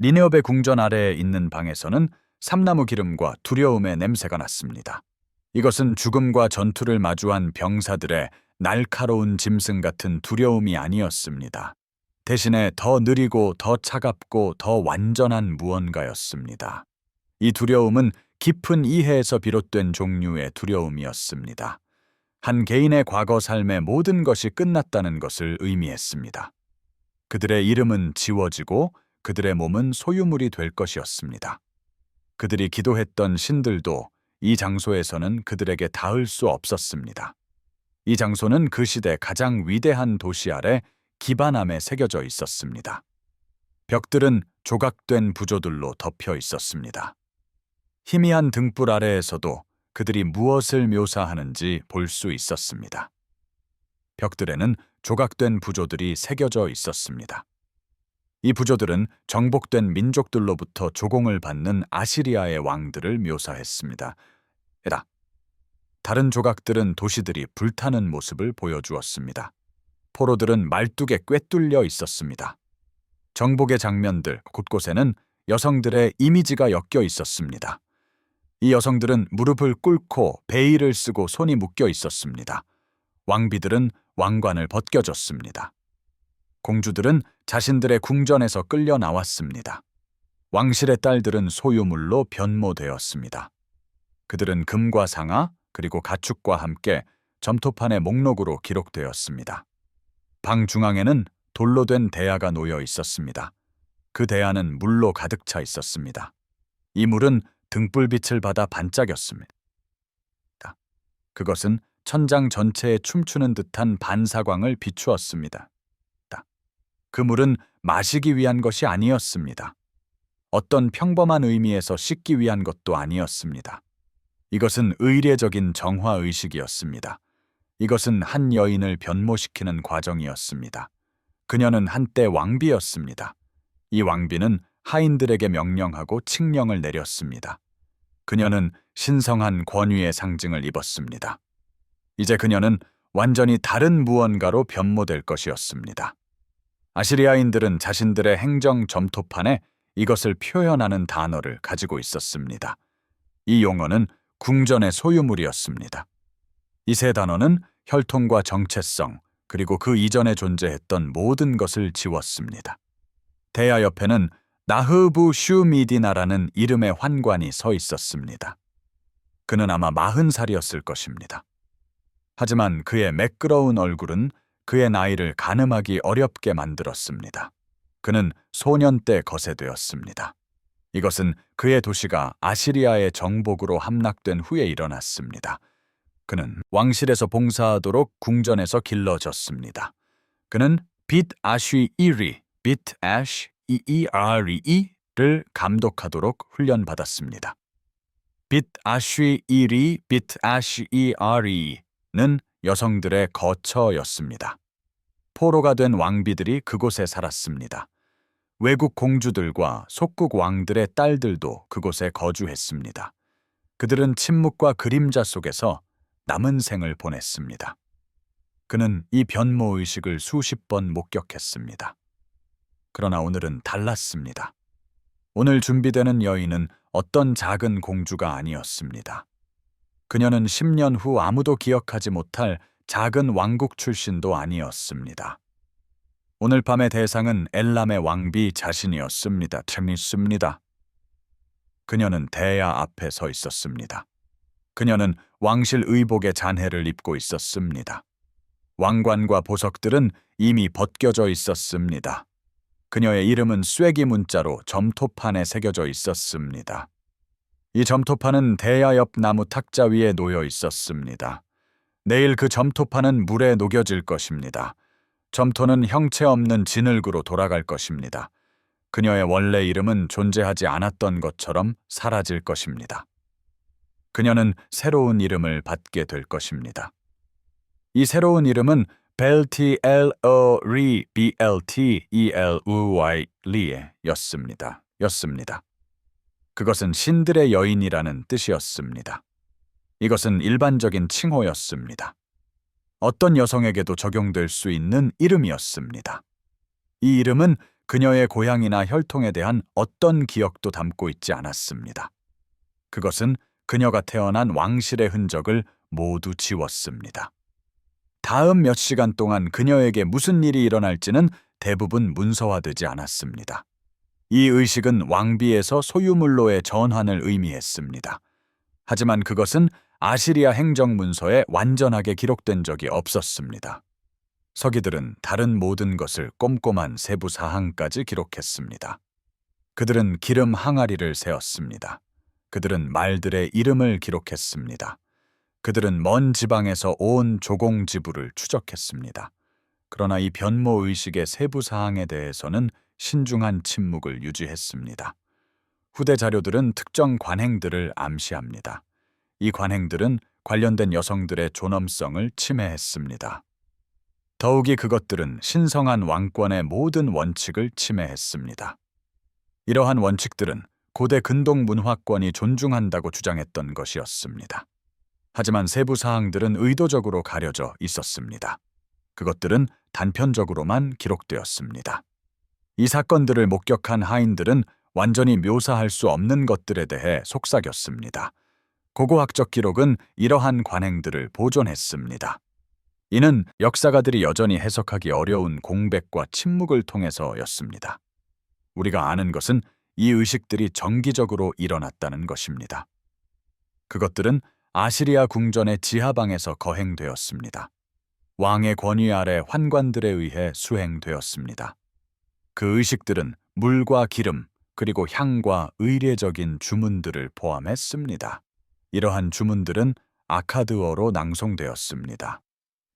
니네오베 궁전 아래에 있는 방에서는 삼나무 기름과 두려움의 냄새가 났습니다. 이것은 죽음과 전투를 마주한 병사들의 날카로운 짐승 같은 두려움이 아니었습니다. 대신에 더 느리고 더 차갑고 더 완전한 무언가였습니다. 이 두려움은 깊은 이해에서 비롯된 종류의 두려움이었습니다. 한 개인의 과거 삶의 모든 것이 끝났다는 것을 의미했습니다. 그들의 이름은 지워지고 그들의 몸은 소유물이 될 것이었습니다. 그들이 기도했던 신들도 이 장소에서는 그들에게 닿을 수 없었습니다. 이 장소는 그 시대 가장 위대한 도시 아래 기반함에 새겨져 있었습니다. 벽들은 조각된 부조들로 덮여 있었습니다. 희미한 등불 아래에서도 그들이 무엇을 묘사하는지 볼 수 있었습니다. 벽들에는 조각된 부조들이 새겨져 있었습니다. 이 부조들은 정복된 민족들로부터 조공을 받는 아시리아의 왕들을 묘사했습니다. 다른 조각들은 도시들이 불타는 모습을 보여주었습니다. 포로들은 말뚝에 꿰뚫려 있었습니다. 정복의 장면들 곳곳에는 여성들의 이미지가 엮여 있었습니다. 이 여성들은 무릎을 꿇고 베일을 쓰고 손이 묶여 있었습니다. 왕비들은 왕관을 벗겨줬습니다. 공주들은 자신들의 궁전에서 끌려 나왔습니다. 왕실의 딸들은 소유물로 변모되었습니다. 그들은 금과 상아 그리고 가축과 함께 점토판의 목록으로 기록되었습니다. 방 중앙에는 돌로 된 대야가 놓여 있었습니다. 그 대야는 물로 가득 차 있었습니다. 이 물은 등불빛을 받아 반짝였습니다. 그것은 천장 전체에 춤추는 듯한 반사광을 비추었습니다. 그 물은 마시기 위한 것이 아니었습니다. 어떤 평범한 의미에서 씻기 위한 것도 아니었습니다. 이것은 의례적인 정화의식이었습니다. 이것은 한 여인을 변모시키는 과정이었습니다. 그녀는 한때 왕비였습니다. 이 왕비는 하인들에게 명령하고 칙령을 내렸습니다. 그녀는 신성한 권위의 상징을 입었습니다. 이제 그녀는 완전히 다른 무언가로 변모될 것이었습니다. 아시리아인들은 자신들의 행정 점토판에 이것을 표현하는 단어를 가지고 있었습니다. 이 용어는 궁전의 소유물이었습니다. 이 세 단어는 혈통과 정체성, 그리고 그 이전에 존재했던 모든 것을 지웠습니다. 대야 옆에는 나흐부 슈미디나라는 이름의 환관이 서 있었습니다. 그는 아마 40살이었을 것입니다. 하지만 그의 매끄러운 얼굴은 그의 나이를 가늠하기 어렵게 만들었습니다. 그는 소년 때 거세되었습니다. 이것은 그의 도시가 아시리아의 정복으로 함락된 후에 일어났습니다. 그는 왕실에서 봉사하도록 궁전에서 길러졌습니다. 그는 빛 아쉬이리, 빛 아쉬 이이아리이를 감독하도록 훈련받았습니다. 빛 아쉬이리, 빛 아쉬이아리는 여성들의 거처였습니다. 포로가 된 왕비들이 그곳에 살았습니다. 외국 공주들과 속국 왕들의 딸들도 그곳에 거주했습니다. 그들은 침묵과 그림자 속에서 남은 생을 보냈습니다. 그는 이 변모의식을 수십 번 목격했습니다. 그러나 오늘은 달랐습니다. 오늘 준비되는 여인은 어떤 작은 공주가 아니었습니다. 그녀는 10년 후 아무도 기억하지 못할 작은 왕국 출신도 아니었습니다. 오늘 밤의 대상은 엘람의 왕비 자신이었습니다. 재밌습니다. 그녀는 대야 앞에 서 있었습니다. 그녀는 왕실 의복의 잔해를 입고 있었습니다. 왕관과 보석들은 이미 벗겨져 있었습니다. 그녀의 이름은 쐐기 문자로 점토판에 새겨져 있었습니다. 이 점토판은 대야 옆 나무 탁자 위에 놓여 있었습니다. 내일 그 점토판은 물에 녹여질 것입니다. 점토는 형체 없는 진흙으로 돌아갈 것입니다. 그녀의 원래 이름은 존재하지 않았던 것처럼 사라질 것입니다. 그녀는 새로운 이름을 받게 될 것입니다. 이 새로운 이름은 벨티엘어리 BLTELUY리였습니다. 그것은 신들의 여인이라는 뜻이었습니다. 이것은 일반적인 칭호였습니다. 어떤 여성에게도 적용될 수 있는 이름이었습니다. 이 이름은 그녀의 고향이나 혈통에 대한 어떤 기억도 담고 있지 않았습니다. 그것은 그녀가 태어난 왕실의 흔적을 모두 지웠습니다. 다음 몇 시간 동안 그녀에게 무슨 일이 일어날지는 대부분 문서화되지 않았습니다. 이 의식은 왕비에서 소유물로의 전환을 의미했습니다. 하지만 그것은 아시리아 행정문서에 완전하게 기록된 적이 없었습니다. 서기들은 다른 모든 것을 꼼꼼한 세부 사항까지 기록했습니다. 그들은 기름 항아리를 세었습니다. 그들은 말들의 이름을 기록했습니다. 그들은 먼 지방에서 온 조공 지부를 추적했습니다. 그러나 이 변모 의식의 세부 사항에 대해서는 신중한 침묵을 유지했습니다. 후대 자료들은 특정 관행들을 암시합니다. 이 관행들은 관련된 여성들의 존엄성을 침해했습니다. 더욱이 그것들은 신성한 왕권의 모든 원칙을 침해했습니다. 이러한 원칙들은 고대 근동 문화권이 존중한다고 주장했던 것이었습니다. 하지만 세부 사항들은 의도적으로 가려져 있었습니다. 그것들은 단편적으로만 기록되었습니다. 이 사건들을 목격한 하인들은 완전히 묘사할 수 없는 것들에 대해 속삭였습니다. 고고학적 기록은 이러한 관행들을 보존했습니다. 이는 역사가들이 여전히 해석하기 어려운 공백과 침묵을 통해서였습니다. 우리가 아는 것은 이 의식들이 정기적으로 일어났다는 것입니다. 그것들은 아시리아 궁전의 지하방에서 거행되었습니다. 왕의 권위 아래 환관들에 의해 수행되었습니다. 그 의식들은 물과 기름, 그리고 향과 의례적인 주문들을 포함했습니다. 이러한 주문들은 아카드어로 낭송되었습니다.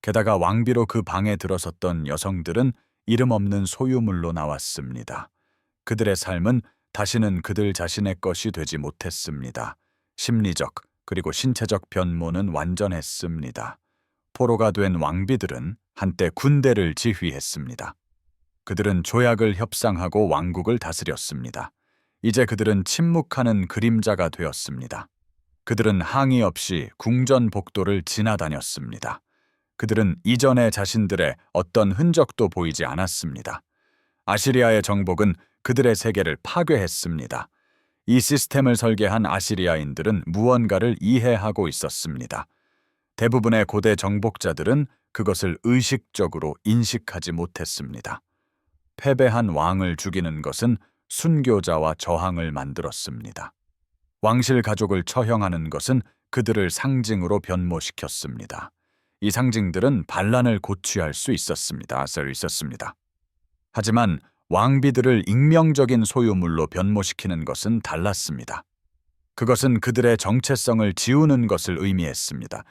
게다가 왕비로 그 방에 들어섰던 여성들은 이름 없는 소유물로 나왔습니다. 그들의 삶은 다시는 그들 자신의 것이 되지 못했습니다. 심리적 그리고 신체적 변모는 완전했습니다. 포로가 된 왕비들은 한때 군대를 지휘했습니다. 그들은 조약을 협상하고 왕국을 다스렸습니다. 이제 그들은 침묵하는 그림자가 되었습니다. 그들은 항의 없이 궁전 복도를 지나다녔습니다. 그들은 이전의 자신들의 어떤 흔적도 보이지 않았습니다. 아시리아의 정복은 그들의 세계를 파괴했습니다. 이 시스템을 설계한 아시리아인들은 무언가를 이해하고 있었습니다. 대부분의 고대 정복자들은 그것을 의식적으로 인식하지 못했습니다. 패배한 왕을 죽이는 것은 순교자와 저항을 만들었습니다. 왕실 가족을 처형하는 것은 그들을 상징으로 변모시켰습니다. 이 상징들은 반란을 고취할 수 있었습니다. 하지만 왕비들을 익명적인 소유물로 변모시키는 것은 달랐습니다. 그것은 그들의 정체성을 지우는 것을 의미했습니다.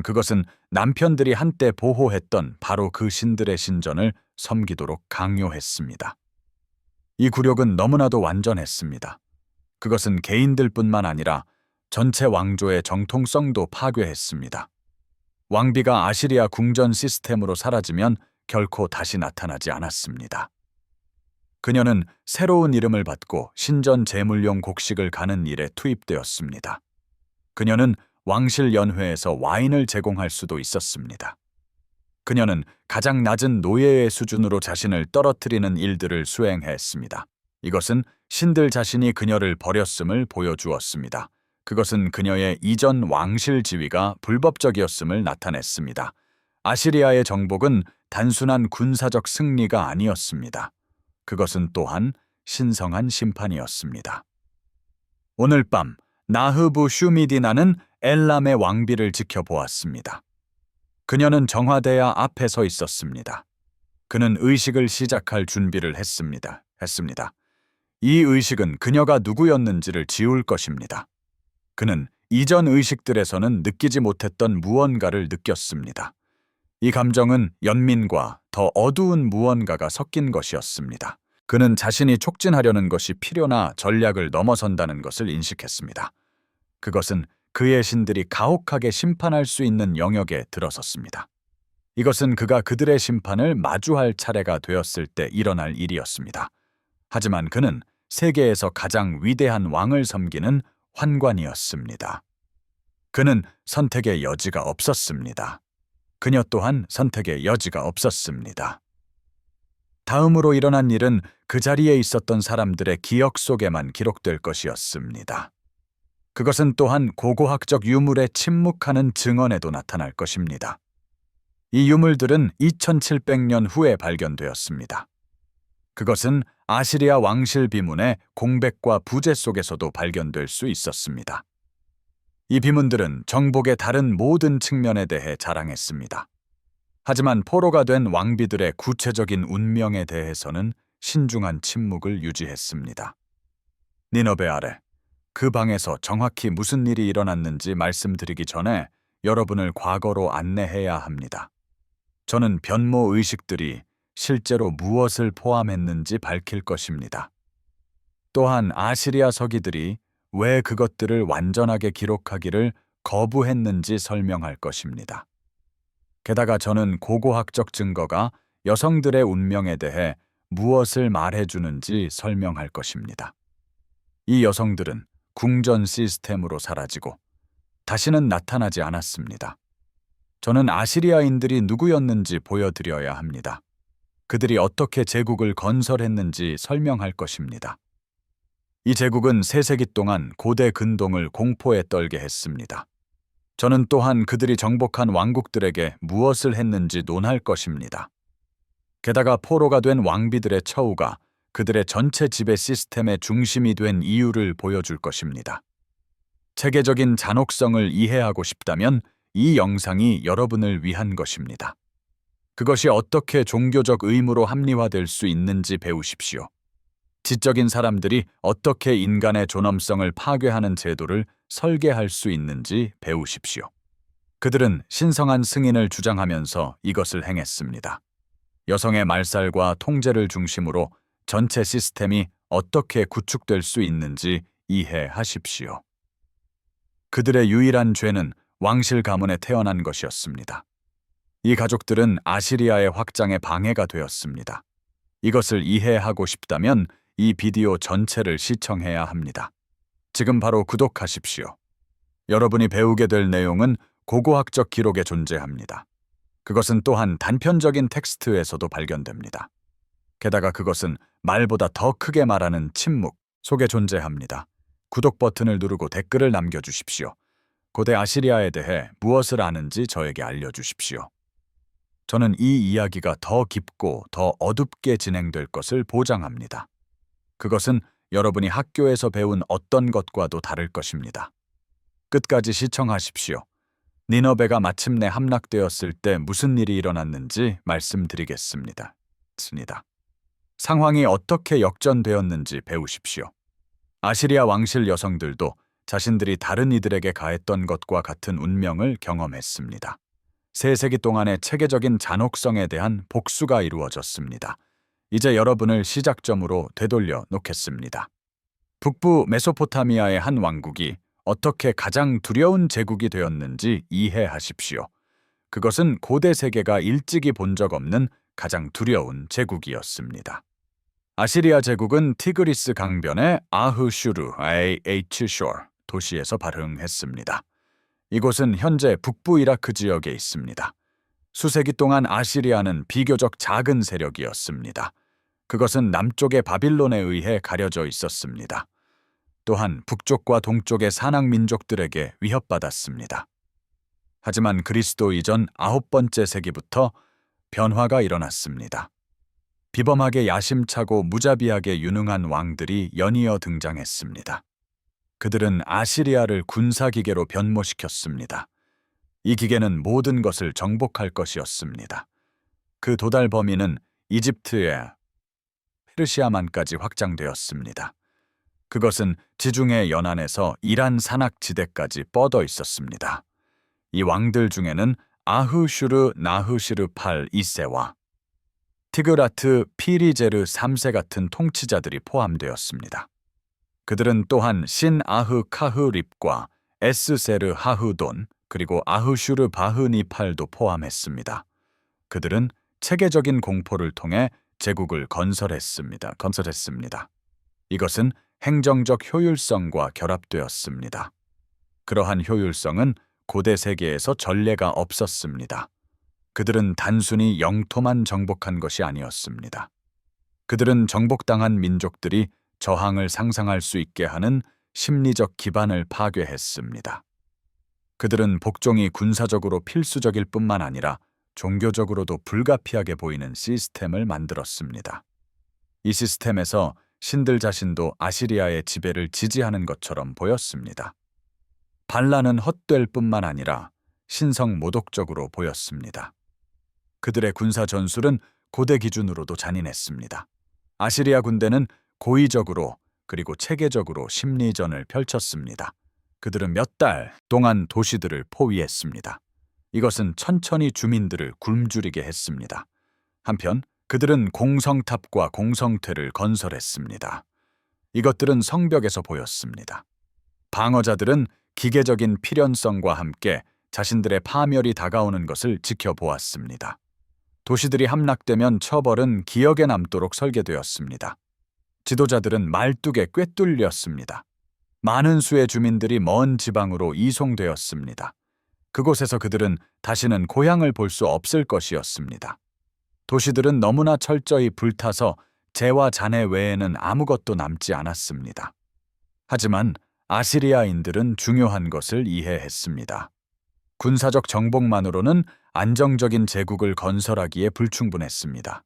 그것은 남편들이 한때 보호했던 바로 그 신들의 신전을 섬기도록 강요했습니다. 이 굴욕은 너무나도 완전했습니다. 그것은 개인들뿐만 아니라 전체 왕조의 정통성도 파괴했습니다. 왕비가 아시리아 궁전 시스템으로 사라지면 결코 다시 나타나지 않았습니다. 그녀는 새로운 이름을 받고 신전 제물용 곡식을 가는 일에 투입되었습니다. 그녀는 왕실 연회에서 와인을 제공할 수도 있었습니다. 그녀는 가장 낮은 노예의 수준으로 자신을 떨어뜨리는 일들을 수행했습니다. 이것은 신들 자신이 그녀를 버렸음을 보여주었습니다. 그것은 그녀의 이전 왕실 지위가 불법적이었음을 나타냈습니다. 아시리아의 정복은 단순한 군사적 승리가 아니었습니다. 그것은 또한 신성한 심판이었습니다. 오늘 밤 나흐부 슈미디나는 엘람의 왕비를 지켜보았습니다. 그녀는 정화대야 앞에 서 있었습니다. 그는 의식을 시작할 준비를 했습니다. 이 의식은 그녀가 누구였는지를 지울 것입니다. 그는 이전 의식들에서는 느끼지 못했던 무언가를 느꼈습니다. 이 감정은 연민과 더 어두운 무언가가 섞인 것이었습니다. 그는 자신이 촉진하려는 것이 필요나 전략을 넘어선다는 것을 인식했습니다. 그것은 그의 신들이 가혹하게 심판할 수 있는 영역에 들어섰습니다. 이것은 그가 그들의 심판을 마주할 차례가 되었을 때 일어날 일이었습니다. 하지만 그는 세계에서 가장 위대한 왕을 섬기는 환관이었습니다. 그는 선택의 여지가 없었습니다. 그녀 또한 선택의 여지가 없었습니다. 다음으로 일어난 일은 그 자리에 있었던 사람들의 기억 속에만 기록될 것이었습니다. 그것은 또한 고고학적 유물의 침묵하는 증언에도 나타날 것입니다. 이 유물들은 2700년 후에 발견되었습니다. 그것은 아시리아 왕실 비문의 공백과 부재 속에서도 발견될 수 있었습니다. 이 비문들은 정복의 다른 모든 측면에 대해 자랑했습니다. 하지만 포로가 된 왕비들의 구체적인 운명에 대해서는 신중한 침묵을 유지했습니다. 니너베 아래, 그 방에서 정확히 무슨 일이 일어났는지 말씀드리기 전에 여러분을 과거로 안내해야 합니다. 저는 변모 의식들이 실제로 무엇을 포함했는지 밝힐 것입니다. 또한 아시리아 서기들이 왜 그것들을 완전하게 기록하기를 거부했는지 설명할 것입니다. 게다가 저는 고고학적 증거가 여성들의 운명에 대해 무엇을 말해주는지 설명할 것입니다. 이 여성들은 궁전 시스템으로 사라지고 다시는 나타나지 않았습니다. 저는 아시리아인들이 누구였는지 보여드려야 합니다. 그들이 어떻게 제국을 건설했는지 설명할 것입니다. 이 제국은 세 세기 동안 고대 근동을 공포에 떨게 했습니다. 저는 또한 그들이 정복한 왕국들에게 무엇을 했는지 논할 것입니다. 게다가 포로가 된 왕비들의 처우가 그들의 전체 지배 시스템의 중심이 된 이유를 보여줄 것입니다. 체계적인 잔혹성을 이해하고 싶다면 이 영상이 여러분을 위한 것입니다. 그것이 어떻게 종교적 의무로 합리화될 수 있는지 배우십시오. 지적인 사람들이 어떻게 인간의 존엄성을 파괴하는 제도를 설계할 수 있는지 배우십시오. 그들은 신성한 승인을 주장하면서 이것을 행했습니다. 여성의 말살과 통제를 중심으로 전체 시스템이 어떻게 구축될 수 있는지 이해하십시오. 그들의 유일한 죄는 왕실 가문에 태어난 것이었습니다. 이 가족들은 아시리아의 확장에 방해가 되었습니다. 이것을 이해하고 싶다면 이 비디오 전체를 시청해야 합니다. 지금 바로 구독하십시오. 여러분이 배우게 될 내용은 고고학적 기록에 존재합니다. 그것은 또한 단편적인 텍스트에서도 발견됩니다. 게다가 그것은 말보다 더 크게 말하는 침묵 속에 존재합니다. 구독 버튼을 누르고 댓글을 남겨주십시오. 고대 아시리아에 대해 무엇을 아는지 저에게 알려주십시오. 저는 이 이야기가 더 깊고 더 어둡게 진행될 것을 보장합니다. 그것은 여러분이 학교에서 배운 어떤 것과도 다를 것입니다. 끝까지 시청하십시오. 니너베가 마침내 함락되었을 때 무슨 일이 일어났는지 말씀드리겠습니다. 상황이 어떻게 역전되었는지 배우십시오. 아시리아 왕실 여성들도 자신들이 다른 이들에게 가했던 것과 같은 운명을 경험했습니다. 세 세기 동안의 체계적인 잔혹성에 대한 복수가 이루어졌습니다. 이제 여러분을 시작점으로 되돌려 놓겠습니다. 북부 메소포타미아의 한 왕국이 어떻게 가장 두려운 제국이 되었는지 이해하십시오. 그것은 고대 세계가 일찍이 본 적 없는 가장 두려운 제국이었습니다. 아시리아 제국은 티그리스 강변의 아흐슈르 AH-쇼 도시에서 발흥했습니다. 이곳은 현재 북부 이라크 지역에 있습니다. 수세기 동안 아시리아는 비교적 작은 세력이었습니다. 그것은 남쪽의 바빌론에 의해 가려져 있었습니다. 또한 북쪽과 동쪽의 산악 민족들에게 위협받았습니다. 하지만 그리스도 이전 9번째 세기부터 변화가 일어났습니다. 비범하게 야심차고 무자비하게 유능한 왕들이 연이어 등장했습니다. 그들은 아시리아를 군사기계로 변모시켰습니다. 이 기계는 모든 것을 정복할 것이었습니다. 그 도달 범위는 이집트의 페르시아만까지 확장되었습니다. 그것은 지중해 연안에서 이란 산악지대까지 뻗어 있었습니다. 이 왕들 중에는 아흐슈르 나흐시르 2세와 티그라트 피리제르 3세 같은 통치자들이 포함되었습니다. 그들은 또한 신 아흐 카흐 립과 에스세르 하흐돈 그리고 아흐슈르 바흐니 8도 포함했습니다. 그들은 체계적인 공포를 통해 제국을 건설했습니다. 이것은 행정적 효율성과 결합되었습니다. 그러한 효율성은 고대 세계에서 전례가 없었습니다. 그들은 단순히 영토만 정복한 것이 아니었습니다. 그들은 정복당한 민족들이 저항을 상상할 수 있게 하는 심리적 기반을 파괴했습니다. 그들은 복종이 군사적으로 필수적일 뿐만 아니라 종교적으로도 불가피하게 보이는 시스템을 만들었습니다. 이 시스템에서 신들 자신도 아시리아의 지배를 지지하는 것처럼 보였습니다. 반란은 헛될 뿐만 아니라 신성 모독적으로 보였습니다. 그들의 군사 전술은 고대 기준으로도 잔인했습니다. 아시리아 군대는 고의적으로 그리고 체계적으로 심리전을 펼쳤습니다. 그들은 몇 달 동안 도시들을 포위했습니다. 이것은 천천히 주민들을 굶주리게 했습니다. 한편 그들은 공성탑과 공성퇴를 건설했습니다. 이것들은 성벽에서 보였습니다. 방어자들은 기계적인 필연성과 함께 자신들의 파멸이 다가오는 것을 지켜보았습니다. 도시들이 함락되면 처벌은 기억에 남도록 설계되었습니다. 지도자들은 말뚝에 꿰뚫렸습니다. 많은 수의 주민들이 먼 지방으로 이송되었습니다. 그곳에서 그들은 다시는 고향을 볼 수 없을 것이었습니다. 도시들은 너무나 철저히 불타서 재와 잔해 외에는 아무것도 남지 않았습니다. 하지만 아시리아인들은 중요한 것을 이해했습니다. 군사적 정복만으로는 안정적인 제국을 건설하기에 불충분했습니다.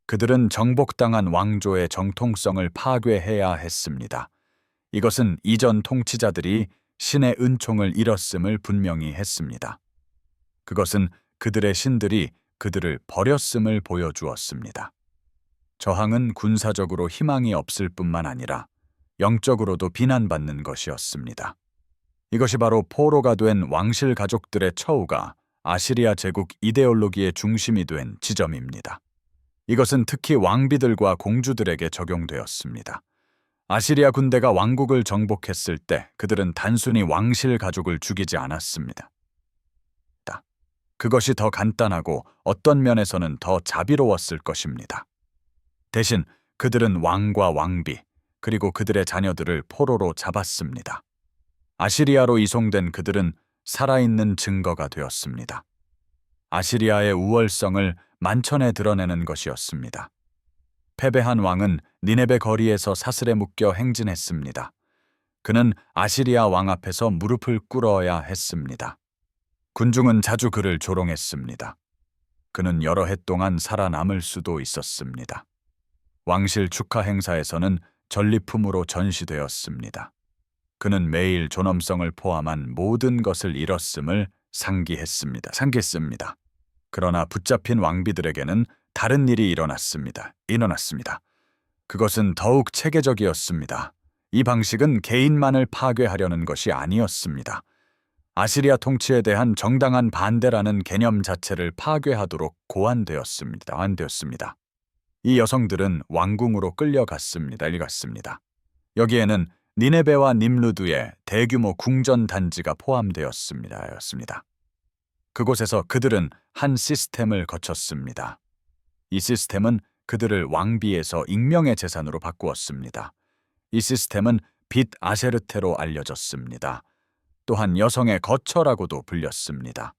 그들은 정복당한 왕조의 정통성을 파괴해야 했습니다. 이것은 이전 통치자들이 신의 은총을 잃었음을 분명히 했습니다. 그것은 그들의 신들이 그들을 버렸음을 보여주었습니다. 저항은 군사적으로 희망이 없을 뿐만 아니라 영적으로도 비난받는 것이었습니다. 이것이 바로 포로가 된 왕실 가족들의 처우가 아시리아 제국 이데올로기의 중심이 된 지점입니다. 이것은 특히 왕비들과 공주들에게 적용되었습니다. 아시리아 군대가 왕국을 정복했을 때 그들은 단순히 왕실 가족을 죽이지 않았습니다. 그것이 더 간단하고 어떤 면에서는 더 자비로웠을 것입니다. 대신 그들은 왕과 왕비, 그리고 그들의 자녀들을 포로로 잡았습니다. 아시리아로 이송된 그들은 살아있는 증거가 되었습니다. 아시리아의 우월성을 만천에 드러내는 것이었습니다. 패배한 왕은 니네베 거리에서 사슬에 묶여 행진했습니다. 그는 아시리아 왕 앞에서 무릎을 꿇어야 했습니다. 군중은 자주 그를 조롱했습니다. 그는 여러 해 동안 살아남을 수도 있었습니다. 왕실 축하 행사에서는 전리품으로 전시되었습니다. 그는 매일 존엄성을 포함한 모든 것을 잃었음을 상기했습니다. 그러나 붙잡힌 왕비들에게는 다른 일이 일어났습니다. 그것은 더욱 체계적이었습니다. 이 방식은 개인만을 파괴하려는 것이 아니었습니다. 아시리아 통치에 대한 정당한 반대라는 개념 자체를 파괴하도록 고안되었습니다. 이 여성들은 왕궁으로 끌려갔습니다. 여기에는 니네베와 님루드의 대규모 궁전 단지가 포함되었습니다. 그곳에서 그들은 한 시스템을 거쳤습니다. 이 시스템은 그들을 왕비에서 익명의 재산으로 바꾸었습니다. 이 시스템은 빛 아셰르테로 알려졌습니다. 또한 여성의 거처라고도 불렸습니다.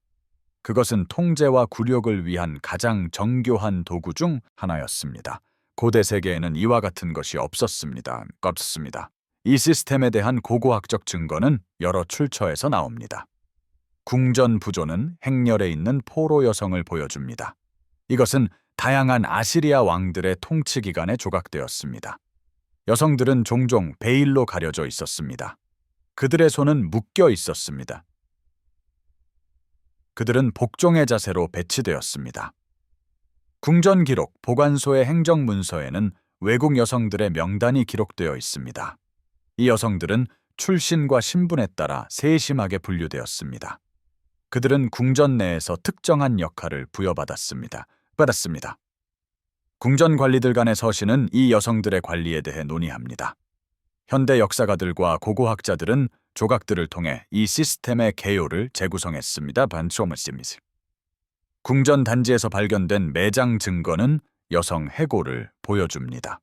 그것은 통제와 굴욕을 위한 가장 정교한 도구 중 하나였습니다. 고대 세계에는 이와 같은 것이 없었습니다. 이 시스템에 대한 고고학적 증거는 여러 출처에서 나옵니다. 궁전 부조는 행렬에 있는 포로 여성을 보여줍니다. 이것은 다양한 아시리아 왕들의 통치 기간에 조각되었습니다. 여성들은 종종 베일로 가려져 있었습니다. 그들의 손은 묶여 있었습니다. 그들은 복종의 자세로 배치되었습니다. 궁전 기록 보관소의 행정문서에는 외국 여성들의 명단이 기록되어 있습니다. 이 여성들은 출신과 신분에 따라 세심하게 분류되었습니다. 그들은 궁전 내에서 특정한 역할을 부여받았습니다. 궁전 관리들 간의 서신은 이 여성들의 관리에 대해 논의합니다. 현대 역사가들과 고고학자들은 조각들을 통해 이 시스템의 개요를 재구성했습니다. 궁전 단지에서 발견된 매장 증거는 여성 해골을 보여줍니다.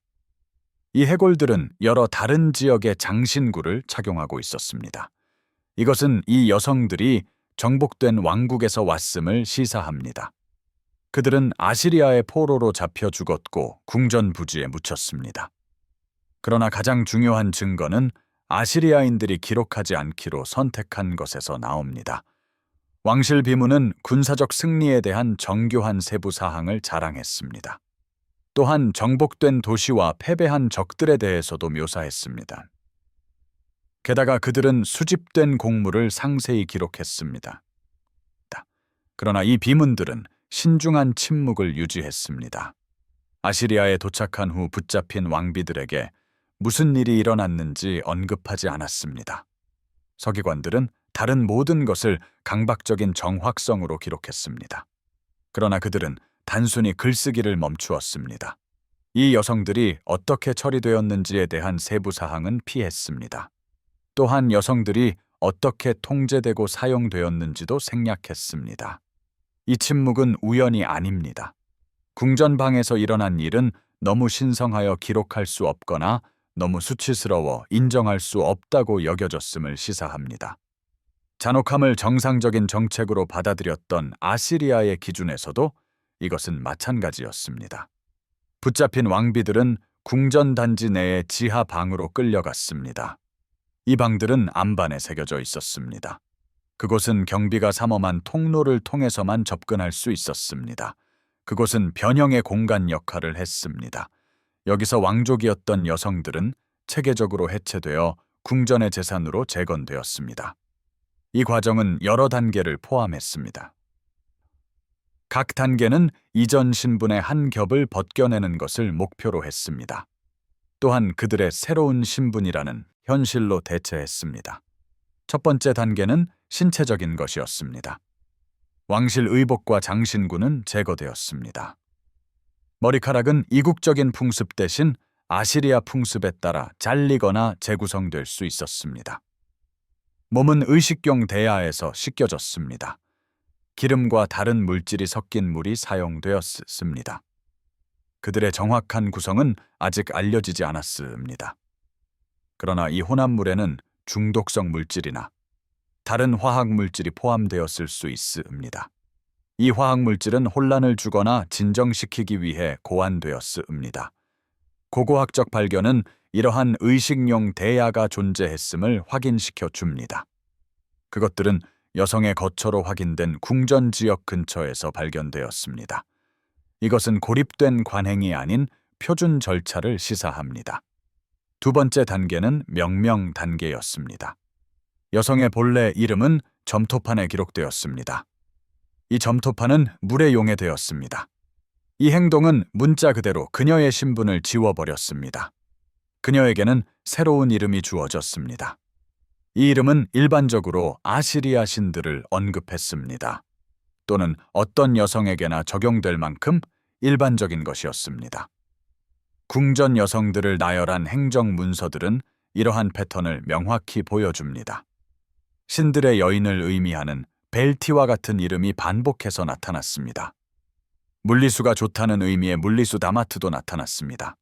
이 해골들은 여러 다른 지역의 장신구를 착용하고 있었습니다. 이것은 이 여성들이 정복된 왕국에서 왔음을 시사합니다. 그들은 아시리아의 포로로 잡혀 죽었고 궁전 부지에 묻혔습니다. 그러나 가장 중요한 증거는 아시리아인들이 기록하지 않기로 선택한 것에서 나옵니다. 왕실 비문은 군사적 승리에 대한 정교한 세부 사항을 자랑했습니다. 또한 정복된 도시와 패배한 적들에 대해서도 묘사했습니다. 게다가 그들은 수집된 곡물을 상세히 기록했습니다. 그러나 이 비문들은 신중한 침묵을 유지했습니다. 아시리아에 도착한 후 붙잡힌 왕비들에게 무슨 일이 일어났는지 언급하지 않았습니다. 서기관들은 다른 모든 것을 강박적인 정확성으로 기록했습니다. 그러나 그들은 단순히 글쓰기를 멈추었습니다. 이 여성들이 어떻게 처리되었는지에 대한 세부 사항은 피했습니다. 또한 여성들이 어떻게 통제되고 사용되었는지도 생략했습니다. 이 침묵은 우연이 아닙니다. 궁전방에서 일어난 일은 너무 신성하여 기록할 수 없거나 너무 수치스러워 인정할 수 없다고 여겨졌음을 시사합니다. 잔혹함을 정상적인 정책으로 받아들였던 아시리아의 기준에서도 이것은 마찬가지였습니다. 붙잡힌 왕비들은 궁전 단지 내의 지하 방으로 끌려갔습니다. 이 방들은 안반에 새겨져 있었습니다. 그곳은 경비가 삼엄한 통로를 통해서만 접근할 수 있었습니다. 그곳은 변형의 공간 역할을 했습니다. 여기서 왕족이었던 여성들은 체계적으로 해체되어 궁전의 재산으로 재건되었습니다. 이 과정은 여러 단계를 포함했습니다. 각 단계는 이전 신분의 한 겹을 벗겨내는 것을 목표로 했습니다. 또한 그들의 새로운 신분이라는 현실로 대체했습니다. 첫 번째 단계는 신체적인 것이었습니다. 왕실 의복과 장신구는 제거되었습니다. 머리카락은 이국적인 풍습 대신 아시리아 풍습에 따라 잘리거나 재구성될 수 있었습니다. 몸은 의식용 대야에서 씻겨졌습니다. 기름과 다른 물질이 섞인 물이 사용되었습니다. 그들의 정확한 구성은 아직 알려지지 않았습니다. 그러나 이 혼합물에는 중독성 물질이나 다른 화학 물질이 포함되었을 수 있습니다. 이 화학 물질은 혼란을 주거나 진정시키기 위해 고안되었습니다. 고고학적 발견은 이러한 의식용 대야가 존재했음을 확인시켜 줍니다. 그것들은 여성의 거처로 확인된 궁전 지역 근처에서 발견되었습니다. 이것은 고립된 관행이 아닌 표준 절차를 시사합니다. 두 번째 단계는 명명 단계였습니다. 여성의 본래 이름은 점토판에 기록되었습니다. 이 점토판은 물에 용해되었습니다. 이 행동은 문자 그대로 그녀의 신분을 지워버렸습니다. 그녀에게는 새로운 이름이 주어졌습니다. 이 이름은 일반적으로 아시리아 신들을 언급했습니다. 또는 어떤 여성에게나 적용될 만큼 일반적인 것이었습니다. 궁전 여성들을 나열한 행정 문서들은 이러한 패턴을 명확히 보여줍니다. 신들의 여인을 의미하는 벨티와 같은 이름이 반복해서 나타났습니다. 물리수가 좋다는 의미의 물리수 다마트도 나타났습니다.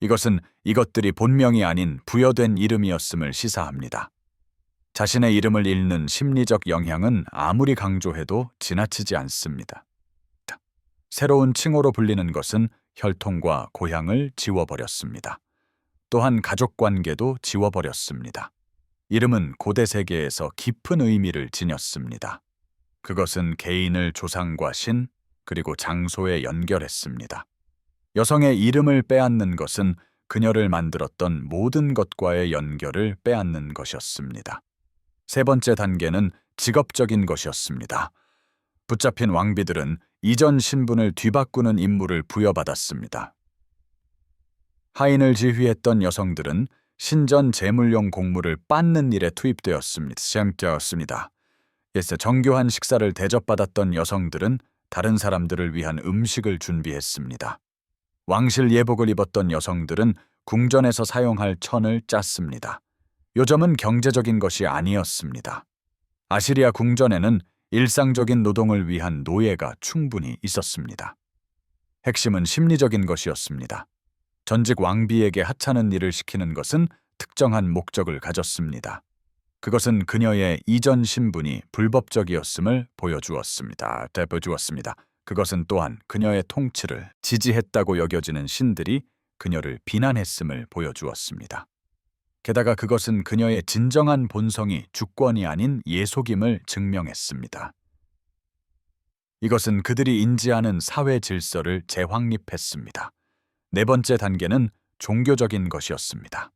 이것은 이것들이 본명이 아닌 부여된 이름이었음을 시사합니다. 자신의 이름을 읽는 심리적 영향은 아무리 강조해도 지나치지 않습니다. 새로운 칭호로 불리는 것은 혈통과 고향을 지워버렸습니다. 또한 가족관계도 지워버렸습니다. 이름은 고대 세계에서 깊은 의미를 지녔습니다. 그것은 개인을 조상과 신, 그리고 장소에 연결했습니다. 여성의 이름을 빼앗는 것은 그녀를 만들었던 모든 것과의 연결을 빼앗는 것이었습니다. 세 번째 단계는 직업적인 것이었습니다. 붙잡힌 왕비들은 이전 신분을 뒤바꾸는 임무를 부여받았습니다. 하인을 여성들은 신전 제물용 곡물을 빻는 일에 투입되었습니다. 정교한 식사를 대접받았던 여성들은 다른 사람들을 위한 음식을 준비했습니다. 왕실 예복을 입었던 여성들은 궁전에서 사용할 천을 짰습니다. 요점은 경제적인 것이 아니었습니다. 아시리아 궁전에는 일상적인 노동을 위한 노예가 충분히 있었습니다. 핵심은 심리적인 것이었습니다. 전직 왕비에게 하찮은 일을 시키는 것은 특정한 목적을 가졌습니다. 그것은 그녀의 이전 신분이 불법적이었음을 보여주었습니다. 그것은 또한 그녀의 통치를 지지했다고 여겨지는 신들이 그녀를 비난했음을 보여주었습니다. 게다가 그것은 그녀의 진정한 본성이 주권이 아닌 예속임을 증명했습니다. 이것은 그들이 인지하는 사회 질서를 재확립했습니다. 네 번째 단계는 종교적인 것이었습니다.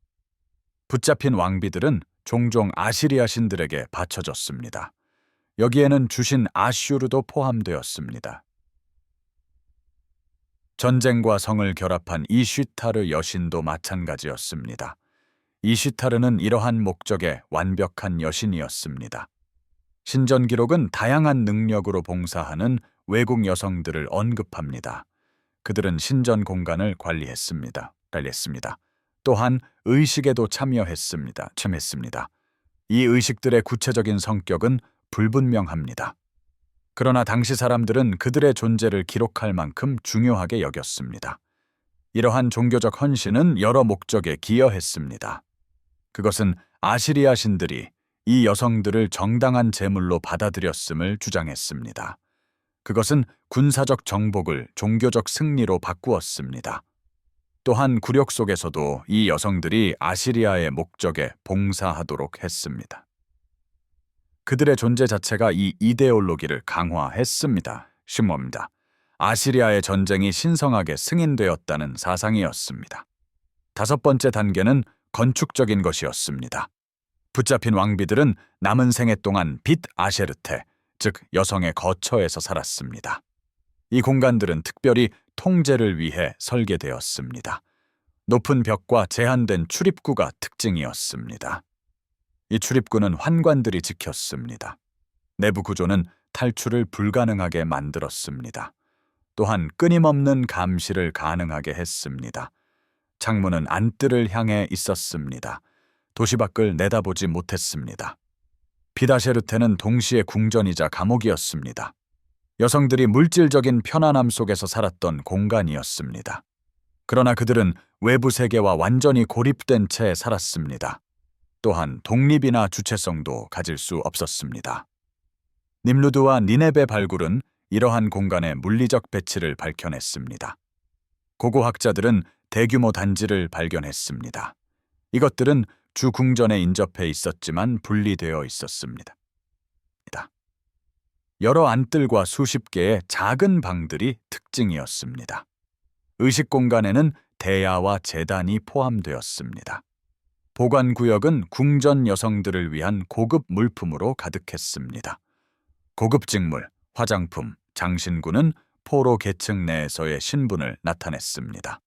붙잡힌 왕비들은 종종 아시리아 신들에게 바쳐졌습니다. 여기에는 주신 아슈르도 포함되었습니다. 전쟁과 성을 결합한 이슈타르 여신도 마찬가지였습니다. 이슈타르는 이러한 목적의 완벽한 여신이었습니다. 신전 기록은 다양한 능력으로 봉사하는 외국 여성들을 언급합니다. 그들은 신전 공간을 관리했습니다. 또한 의식에도 참여했습니다. 이 의식들의 구체적인 성격은 불분명합니다. 그러나 당시 사람들은 그들의 존재를 기록할 만큼 중요하게 여겼습니다. 이러한 종교적 헌신은 여러 목적에 기여했습니다. 그것은 아시리아 신들이 이 여성들을 정당한 제물로 받아들였음을 주장했습니다. 그것은 군사적 정복을 종교적 승리로 바꾸었습니다. 또한 굴욕 속에서도 이 여성들이 아시리아의 목적에 봉사하도록 했습니다. 그들의 존재 자체가 이 이데올로기를 강화했습니다. 심오입니다. 아시리아의 전쟁이 신성하게 승인되었다는 사상이었습니다. 다섯 번째 단계는 건축적인 것이었습니다. 붙잡힌 왕비들은 남은 생애 동안 빛 아셰르테, 즉 여성의 거처에서 살았습니다. 이 공간들은 특별히 통제를 위해 설계되었습니다. 높은 벽과 제한된 출입구가 특징이었습니다. 이 출입구는 환관들이 지켰습니다. 내부 구조는 탈출을 불가능하게 만들었습니다. 또한 끊임없는 감시를 가능하게 했습니다. 창문은 안뜰을 향해 있었습니다. 도시 밖을 내다보지 못했습니다. 비다셰르테는 동시에 궁전이자 감옥이었습니다. 여성들이 물질적인 편안함 속에서 살았던 공간이었습니다. 그러나 그들은 외부 세계와 완전히 고립된 채 살았습니다. 또한 독립이나 주체성도 가질 수 없었습니다. 님루드와 니네베 발굴은 이러한 공간의 물리적 배치를 밝혀냈습니다. 고고학자들은 대규모 단지를 발견했습니다. 이것들은 주 궁전에 인접해 있었지만 분리되어 있었습니다. 여러 안뜰과 수십 개의 작은 방들이 특징이었습니다. 의식 공간에는 대야와 제단이 포함되었습니다. 보관구역은 궁전 여성들을 위한 고급 물품으로 가득했습니다. 고급 직물, 화장품, 장신구는 포로 계층 내에서의 신분을 나타냈습니다.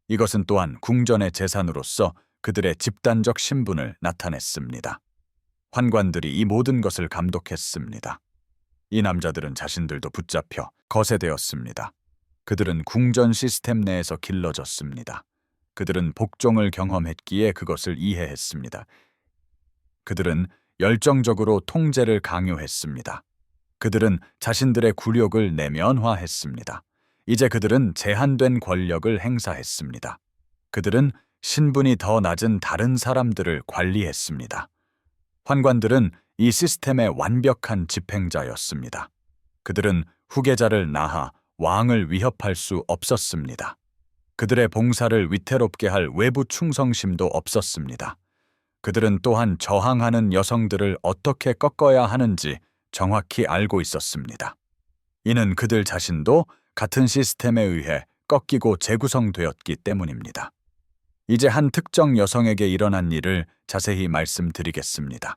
이것은 또한 궁전의 재산으로서 그들의 집단적 신분을 나타냈습니다. 환관들이 이 모든 것을 감독했습니다. 이 남자들은 자신들도 붙잡혀 거세되었습니다. 그들은 궁전 시스템 내에서 길러졌습니다. 그들은 복종을 경험했기에 그것을 이해했습니다. 그들은 열정적으로 통제를 강요했습니다. 그들은 자신들의 굴욕을 내면화했습니다. 이제 그들은 제한된 권력을 행사했습니다. 그들은 신분이 더 낮은 다른 사람들을 관리했습니다. 환관들은 이 시스템의 완벽한 집행자였습니다. 그들은 후계자를 낳아 왕을 위협할 수 없었습니다. 그들의 봉사를 위태롭게 할 외부 충성심도 없었습니다. 그들은 또한 저항하는 여성들을 어떻게 꺾어야 하는지 정확히 알고 있었습니다. 이는 그들 자신도 같은 시스템에 의해 꺾이고 재구성되었기 때문입니다. 이제 한 특정 여성에게 일어난 일을 자세히 말씀드리겠습니다.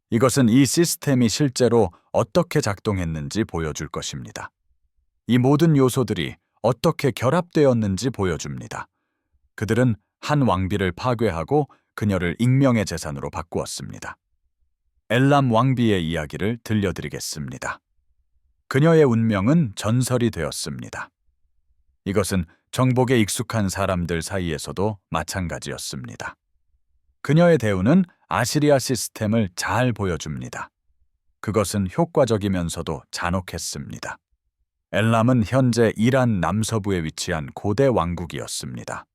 이것은 이 시스템이 실제로 어떻게 작동했는지 보여줄 것입니다. 이 모든 요소들이 어떻게 결합되었는지 보여줍니다. 그들은 한 왕비를 파괴하고 그녀를 익명의 재산으로 바꾸었습니다. 엘람 왕비의 이야기를 들려드리겠습니다. 그녀의 운명은 전설이 되었습니다. 이것은 정복에 익숙한 사람들 사이에서도 마찬가지였습니다. 그녀의 대우는 아시리아 시스템을 잘 보여줍니다. 그것은 효과적이면서도 잔혹했습니다. 엘람은 현재 이란 남서부에 위치한 고대 왕국이었습니다.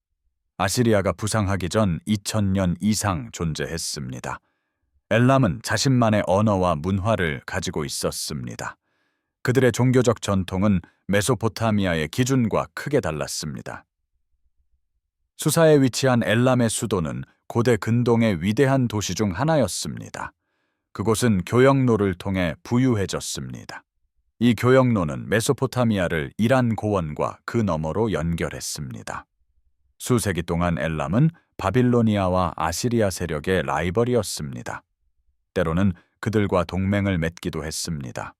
아시리아가 부상하기 전 2000년 이상 존재했습니다. 엘람은 자신만의 언어와 문화를 가지고 있었습니다. 그들의 종교적 전통은 메소포타미아의 기준과 크게 달랐습니다. 수사에 위치한 엘람의 수도는 고대 근동의 위대한 도시 중 하나였습니다. 그곳은 교역로를 통해 부유해졌습니다. 이 교역로는 메소포타미아를 이란 고원과 그 너머로 연결했습니다. 수세기 동안 엘람은 바빌로니아와 아시리아 세력의 라이벌이었습니다. 때로는 그들과 동맹을 맺기도 했습니다.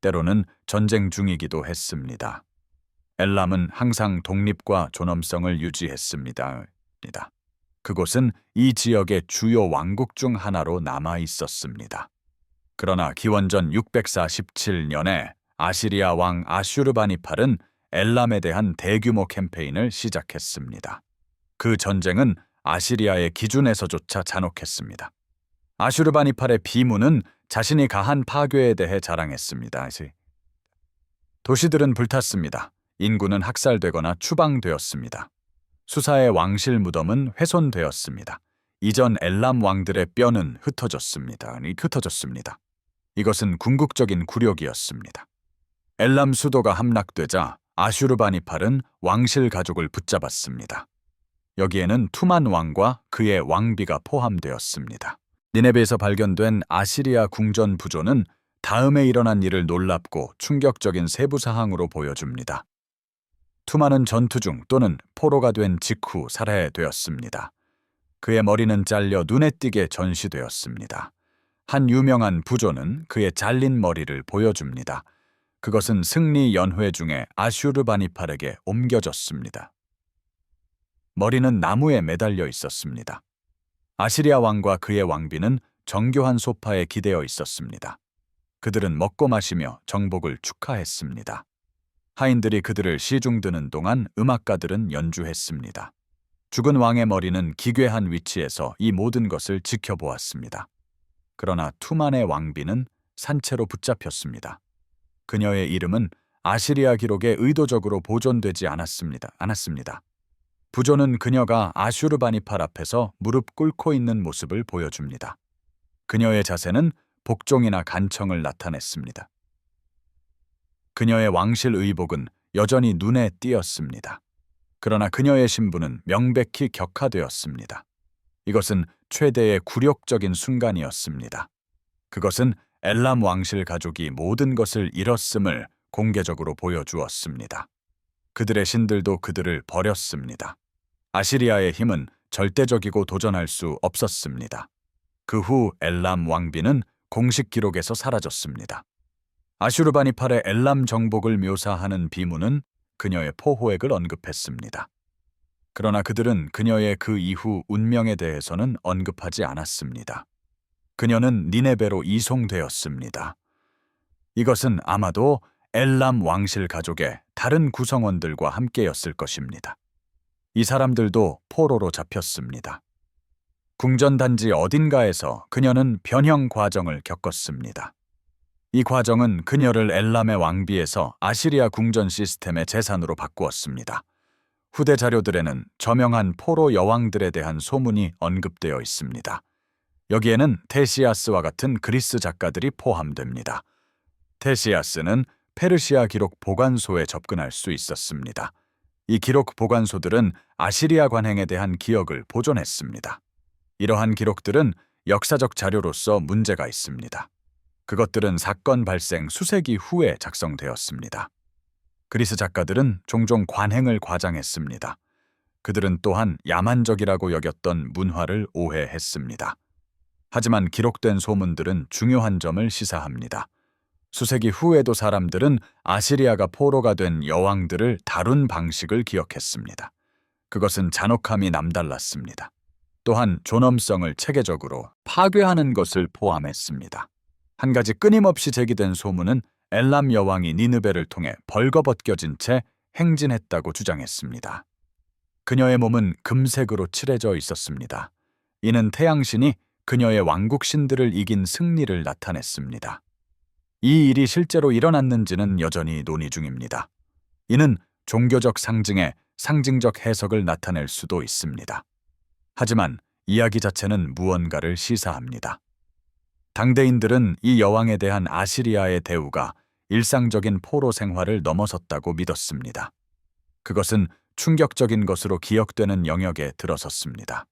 때로는 전쟁 중이기도 했습니다. 엘람은 항상 독립과 존엄성을 유지했습니다. 그곳은 이 지역의 주요 왕국 중 하나로 남아 있었습니다. 그러나 기원전 647년에 아시리아 왕 아슈르바니팔은 엘람에 대한 대규모 캠페인을 시작했습니다. 그 전쟁은 아시리아의 기준에서조차 잔혹했습니다. 아슈르바니팔의 비문은 자신이 가한 파괴에 대해 자랑했습니다. 도시들은 불탔습니다. 인구는 학살되거나 추방되었습니다. 수사의 왕실 무덤은 훼손되었습니다. 이전 엘람 왕들의 뼈는 흩어졌습니다. 이것은 궁극적인 굴욕이었습니다. 엘람 수도가 함락되자 아슈르바니팔은 왕실 가족을 붙잡았습니다. 여기에는 투만 왕과 그의 왕비가 포함되었습니다. 니네베에서 발견된 아시리아 궁전 부조는 다음에 일어난 일을 놀랍고 충격적인 세부 사항으로 보여줍니다. 투만은 전투 중 또는 포로가 된 직후 살해되었습니다. 그의 머리는 잘려 눈에 띄게 전시되었습니다. 한 유명한 부조는 그의 잘린 머리를 보여줍니다. 그것은 승리 연회 중에 아슈르바니팔에게 옮겨졌습니다. 머리는 나무에 매달려 있었습니다. 아시리아 왕과 그의 왕비는 정교한 소파에 기대어 있었습니다. 그들은 먹고 마시며 정복을 축하했습니다. 하인들이 그들을 시중드는 동안 음악가들은 연주했습니다. 죽은 왕의 머리는 기괴한 위치에서 이 모든 것을 지켜보았습니다. 그러나 투만의 왕비는 산채로 붙잡혔습니다. 그녀의 이름은 아시리아 기록에 의도적으로 보존되지 않았습니다. 부조는 그녀가 아슈르바니팔 앞에서 무릎 꿇고 있는 모습을 보여줍니다. 그녀의 자세는 복종이나 간청을 나타냈습니다. 그녀의 왕실 의복은 여전히 눈에 띄었습니다. 그러나 그녀의 신분은 명백히 격화되었습니다. 이것은 최대의 굴욕적인 순간이었습니다. 그것은 엘람 왕실 가족이 모든 것을 잃었음을 공개적으로 보여주었습니다. 그들의 신들도 그들을 버렸습니다. 아시리아의 힘은 절대적이고 도전할 수 없었습니다. 그 후 엘람 왕비는 공식 기록에서 사라졌습니다. 아슈르바니팔의 엘람 정복을 묘사하는 비문은 그녀의 포호액을 언급했습니다. 그러나 그들은 그녀의 그 이후 운명에 대해서는 언급하지 않았습니다. 그녀는 니네베로 이송되었습니다. 이것은 아마도 엘람 왕실 가족의 다른 구성원들과 함께였을 것입니다. 이 사람들도 포로로 잡혔습니다. 궁전 단지 어딘가에서 그녀는 변형 과정을 겪었습니다. 이 과정은 그녀를 엘람의 왕비에서 아시리아 궁전 시스템의 재산으로 바꾸었습니다. 후대 자료들에는 저명한 포로 여왕들에 대한 소문이 언급되어 있습니다. 여기에는 테시아스와 같은 그리스 작가들이 포함됩니다. 테시아스는 페르시아 기록 보관소에 접근할 수 있었습니다. 이 기록 보관소들은 아시리아 관행에 대한 기억을 보존했습니다. 이러한 기록들은 역사적 자료로서 문제가 있습니다. 그것들은 사건 발생 수세기 후에 작성되었습니다. 그리스 작가들은 종종 관행을 과장했습니다. 그들은 또한 야만적이라고 여겼던 문화를 오해했습니다. 하지만 기록된 소문들은 중요한 점을 시사합니다. 수세기 후에도 사람들은 아시리아가 포로가 된 여왕들을 다룬 방식을 기억했습니다. 그것은 잔혹함이 남달랐습니다. 또한 존엄성을 체계적으로 파괴하는 것을 포함했습니다. 한 가지 끊임없이 제기된 소문은 엘람 여왕이 니느베를 통해 벌거벗겨진 채 행진했다고 주장했습니다. 그녀의 몸은 금색으로 칠해져 있었습니다. 이는 태양신이 그녀의 왕국 신들을 이긴 승리를 나타냈습니다. 이 일이 실제로 일어났는지는 여전히 논의 중입니다. 이는 종교적 상징의 상징적 해석을 나타낼 수도 있습니다. 하지만 이야기 자체는 무언가를 시사합니다. 당대인들은 이 여왕에 대한 아시리아의 대우가 일상적인 포로 생활을 넘어섰다고 믿었습니다. 그것은 충격적인 것으로 기억되는 영역에 들어섰습니다.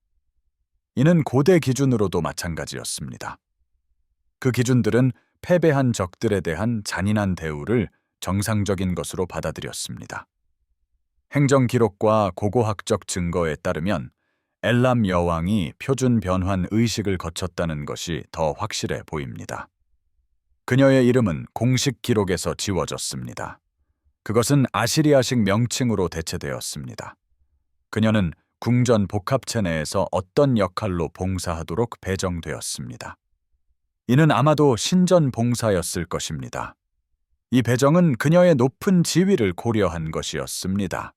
이는 고대 기준으로도 마찬가지였습니다. 그 기준들은 패배한 적들에 대한 잔인한 대우를 정상적인 것으로 받아들였습니다. 행정 기록과 고고학적 증거에 따르면 엘람 여왕이 표준 변환 의식을 거쳤다는 것이 더 확실해 보입니다. 그녀의 이름은 공식 기록에서 지워졌습니다. 그것은 아시리아식 명칭으로 대체되었습니다. 그녀는 궁전 복합체 내에서 어떤 역할로 봉사하도록 배정되었습니다. 이는 아마도 신전 봉사였을 것입니다. 이 배정은 그녀의 높은 지위를 고려한 것이었습니다.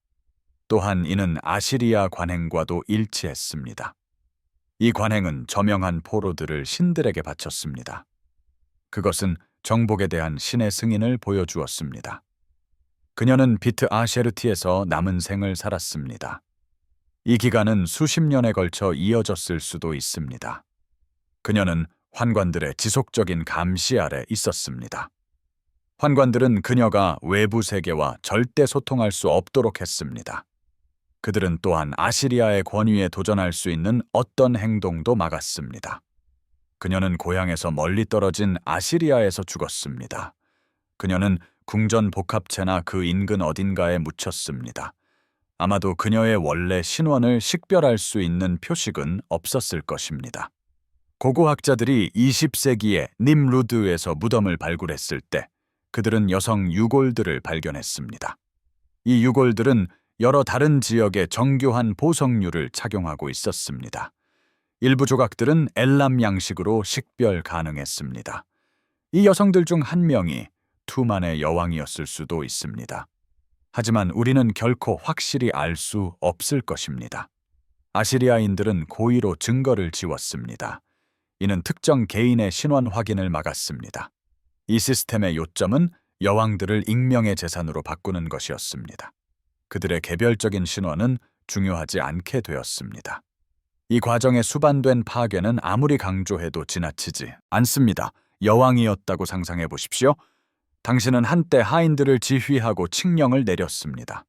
또한 이는 아시리아 관행과도 일치했습니다. 이 관행은 저명한 포로들을 신들에게 바쳤습니다. 그것은 정복에 대한 신의 승인을 보여주었습니다. 그녀는 비트 아셰르티에서 남은 생을 살았습니다. 이 기간은 수십 년에 걸쳐 이어졌을 수도 있습니다. 그녀는 환관들의 지속적인 감시 아래 있었습니다. 환관들은 그녀가 외부 세계와 절대 소통할 수 없도록 했습니다. 그들은 또한 아시리아의 권위에 도전할 수 있는 어떤 행동도 막았습니다. 그녀는 고향에서 멀리 떨어진 아시리아에서 죽었습니다. 그녀는 궁전 복합체나 그 인근 어딘가에 묻혔습니다. 아마도 그녀의 원래 신원을 식별할 수 있는 표식은 없었을 것입니다. 고고학자들이 20세기에 님루드에서 무덤을 발굴했을 때 그들은 여성 유골들을 발견했습니다. 이 유골들은 여러 다른 지역의 정교한 보석류를 착용하고 있었습니다. 일부 조각들은 엘람 양식으로 식별 가능했습니다. 이 여성들 중 한 명이 투만의 여왕이었을 수도 있습니다. 하지만 우리는 결코 확실히 알 수 없을 것입니다. 아시리아인들은 고의로 증거를 지웠습니다. 이는 특정 개인의 신원 확인을 막았습니다. 이 시스템의 요점은 여왕들을 익명의 재산으로 바꾸는 것이었습니다. 그들의 개별적인 신원은 중요하지 않게 되었습니다. 이 과정에 수반된 파괴는 아무리 강조해도 지나치지 않습니다. 여왕이었다고 상상해 보십시오. 당신은 한때 하인들을 지휘하고 칙령을 내렸습니다.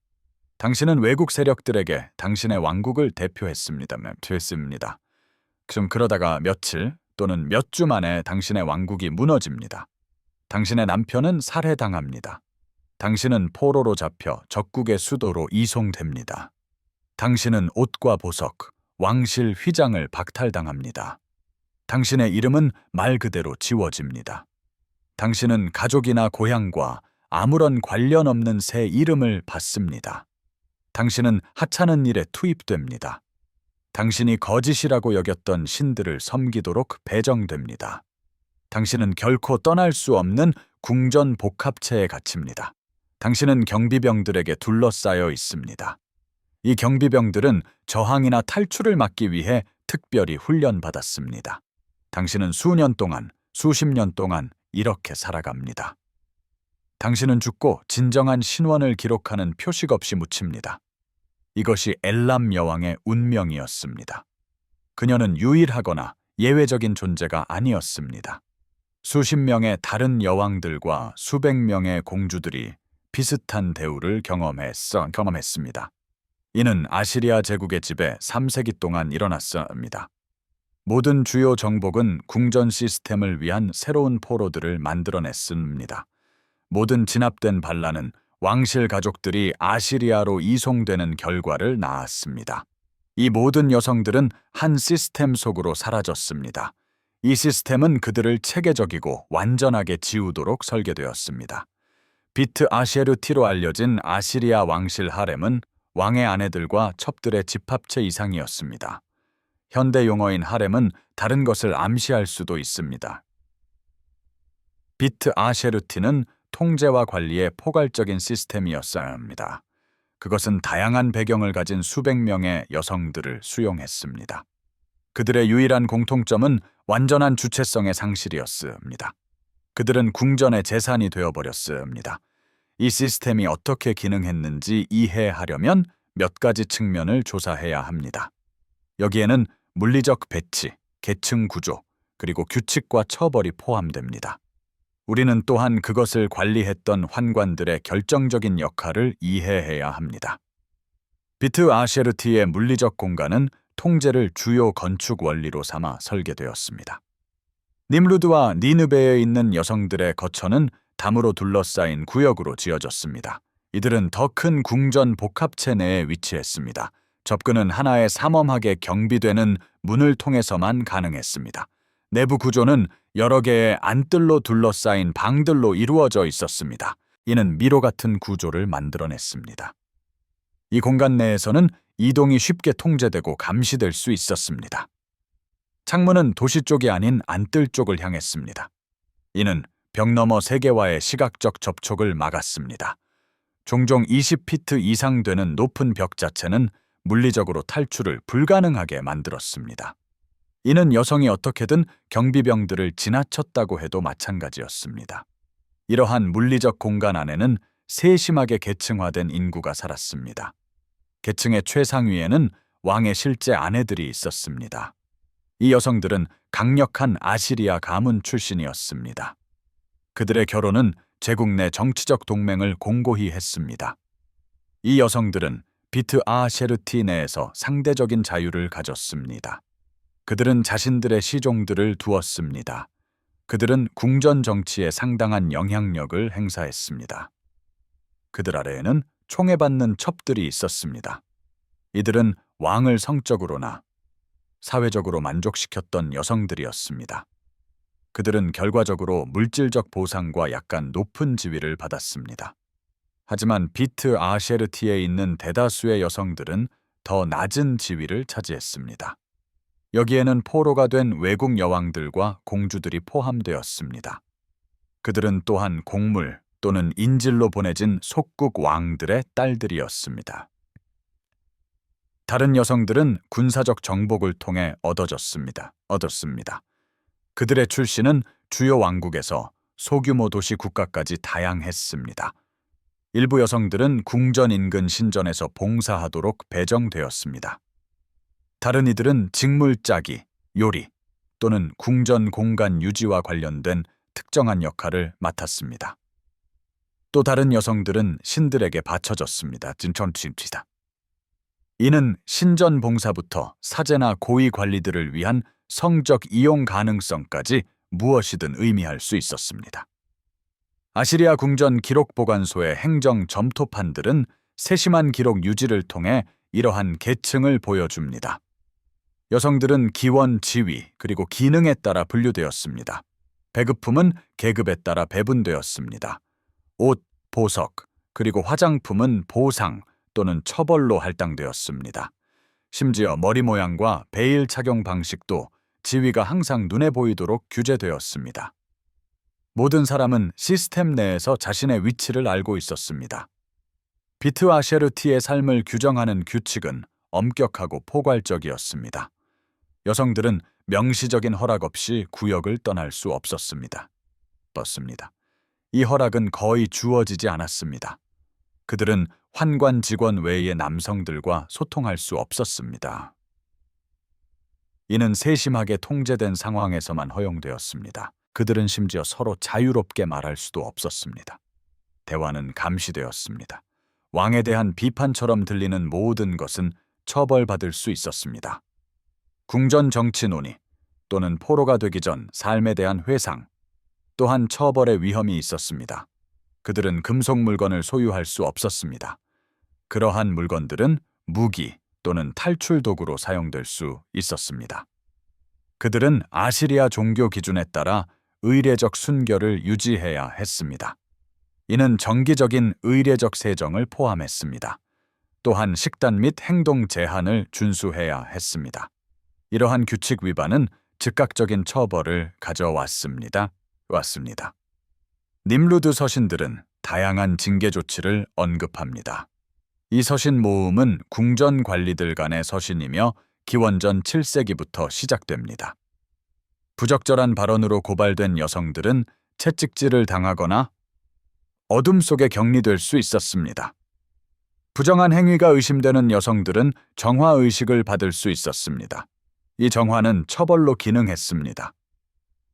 당신은 외국 세력들에게 당신의 왕국을 대표했습니다. 그럼 그러다가 며칠 또는 몇 주 만에 당신의 왕국이 무너집니다. 당신의 남편은 살해당합니다. 당신은 포로로 잡혀 적국의 수도로 이송됩니다. 당신은 옷과 보석, 왕실 휘장을 박탈당합니다. 당신의 이름은 말 그대로 지워집니다. 당신은 가족이나 고향과 아무런 관련 없는 새 이름을 받습니다. 당신은 하찮은 일에 투입됩니다. 당신이 거짓이라고 여겼던 신들을 섬기도록 배정됩니다. 당신은 결코 떠날 수 없는 궁전 복합체에 갇힙니다. 당신은 경비병들에게 둘러싸여 있습니다. 이 경비병들은 저항이나 탈출을 막기 위해 특별히 훈련받았습니다. 당신은 수년 동안, 수십 년 동안 이렇게 살아갑니다. 당신은 죽고 진정한 신원을 기록하는 표식 없이 묻힙니다. 이것이 엘람 여왕의 운명이었습니다. 그녀는 유일하거나 예외적인 존재가 아니었습니다. 수십 명의 다른 여왕들과 수백 명의 공주들이 비슷한 대우를 경험했습니다. 이는 아시리아 제국의 지배 3세기 동안 일어났습니다. 모든 주요 정복은 궁전 시스템을 위한 새로운 포로들을 만들어냈습니다. 모든 진압된 반란은 왕실 가족들이 아시리아로 이송되는 결과를 낳았습니다. 이 모든 여성들은 한 시스템 속으로 사라졌습니다. 이 시스템은 그들을 체계적이고 완전하게 지우도록 설계되었습니다. 비트 아셰르티로 알려진 아시리아 왕실 하렘은 왕의 아내들과 첩들의 집합체 이상이었습니다. 현대 용어인 하렘은 다른 것을 암시할 수도 있습니다. 비트 아셰르티는 통제와 관리의 포괄적인 시스템이었어야 합니다. 그것은 다양한 배경을 가진 수백 명의 여성들을 수용했습니다. 그들의 유일한 공통점은 완전한 주체성의 상실이었습니다. 그들은 궁전의 재산이 되어버렸습니다. 이 시스템이 어떻게 기능했는지 이해하려면 몇 가지 측면을 조사해야 합니다. 여기에는 물리적 배치, 계층 구조, 그리고 규칙과 처벌이 포함됩니다. 우리는 또한 그것을 관리했던 환관들의 결정적인 역할을 이해해야 합니다. 비트 아셰르티의 물리적 공간은 통제를 주요 건축 원리로 삼아 설계되었습니다. 님루드와 니느베에 있는 여성들의 거처는 담으로 둘러싸인 구역으로 지어졌습니다. 이들은 더 큰 궁전 복합체 내에 위치했습니다. 접근은 하나의 삼엄하게 경비되는 문을 통해서만 가능했습니다. 내부 구조는 여러 개의 안뜰로 둘러싸인 방들로 이루어져 있었습니다. 이는 미로 같은 구조를 만들어냈습니다. 이 공간 내에서는 이동이 쉽게 통제되고 감시될 수 있었습니다. 창문은 도시 쪽이 아닌 안뜰 쪽을 향했습니다. 이는 벽 너머 세계와의 시각적 접촉을 막았습니다. 종종 20피트 이상 되는 높은 벽 자체는 물리적으로 탈출을 불가능하게 만들었습니다. 이는 여성이 어떻게든 경비병들을 지나쳤다고 해도 마찬가지였습니다. 이러한 물리적 공간 안에는 세심하게 계층화된 인구가 살았습니다. 계층의 최상위에는 왕의 실제 아내들이 있었습니다. 이 여성들은 강력한 아시리아 가문 출신이었습니다. 그들의 결혼은 제국 내 정치적 동맹을 공고히 했습니다. 이 여성들은 비트 아셰르티 내에서 상대적인 자유를 가졌습니다. 그들은 자신들의 시종들을 두었습니다. 그들은 궁전 정치에 상당한 영향력을 행사했습니다. 그들 아래에는 총애받는 첩들이 있었습니다. 이들은 왕을 성적으로나 사회적으로 만족시켰던 여성들이었습니다. 그들은 결과적으로 물질적 보상과 약간 높은 지위를 받았습니다. 하지만 비트 아셰르티에 있는 대다수의 여성들은 더 낮은 지위를 차지했습니다. 여기에는 포로가 된 외국 여왕들과 공주들이 포함되었습니다. 그들은 또한 공물 또는 인질로 보내진 속국 왕들의 딸들이었습니다. 다른 여성들은 군사적 정복을 통해 얻었습니다. 그들의 출신은 주요 왕국에서 소규모 도시 국가까지 다양했습니다. 일부 여성들은 궁전 인근 신전에서 봉사하도록 배정되었습니다. 다른 이들은 직물 짜기, 요리 또는 궁전 공간 유지와 관련된 특정한 역할을 맡았습니다. 또 다른 여성들은 신들에게 바쳐졌습니다. 이는 신전 봉사부터 사제나 고위 관리들을 위한 성적 이용 가능성까지 무엇이든 의미할 수 있었습니다. 아시리아 궁전 기록 보관소의 행정 점토판들은 세심한 기록 유지를 통해 이러한 계층을 보여줍니다. 여성들은 기원, 지위, 그리고 기능에 따라 분류되었습니다. 배급품은 계급에 따라 배분되었습니다. 옷, 보석, 그리고 화장품은 보상 또는 처벌로 할당되었습니다. 심지어 머리 모양과 베일 착용 방식도 지위가 항상 눈에 보이도록 규제되었습니다. 모든 사람은 시스템 내에서 자신의 위치를 알고 있었습니다. 비트 아셰르티의 삶을 규정하는 규칙은 엄격하고 포괄적이었습니다. 여성들은 명시적인 허락 없이 구역을 떠날 수 없었습니다. 이 허락은 거의 주어지지 않았습니다. 그들은 환관 직원 외의 남성들과 소통할 수 없었습니다. 이는 세심하게 통제된 상황에서만 허용되었습니다. 그들은 심지어 서로 자유롭게 말할 수도 없었습니다. 대화는 감시되었습니다. 왕에 대한 비판처럼 들리는 모든 것은 처벌받을 수 있었습니다. 궁전 정치 논의 또는 포로가 되기 전 삶에 대한 회상 또한 처벌의 위험이 있었습니다. 그들은 금속 물건을 소유할 수 없었습니다. 그러한 물건들은 무기 또는 탈출 도구로 사용될 수 있었습니다. 그들은 아시리아 종교 기준에 따라 의례적 순결을 유지해야 했습니다. 이는 정기적인 의례적 세정을 포함했습니다. 또한 식단 및 행동 제한을 준수해야 했습니다. 이러한 규칙 위반은 즉각적인 처벌을 가져왔습니다. 님루드 서신들은 다양한 징계 조치를 언급합니다. 이 서신 모음은 궁전 관리들 간의 서신이며 기원전 7세기부터 시작됩니다. 부적절한 발언으로 고발된 여성들은 채찍질을 당하거나 어둠 속에 격리될 수 있었습니다. 부정한 행위가 의심되는 여성들은 정화의식을 받을 수 있었습니다. 이 정화는 처벌로 기능했습니다.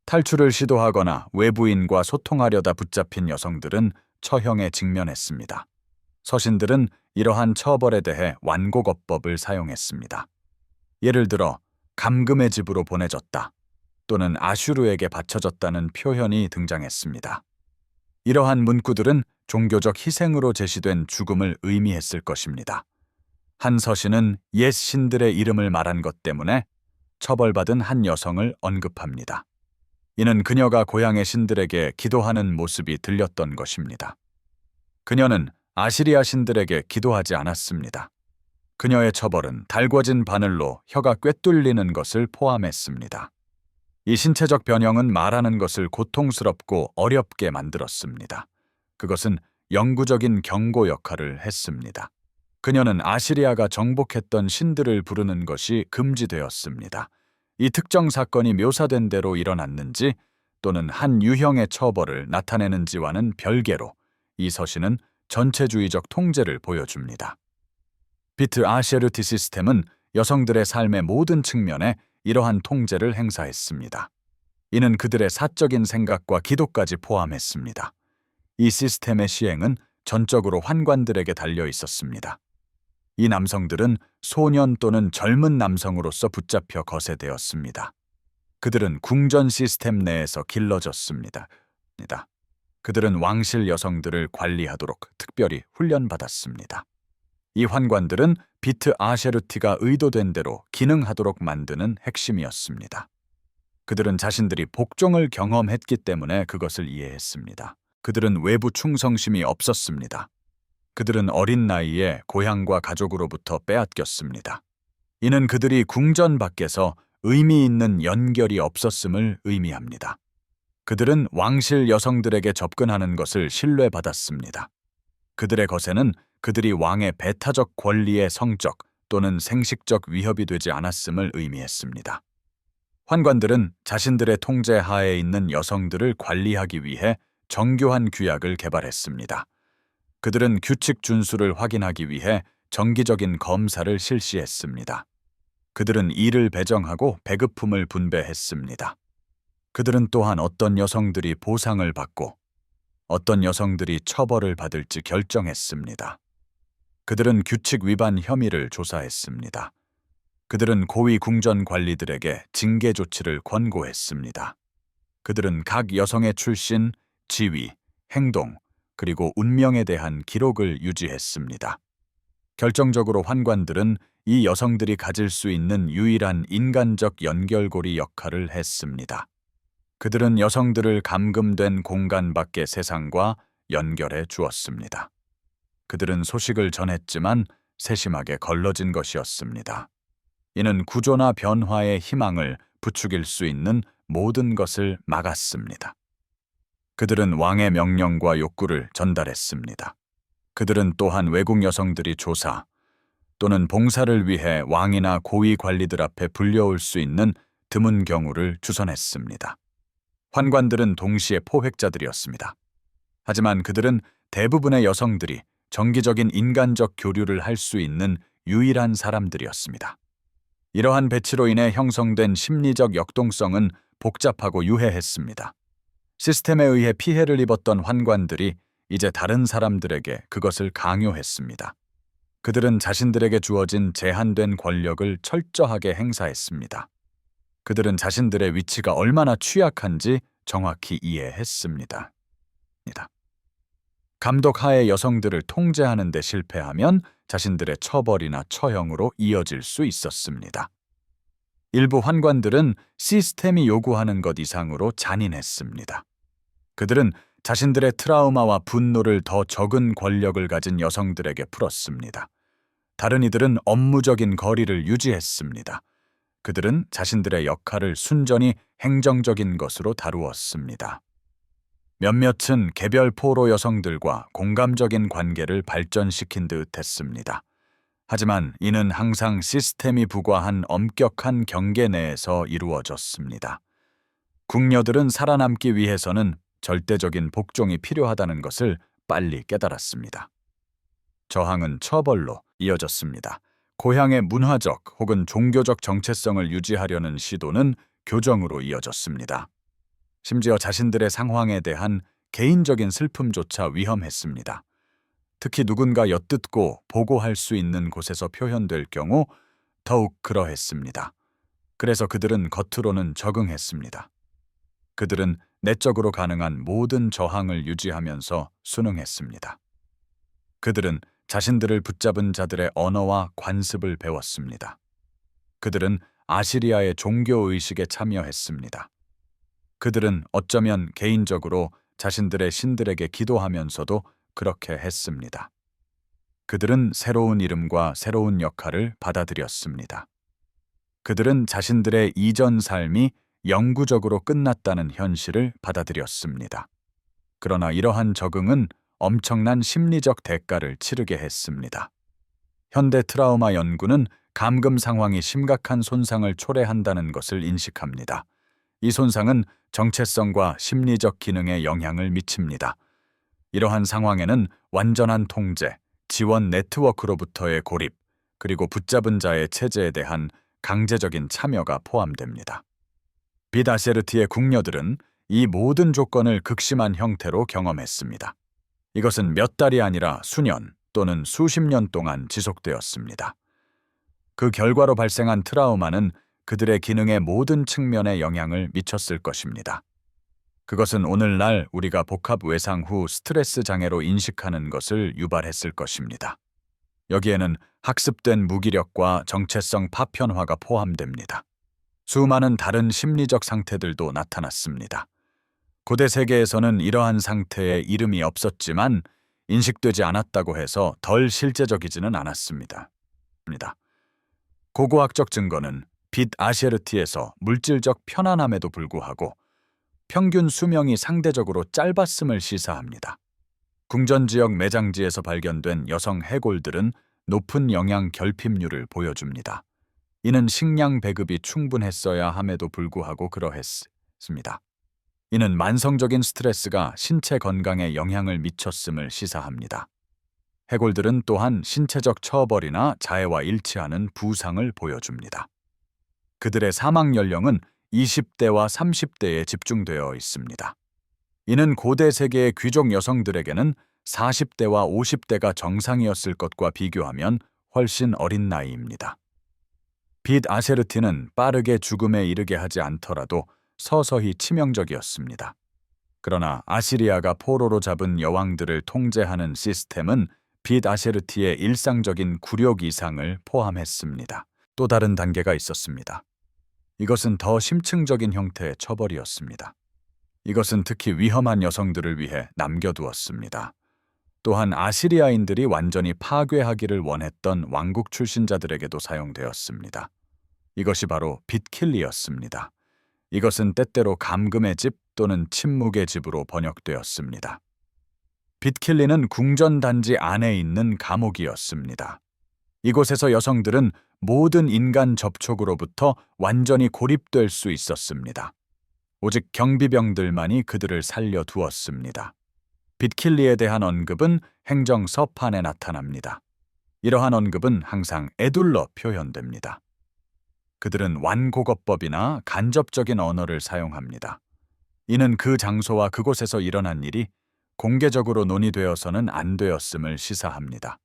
탈출을 시도하거나 외부인과 소통하려다 붙잡힌 여성들은 처형에 직면했습니다. 서신들은 이러한 처벌에 대해 완곡어법을 사용했습니다. 예를 들어 감금의 집으로 보내졌다 또는 아슈르에게 바쳐졌다는 표현이 등장했습니다. 이러한 문구들은 종교적 희생으로 제시된 죽음을 의미했을 것입니다. 한 서신은 옛 신들의 이름을 말한 것 때문에 처벌받은 한 여성을 언급합니다. 이는 그녀가 고향의 신들에게 기도하는 모습이 들렸던 것입니다. 그녀는 아시리아 신들에게 기도하지 않았습니다. 그녀의 처벌은 달궈진 바늘로 혀가 꿰뚫리는 것을 포함했습니다. 이 신체적 변형은 말하는 것을 고통스럽고 어렵게 만들었습니다. 그것은 영구적인 경고 역할을 했습니다. 그녀는 아시리아가 정복했던 신들을 부르는 것이 금지되었습니다. 이 특정 사건이 묘사된 대로 일어났는지 또는 한 유형의 처벌을 나타내는지와는 별개로 이 서신은 전체주의적 통제를 보여줍니다. 비트 아셰르티 시스템은 여성들의 삶의 모든 측면에 이러한 통제를 행사했습니다. 이는 그들의 사적인 생각과 기도까지 포함했습니다. 이 시스템의 시행은 전적으로 환관들에게 달려 있었습니다. 이 남성들은 소년 또는 젊은 남성으로서 붙잡혀 거세되었습니다. 그들은 궁전 시스템 내에서 길러졌습니다. 그들은 왕실 여성들을 관리하도록 특별히 훈련받았습니다. 이 환관들은 비트 아셰르티가 의도된 대로 기능하도록 만드는 핵심이었습니다. 그들은 자신들이 복종을 경험했기 때문에 그것을 이해했습니다. 그들은 외부 충성심이 없었습니다. 그들은 어린 나이에 고향과 가족으로부터 빼앗겼습니다. 이는 그들이 궁전 밖에서 의미 있는 연결이 없었음을 의미합니다. 그들은 왕실 여성들에게 접근하는 것을 신뢰받았습니다. 그들의 거세는 그들이 왕의 배타적 권리의 성적 또는 생식적 위협이 되지 않았음을 의미했습니다. 환관들은 자신들의 통제 하에 있는 여성들을 관리하기 위해 정교한 규약을 개발했습니다. 그들은 규칙 준수를 확인하기 위해 정기적인 검사를 실시했습니다. 그들은 일을 배정하고 배급품을 분배했습니다. 그들은 또한 어떤 여성들이 보상을 받고 어떤 여성들이 처벌을 받을지 결정했습니다. 그들은 규칙 위반 혐의를 조사했습니다. 그들은 고위 궁전 관리들에게 징계 조치를 권고했습니다. 그들은 각 여성의 출신, 지위, 행동, 그리고 운명에 대한 기록을 유지했습니다. 결정적으로 환관들은 이 여성들이 가질 수 있는 유일한 인간적 연결고리 역할을 했습니다. 그들은 여성들을 감금된 공간 밖의 세상과 연결해 주었습니다. 그들은 소식을 전했지만 세심하게 걸러진 것이었습니다. 이는 구조나 변화의 희망을 부추길 수 있는 모든 것을 막았습니다. 그들은 왕의 명령과 욕구를 전달했습니다. 그들은 또한 외국 여성들이 조사 또는 봉사를 위해 왕이나 고위 관리들 앞에 불려올 수 있는 드문 경우를 주선했습니다. 환관들은 동시에 포획자들이었습니다. 하지만 그들은 대부분의 여성들이 정기적인 인간적 교류를 할 수 있는 유일한 사람들이었습니다. 이러한 배치로 인해 형성된 심리적 역동성은 복잡하고 유해했습니다. 시스템에 의해 피해를 입었던 환관들이 이제 다른 사람들에게 그것을 강요했습니다. 그들은 자신들에게 주어진 제한된 권력을 철저하게 행사했습니다. 그들은 자신들의 위치가 얼마나 취약한지 정확히 이해했습니다. 감독 하에 여성들을 통제하는 데 실패하면 자신들의 처벌이나 처형으로 이어질 수 있었습니다. 일부 환관들은 시스템이 요구하는 것 이상으로 잔인했습니다. 그들은 자신들의 트라우마와 분노를 더 적은 권력을 가진 여성들에게 풀었습니다. 다른 이들은 업무적인 거리를 유지했습니다. 그들은 자신들의 역할을 순전히 행정적인 것으로 다루었습니다. 몇몇은 개별 포로 여성들과 공감적인 관계를 발전시킨 듯 했습니다. 하지만 이는 항상 시스템이 부과한 엄격한 경계 내에서 이루어졌습니다. 궁녀들은 살아남기 위해서는 절대적인 복종이 필요하다는 것을 빨리 깨달았습니다. 저항은 처벌로 이어졌습니다. 고향의 문화적 혹은 종교적 정체성을 유지하려는 시도는 교정으로 이어졌습니다. 심지어 자신들의 상황에 대한 개인적인 슬픔조차 위험했습니다. 특히 누군가 엿듣고 보고할 수 있는 곳에서 표현될 경우 더욱 그러했습니다. 그래서 그들은 겉으로는 적응했습니다. 그들은 내적으로 가능한 모든 저항을 유지하면서 순응했습니다. 그들은 자신들을 붙잡은 자들의 언어와 관습을 배웠습니다. 그들은 아시리아의 종교의식에 참여했습니다. 그들은 어쩌면 개인적으로 자신들의 신들에게 기도하면서도 그렇게 했습니다. 그들은 새로운 이름과 새로운 역할을 받아들였습니다. 그들은 자신들의 이전 삶이 영구적으로 끝났다는 현실을 받아들였습니다. 그러나 이러한 적응은 엄청난 심리적 대가를 치르게 했습니다. 현대 트라우마 연구는 감금 상황이 심각한 손상을 초래한다는 것을 인식합니다. 이 손상은 정체성과 심리적 기능에 영향을 미칩니다. 이러한 상황에는 완전한 통제, 지원 네트워크로부터의 고립, 그리고 붙잡은 자의 체제에 대한 강제적인 참여가 포함됩니다. 빛아세르티의 궁녀들은 이 모든 조건을 극심한 형태로 경험했습니다. 이것은 몇 달이 아니라 수년 또는 수십 년 동안 지속되었습니다. 그 결과로 발생한 트라우마는 그들의 기능의 모든 측면에 영향을 미쳤을 것입니다. 그것은 오늘날 우리가 복합 외상 후 스트레스 장애로 인식하는 것을 유발했을 것입니다. 여기에는 학습된 무기력과 정체성 파편화가 포함됩니다. 수많은 다른 심리적 상태들도 나타났습니다. 고대 세계에서는 이러한 상태에 이름이 없었지만 인식되지 않았다고 해서 덜 실제적이지는 않았습니다. 고고학적 증거는 빛 아셰르티에서 물질적 편안함에도 불구하고 평균 수명이 상대적으로 짧았음을 시사합니다. 궁전 지역 매장지에서 발견된 여성 해골들은 높은 영양 결핍률을 보여줍니다. 이는 식량 배급이 충분했어야 함에도 불구하고 그러했습니다. 이는 만성적인 스트레스가 신체 건강에 영향을 미쳤음을 시사합니다. 해골들은 또한 신체적 처벌이나 자해와 일치하는 부상을 보여줍니다. 그들의 사망 연령은 20대와 30대에 집중되어 있습니다. 이는 고대 세계의 귀족 여성들에게는 40대와 50대가 정상이었을 것과 비교하면 훨씬 어린 나이입니다. 빛 아세르티는 빠르게 죽음에 이르게 하지 않더라도 서서히 치명적이었습니다. 그러나 아시리아가 포로로 잡은 여왕들을 통제하는 시스템은 빛 아세르티의 일상적인 굴욕 이상을 포함했습니다. 또 다른 단계가 있었습니다. 이것은 더 심층적인 형태의 처벌이었습니다. 이것은 특히 위험한 여성들을 위해 남겨두었습니다. 또한 아시리아인들이 완전히 파괴하기를 원했던 왕국 출신자들에게도 사용되었습니다. 이것이 바로 빗킬리였습니다. 이것은 때때로 감금의 집 또는 침묵의 집으로 번역되었습니다. 빗킬리는 궁전 단지 안에 있는 감옥이었습니다. 이곳에서 여성들은 모든 인간 접촉으로부터 완전히 고립될 수 있었습니다. 오직 경비병들만이 그들을 살려두었습니다. 빗킬리에 대한 언급은 행정 서판에 나타납니다. 이러한 언급은 항상 에둘러 표현됩니다. 그들은 완곡어법이나 간접적인 언어를 사용합니다. 이는 그 장소와 그곳에서 일어난 일이 공개적으로 논의되어서는 안 되었음을 시사합니다.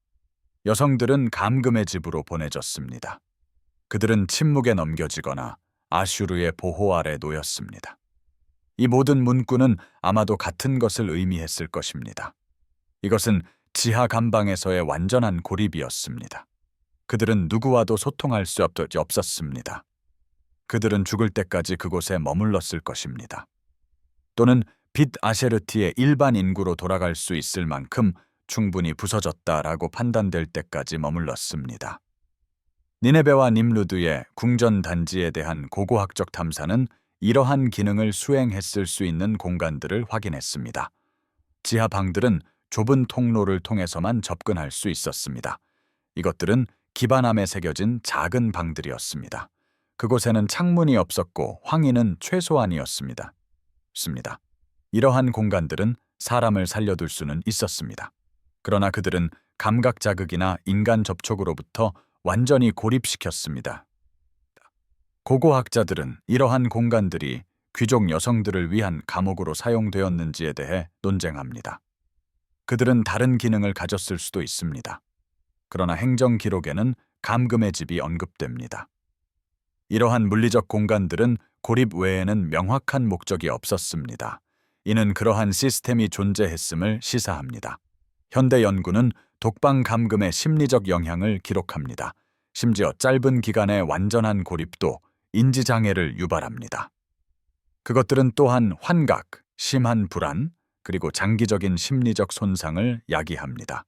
여성들은 감금의 집으로 보내졌습니다. 그들은 침묵에 넘겨지거나 아슈르의 보호 아래 놓였습니다. 이 모든 문구는 아마도 같은 것을 의미했을 것입니다. 이것은 지하 감방에서의 완전한 고립이었습니다. 그들은 누구와도 소통할 수 없었습니다. 그들은 죽을 때까지 그곳에 머물렀을 것입니다. 또는 빛 아셰르티의 일반 인구로 돌아갈 수 있을 만큼 충분히 부서졌다라고 판단될 때까지 머물렀습니다. 니네베와 님루드의 궁전 단지에 대한 고고학적 탐사는 이러한 기능을 수행했을 수 있는 공간들을 확인했습니다. 지하 방들은 좁은 통로를 통해서만 접근할 수 있었습니다. 이것들은 기반함에 새겨진 작은 방들이었습니다. 그곳에는 창문이 없었고 황의는 최소한이었습니다. 이러한 공간들은 사람을 살려둘 수는 있었습니다. 그러나 그들은 감각 자극이나 인간 접촉으로부터 완전히 고립시켰습니다. 고고학자들은 이러한 공간들이 귀족 여성들을 위한 감옥으로 사용되었는지에 대해 논쟁합니다. 그들은 다른 기능을 가졌을 수도 있습니다. 그러나 행정 기록에는 감금의 집이 언급됩니다. 이러한 물리적 공간들은 고립 외에는 명확한 목적이 없었습니다. 이는 그러한 시스템이 존재했음을 시사합니다. 현대 연구는 독방 감금의 심리적 영향을 기록합니다. 심지어 짧은 기간의 완전한 고립도 인지장애를 유발합니다. 그것들은 또한 환각, 심한 불안, 그리고 장기적인 심리적 손상을 야기합니다.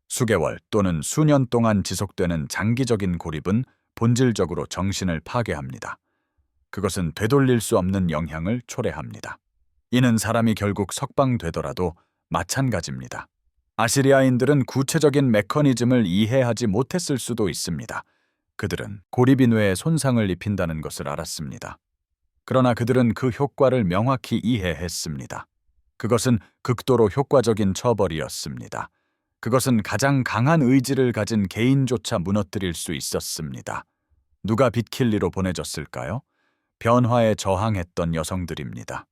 수개월 또는 수년 동안 지속되는 장기적인 고립은 본질적으로 정신을 파괴합니다. 그것은 되돌릴 수 없는 영향을 초래합니다. 이는 사람이 결국 석방되더라도 마찬가지입니다. 아시리아인들은 구체적인 메커니즘을 이해하지 못했을 수도 있습니다. 그들은 고립인 뇌에 손상을 입힌다는 것을 알았습니다. 그러나 그들은 그 효과를 명확히 이해했습니다. 그것은 극도로 효과적인 처벌이었습니다. 그것은 가장 강한 의지를 가진 개인조차 무너뜨릴 수 있었습니다. 누가 빗킬리로 보내졌을까요? 변화에 저항했던 여성들입니다.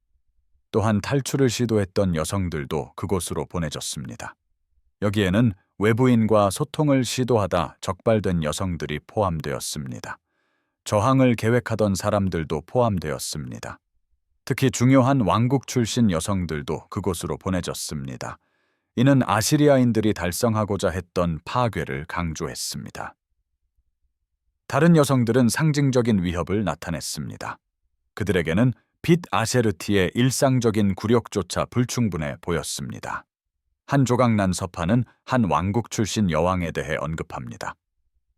또한 탈출을 시도했던 여성들도 그곳으로 보내졌습니다. 여기에는 외부인과 소통을 시도하다 적발된 여성들이 포함되었습니다. 저항을 계획하던 사람들도 포함되었습니다. 특히 중요한 왕국 출신 여성들도 그곳으로 보내졌습니다. 이는 아시리아인들이 달성하고자 했던 파괴를 강조했습니다. 다른 여성들은 상징적인 위협을 나타냈습니다. 그들에게는 빛 아셰르티의 일상적인 굴욕조차 불충분해 보였습니다. 한 조각난 서판은 한 왕국 출신 여왕에 대해 언급합니다.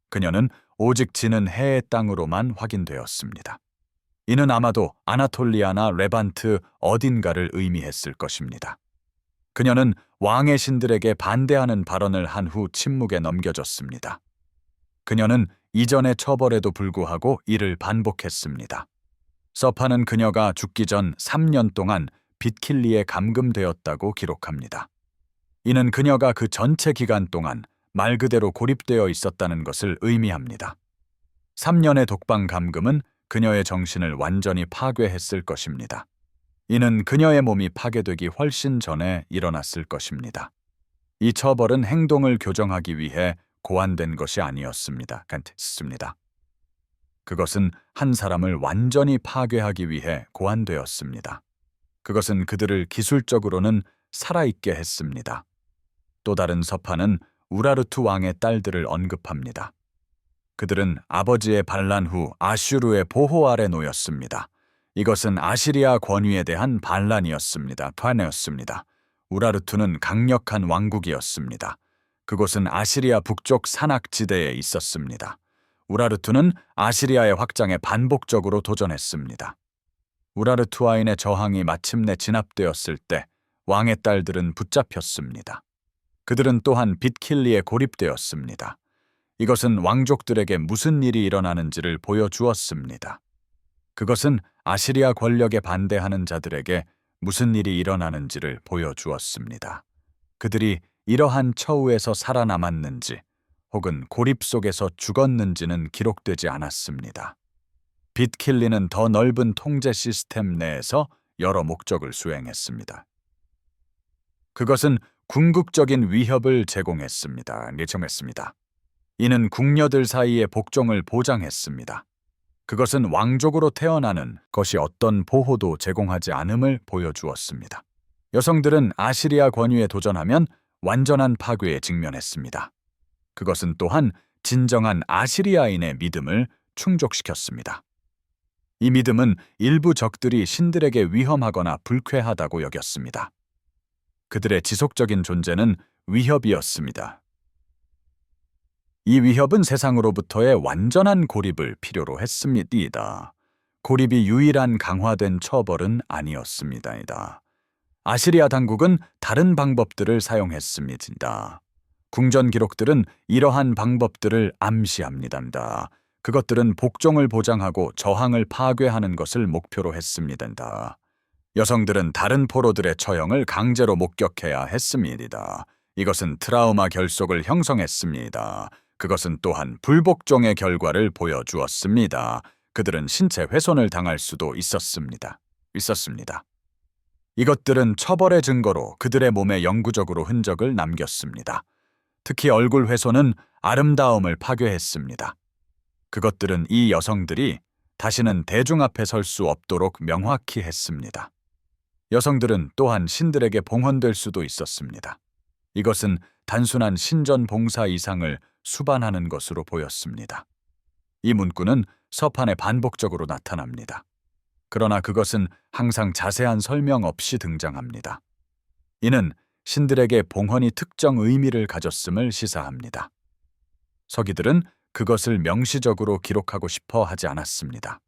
그녀는 오직 지는 해의 땅으로만 확인되었습니다. 이는 아마도 아나톨리아나 레반트 어딘가를 의미했을 것입니다. 그녀는 왕의 신들에게 반대하는 발언을 한 후 침묵에 넘겨졌습니다. 그녀는 이전의 처벌에도 불구하고 이를 반복했습니다. 서판은 그녀가 죽기 전 3년 동안 빗킬리에 감금되었다고 기록합니다. 이는 그녀가 그 전체 기간 동안 말 그대로 고립되어 있었다는 것을 의미합니다. 3년의 독방 감금은 그녀의 정신을 완전히 파괴했을 것입니다. 이는 그녀의 몸이 파괴되기 훨씬 전에 일어났을 것입니다. 이 처벌은 행동을 교정하기 위해 고안된 것이 아니었습니다. 그것은 한 사람을 완전히 파괴하기 위해 고안되었습니다. 그것은 그들을 기술적으로는 살아있게 했습니다. 또 다른 서판은 우라르투 왕의 딸들을 언급합니다. 그들은 아버지의 반란 후 아슈르의 보호 아래 놓였습니다. 이것은 아시리아 권위에 대한 반란이었습니다. 우라르투는 강력한 왕국이었습니다. 그곳은 아시리아 북쪽 산악지대에 있었습니다. 우라르투는 아시리아의 확장에 반복적으로 도전했습니다. 우라르투아인의 저항이 마침내 진압되었을 때 왕의 딸들은 붙잡혔습니다. 그들은 또한 빗킬리에 고립되었습니다. 이것은 왕족들에게 무슨 일이 일어나는지를 보여주었습니다. 그것은 아시리아 권력에 반대하는 자들에게 무슨 일이 일어나는지를 보여주었습니다. 그들이 이러한 처우에서 살아남았는지 혹은 고립 속에서 죽었는지는 기록되지 않았습니다. 빗킬리는 더 넓은 통제 시스템 내에서 여러 목적을 수행했습니다. 그것은 궁극적인 위협을 제공했습니다. 이는 궁녀들 사이의 복종을 보장했습니다. 그것은 왕족으로 태어나는 것이 어떤 보호도 제공하지 않음을 보여주었습니다. 여성들은 아시리아 권위에 도전하면 완전한 파괴에 직면했습니다. 그것은 또한 진정한 아시리아인의 믿음을 충족시켰습니다. 이 믿음은 일부 적들이 신들에게 위험하거나 불쾌하다고 여겼습니다. 그들의 지속적인 존재는 위협이었습니다. 이 위협은 세상으로부터의 완전한 고립을 필요로 했습니다. 고립이 유일한 강화된 처벌은 아니었습니다. 아시리아 당국은 다른 방법들을 사용했습니다. 궁전 기록들은 이러한 방법들을 암시합니다. 그것들은 복종을 보장하고 저항을 파괴하는 것을 목표로 했습니다. 여성들은 다른 포로들의 처형을 강제로 목격해야 했습니다. 이것은 트라우마 결속을 형성했습니다. 그것은 또한 불복종의 결과를 보여주었습니다. 그들은 신체 훼손을 당할 수도 있었습니다. 있었습니다. 이것들은 처벌의 증거로 그들의 몸에 영구적으로 흔적을 남겼습니다. 특히 얼굴 훼손은 아름다움을 파괴했습니다. 그것들은 이 여성들이 다시는 대중 앞에 설 수 없도록 명확히 했습니다. 여성들은 또한 신들에게 봉헌될 수도 있었습니다. 이것은 단순한 신전 봉사 이상을 수반하는 것으로 보였습니다. 이 문구는 서판에 반복적으로 나타납니다. 그러나 그것은 항상 자세한 설명 없이 등장합니다. 이는 신들에게 봉헌이 특정 의미를 가졌음을 시사합니다. 서기들은 그것을 명시적으로 기록하고 싶어 하지 않았습니다.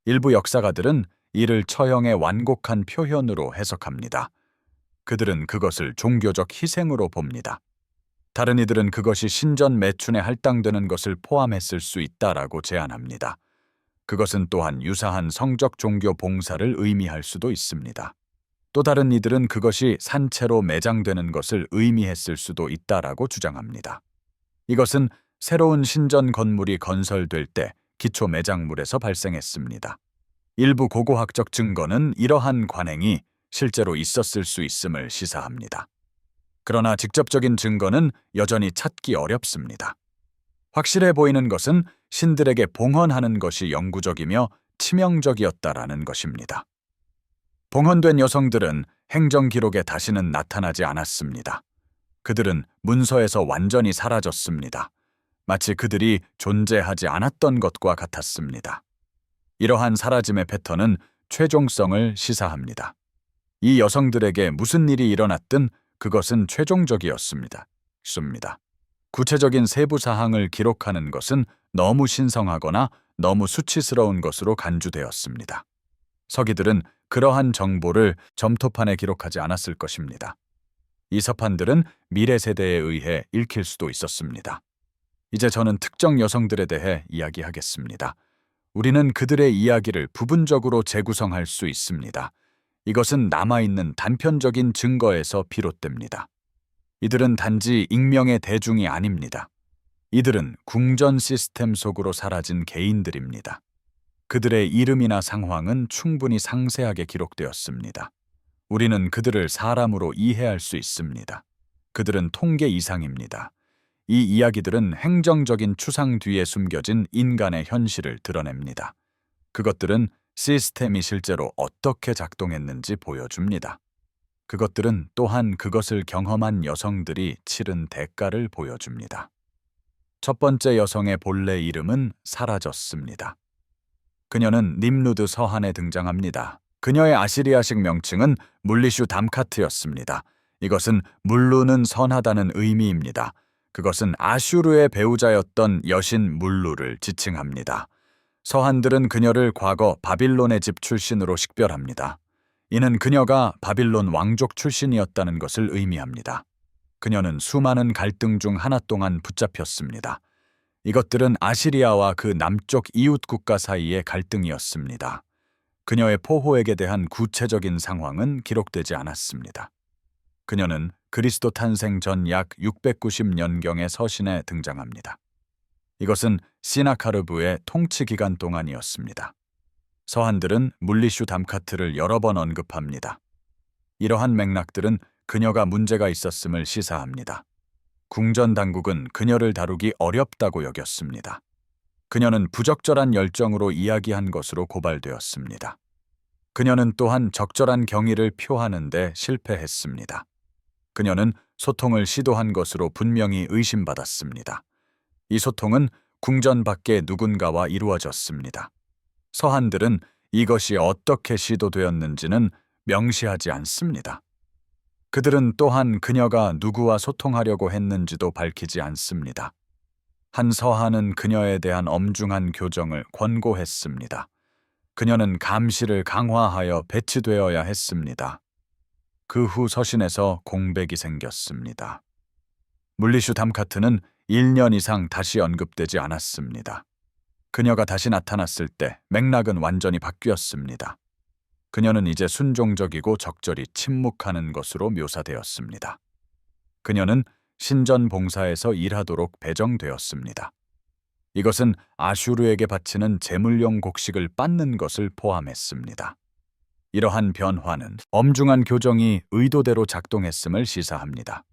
일부 역사가들은 이를 처형의 완곡한 표현으로 해석합니다. 그들은 그것을 종교적 희생으로 봅니다. 다른 이들은 그것이 신전 매춘에 할당되는 것을 포함했을 수 있다라고 제안합니다. 그것은 또한 유사한 성적 종교 봉사를 의미할 수도 있습니다. 또 다른 이들은 그것이 산채로 매장되는 것을 의미했을 수도 있다라고 주장합니다. 이것은 새로운 신전 건물이 건설될 때 기초 매장물에서 발생했습니다. 일부 고고학적 증거는 이러한 관행이 실제로 있었을 수 있음을 시사합니다. 그러나 직접적인 증거는 여전히 찾기 어렵습니다. 확실해 보이는 것은 신들에게 봉헌하는 것이 영구적이며 치명적이었다라는 것입니다. 봉헌된 여성들은 행정 기록에 다시는 나타나지 않았습니다. 그들은 문서에서 완전히 사라졌습니다. 마치 그들이 존재하지 않았던 것과 같았습니다. 이러한 사라짐의 패턴은 최종성을 시사합니다. 이 여성들에게 무슨 일이 일어났든 그것은 최종적이었습니다. 구체적인 세부 사항을 기록하는 것은 너무 신성하거나 너무 수치스러운 것으로 간주되었습니다. 서기들은 그러한 정보를 점토판에 기록하지 않았을 것입니다. 이 서판들은 미래 세대에 의해 읽힐 수도 있었습니다. 이제 저는 특정 여성들에 대해 이야기하겠습니다. 우리는 그들의 이야기를 부분적으로 재구성할 수 있습니다. 이것은 남아있는 단편적인 증거에서 비롯됩니다. 이들은 단지 익명의 대중이 아닙니다. 이들은 궁전 시스템 속으로 사라진 개인들입니다. 그들의 이름이나 상황은 충분히 상세하게 기록되었습니다. 우리는 그들을 사람으로 이해할 수 있습니다. 그들은 통계 이상입니다. 이 이야기들은 행정적인 추상 뒤에 숨겨진 인간의 현실을 드러냅니다. 그것들은 시스템이 실제로 어떻게 작동했는지 보여줍니다. 그것들은 또한 그것을 경험한 여성들이 치른 대가를 보여줍니다. 첫 번째 여성의 본래 이름은 사라졌습니다. 그녀는 님루드 서한에 등장합니다. 그녀의 아시리아식 명칭은 물리슈 담카트였습니다. 이것은 물루는 선하다는 의미입니다. 그것은 아슈르의 배우자였던 여신 물루를 지칭합니다. 서한들은 그녀를 과거 바빌론의 집 출신으로 식별합니다. 이는 그녀가 바빌론 왕족 출신이었다는 것을 의미합니다. 그녀는 수많은 갈등 중 하나 동안 붙잡혔습니다. 이것들은 아시리아와 그 남쪽 이웃 국가 사이의 갈등이었습니다. 그녀의 포호에게 대한 구체적인 상황은 기록되지 않았습니다. 그녀는 그리스도 탄생 전 약 690년경의 서신에 등장합니다. 이것은 시나카르브의 통치 기간 동안이었습니다. 서한들은 물리슈 담카트를 여러 번 언급합니다. 이러한 맥락들은 그녀가 문제가 있었음을 시사합니다. 궁전 당국은 그녀를 다루기 어렵다고 여겼습니다. 그녀는 부적절한 열정으로 이야기한 것으로 고발되었습니다. 그녀는 또한 적절한 경의를 표하는 데 실패했습니다. 그녀는 소통을 시도한 것으로 분명히 의심받았습니다. 이 소통은 궁전 밖의 누군가와 이루어졌습니다. 서한들은 이것이 어떻게 시도되었는지는 명시하지 않습니다. 그들은 또한 그녀가 누구와 소통하려고 했는지도 밝히지 않습니다. 한 서한은 그녀에 대한 엄중한 교정을 권고했습니다. 그녀는 감시를 강화하여 배치되어야 했습니다. 그 후 서신에서 공백이 생겼습니다. 물리슈 담카트는 1년 이상 다시 언급되지 않았습니다. 그녀가 다시 나타났을 때 맥락은 완전히 바뀌었습니다. 그녀는 이제 순종적이고 적절히 침묵하는 것으로 묘사되었습니다. 그녀는 신전 봉사에서 일하도록 배정되었습니다. 이것은 아슈르에게 바치는 제물용 곡식을 빻는 것을 포함했습니다. 이러한 변화는 엄중한 교정이 의도대로 작동했음을 시사합니다.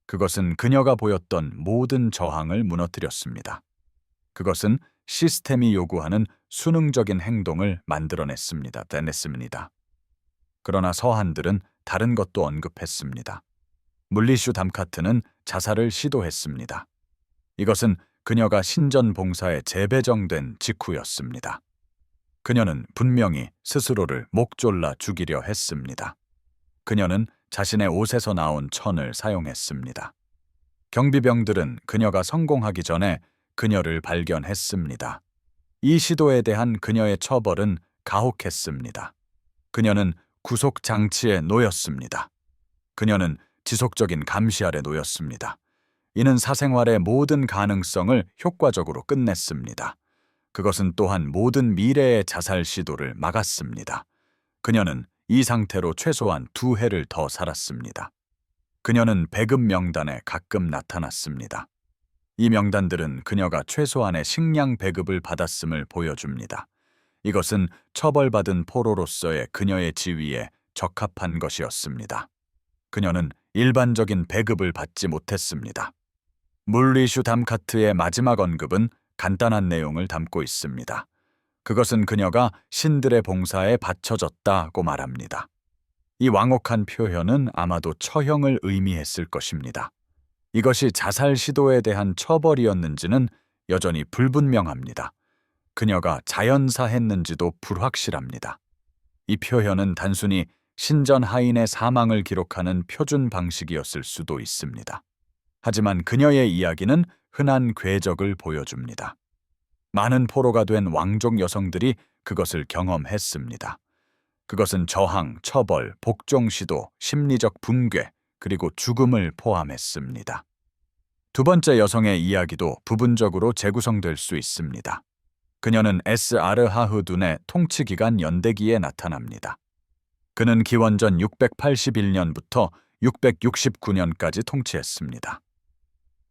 그것은 그녀가 보였던 모든 저항을 무너뜨렸습니다. 그것은 시스템이 요구하는 수능적인 행동을 만들어냈습니다. 그러나 서한들은 다른 것도 언급했습니다. 물리슈 담카트는 자살을 시도했습니다. 이것은 그녀가 신전 봉사에 재배정된 직후였습니다. 그녀는 분명히 스스로를 목 졸라 죽이려 했습니다. 그녀는 자신의 옷에서 나온 천을 사용했습니다. 경비병들은 그녀가 성공하기 전에 그녀를 발견했습니다. 이 시도에 대한 그녀의 처벌은 가혹했습니다. 그녀는 구속 장치에 놓였습니다. 그녀는 지속적인 감시 아래 놓였습니다. 이는 사생활의 모든 가능성을 효과적으로 끝냈습니다. 그것은 또한 모든 미래의 자살 시도를 막았습니다. 그녀는 이 상태로 최소한 2해를 더 살았습니다. 그녀는 배급 명단에 가끔 나타났습니다. 이 명단들은 그녀가 최소한의 식량 배급을 받았음을 보여줍니다. 이것은 처벌받은 포로로서의 그녀의 지위에 적합한 것이었습니다. 그녀는 일반적인 배급을 받지 못했습니다. 물리슈 담카트의 마지막 언급은 간단한 내용을 담고 있습니다. 그것은 그녀가 신들의 봉사에 바쳐졌다고 말합니다. 이 완곡한 표현은 아마도 처형을 의미했을 것입니다. 이것이 자살 시도에 대한 처벌이었는지는 여전히 불분명합니다. 그녀가 자연사했는지도 불확실합니다. 이 표현은 단순히 신전 하인의 사망을 기록하는 표준 방식이었을 수도 있습니다. 하지만 그녀의 이야기는 흔한 궤적을 보여줍니다. 많은 포로가 된 왕족 여성들이 그것을 경험했습니다. 그것은 저항, 처벌, 복종 시도, 심리적 붕괴, 그리고 죽음을 포함했습니다. 두 번째 여성의 이야기도 부분적으로 재구성될 수 있습니다. 그녀는 에스아르하흐둔의 통치기간 연대기에 나타납니다. 그는 기원전 681년부터 669년까지 통치했습니다.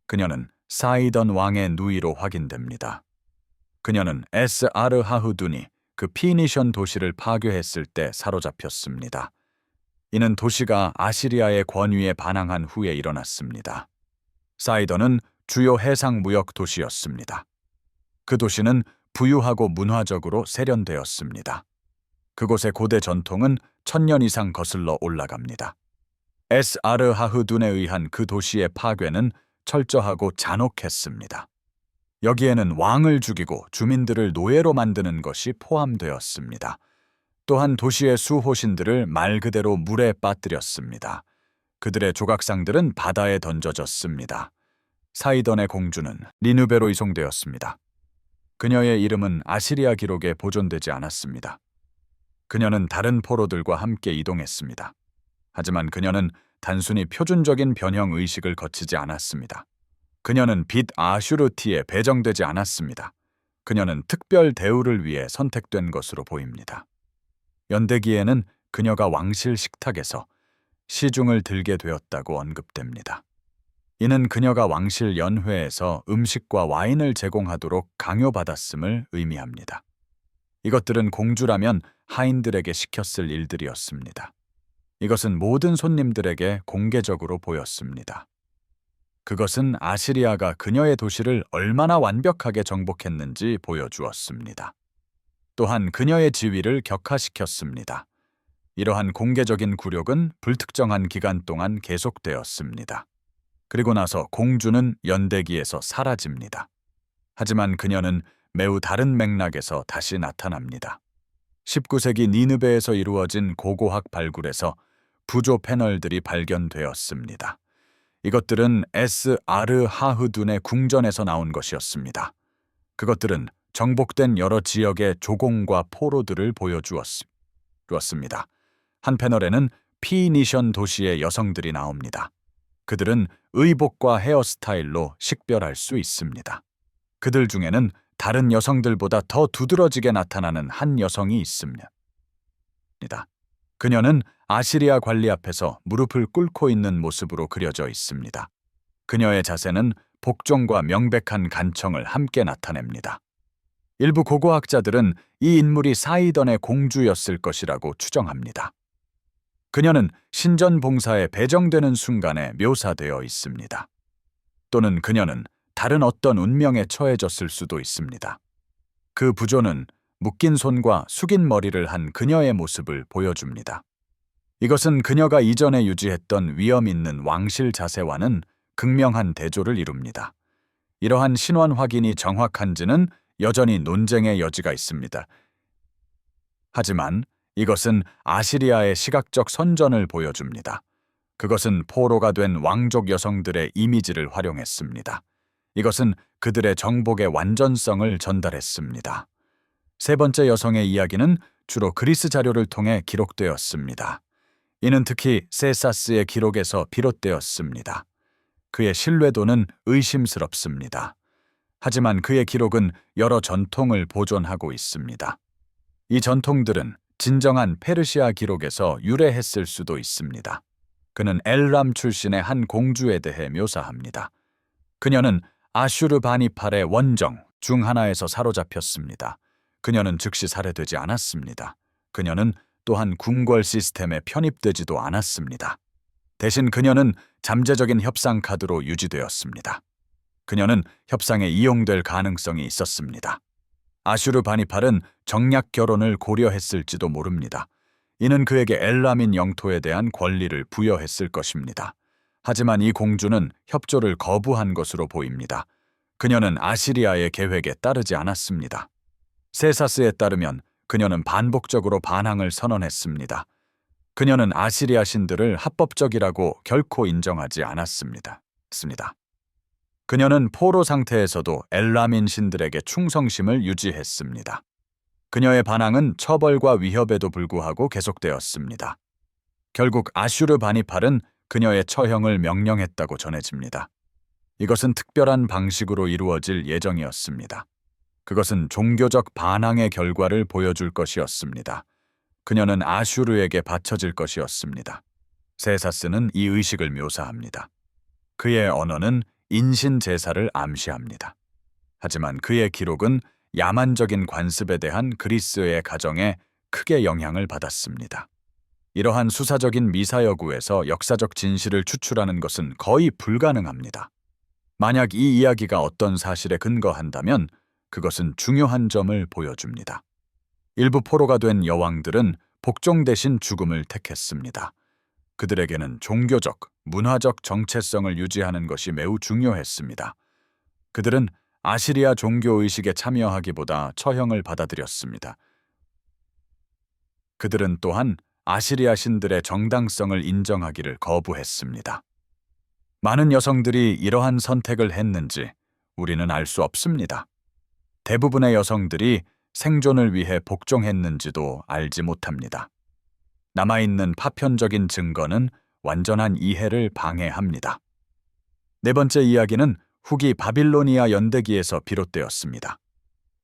그녀는 사이던 왕의 누이로 확인됩니다. 그녀는 에스아르하흐둔이 그 피니션 도시를 파괴했을 때 사로잡혔습니다. 이는 도시가 아시리아의 권위에 반항한 후에 일어났습니다. 사이던은 주요 해상 무역 도시였습니다. 그 도시는 부유하고 문화적으로 세련되었습니다. 그곳의 고대 전통은 1000년 이상 거슬러 올라갑니다. 에스아르하흐둔에 의한 그 도시의 파괴는 철저하고 잔혹했습니다. 여기에는 왕을 죽이고 주민들을 노예로 만드는 것이 포함되었습니다. 또한 도시의 수호신들을 말 그대로 물에 빠뜨렸습니다. 그들의 조각상들은 바다에 던져졌습니다. 사이던의 공주는 니누베로 이송되었습니다. 그녀의 이름은 아시리아 기록에 보존되지 않았습니다. 그녀는 다른 포로들과 함께 이동했습니다. 하지만 그녀는 단순히 표준적인 변형 의식을 거치지 않았습니다. 그녀는 빛 아슈르티에 배정되지 않았습니다. 그녀는 특별 대우를 위해 선택된 것으로 보입니다. 연대기에는 그녀가 왕실 식탁에서 시중을 들게 되었다고 언급됩니다. 이는 그녀가 왕실 연회에서 음식과 와인을 제공하도록 강요받았음을 의미합니다. 이것들은 공주라면 하인들에게 시켰을 일들이었습니다. 이것은 모든 손님들에게 공개적으로 보였습니다. 그것은 아시리아가 그녀의 도시를 얼마나 완벽하게 정복했는지 보여주었습니다. 또한 그녀의 지위를 격화시켰습니다. 이러한 공개적인 굴욕은 불특정한 기간 동안 계속되었습니다. 그리고 나서 공주는 연대기에서 사라집니다. 하지만 그녀는 매우 다른 맥락에서 다시 나타납니다. 19세기 니느베에서 이루어진 고고학 발굴에서 부조 패널들이 발견되었습니다. 이것들은 에스아르하흐둔의 궁전에서 나온 것이었습니다. 그것들은 정복된 여러 지역의 조공과 포로들을 보여주었습니다. 한 패널에는 피니션 도시의 여성들이 나옵니다. 그들은 의복과 헤어스타일로 식별할 수 있습니다. 그들 중에는 다른 여성들보다 더 두드러지게 나타나는 한 여성이 있습니다. 그녀는 아시리아 관리 앞에서 무릎을 꿇고 있는 모습으로 그려져 있습니다. 그녀의 자세는 복종과 명백한 간청을 함께 나타냅니다. 일부 고고학자들은 이 인물이 사이던의 공주였을 것이라고 추정합니다. 그녀는 신전봉사에 배정되는 순간에 묘사되어 있습니다. 또는 그녀는 다른 어떤 운명에 처해졌을 수도 있습니다. 그 부조는 묶인 손과 숙인 머리를 한 그녀의 모습을 보여줍니다. 이것은 그녀가 이전에 유지했던 위험 있는 왕실 자세와는 극명한 대조를 이룹니다. 이러한 신원 확인이 정확한지는 여전히 논쟁의 여지가 있습니다. 하지만 이것은 아시리아의 시각적 선전을 보여줍니다. 그것은 포로가 된 왕족 여성들의 이미지를 활용했습니다. 이것은 그들의 정복의 완전성을 전달했습니다. 세 번째 여성의 이야기는 주로 그리스 자료를 통해 기록되었습니다. 이는 특히 세사스의 기록에서 비롯되었습니다. 그의 신뢰도는 의심스럽습니다. 하지만 그의 기록은 여러 전통을 보존하고 있습니다. 이 전통들은 진정한 페르시아 기록에서 유래했을 수도 있습니다. 그는 엘람 출신의 한 공주에 대해 묘사합니다. 그녀는 아슈르바니팔의 원정 중 하나에서 사로잡혔습니다. 그녀는 즉시 살해되지 않았습니다. 그녀는 또한 궁궐 시스템에 편입되지도 않았습니다. 대신 그녀는 잠재적인 협상 카드로 유지되었습니다. 그녀는 협상에 이용될 가능성이 있었습니다. 아슈르바니팔은 정략 결혼을 고려했을지도 모릅니다. 이는 그에게 엘라민 영토에 대한 권리를 부여했을 것입니다. 하지만 이 공주는 협조를 거부한 것으로 보입니다. 그녀는 아시리아의 계획에 따르지 않았습니다. 세사스에 따르면 그녀는 반복적으로 반항을 선언했습니다. 그녀는 아시리아 신들을 합법적이라고 결코 인정하지 않았습니다. 그녀는 포로 상태에서도 엘라민 신들에게 충성심을 유지했습니다. 그녀의 반항은 처벌과 위협에도 불구하고 계속되었습니다. 결국 아슈르바니팔은 그녀의 처형을 명령했다고 전해집니다. 이것은 특별한 방식으로 이루어질 예정이었습니다. 그것은 종교적 반항의 결과를 보여줄 것이었습니다. 그녀는 아슈르에게 바쳐질 것이었습니다. 세사스는 이 의식을 묘사합니다. 그의 언어는 인신 제사를 암시합니다. 하지만 그의 기록은 야만적인 관습에 대한 그리스의 가정에 크게 영향을 받았습니다. 이러한 수사적인 미사여구에서 역사적 진실을 추출하는 것은 거의 불가능합니다. 만약 이 이야기가 어떤 사실에 근거한다면 그것은 중요한 점을 보여줍니다. 일부 포로가 된 여왕들은 복종 대신 죽음을 택했습니다. 그들에게는 종교적, 문화적 정체성을 유지하는 것이 매우 중요했습니다. 그들은 아시리아 종교의식에 참여하기보다 처형을 받아들였습니다. 그들은 또한 아시리아 신들의 정당성을 인정하기를 거부했습니다. 많은 여성들이 이러한 선택을 했는지 우리는 알 수 없습니다. 대부분의 여성들이 생존을 위해 복종했는지도 알지 못합니다. 남아있는 파편적인 증거는 완전한 이해를 방해합니다. 네 번째 이야기는 후기 바빌로니아 연대기에서 비롯되었습니다.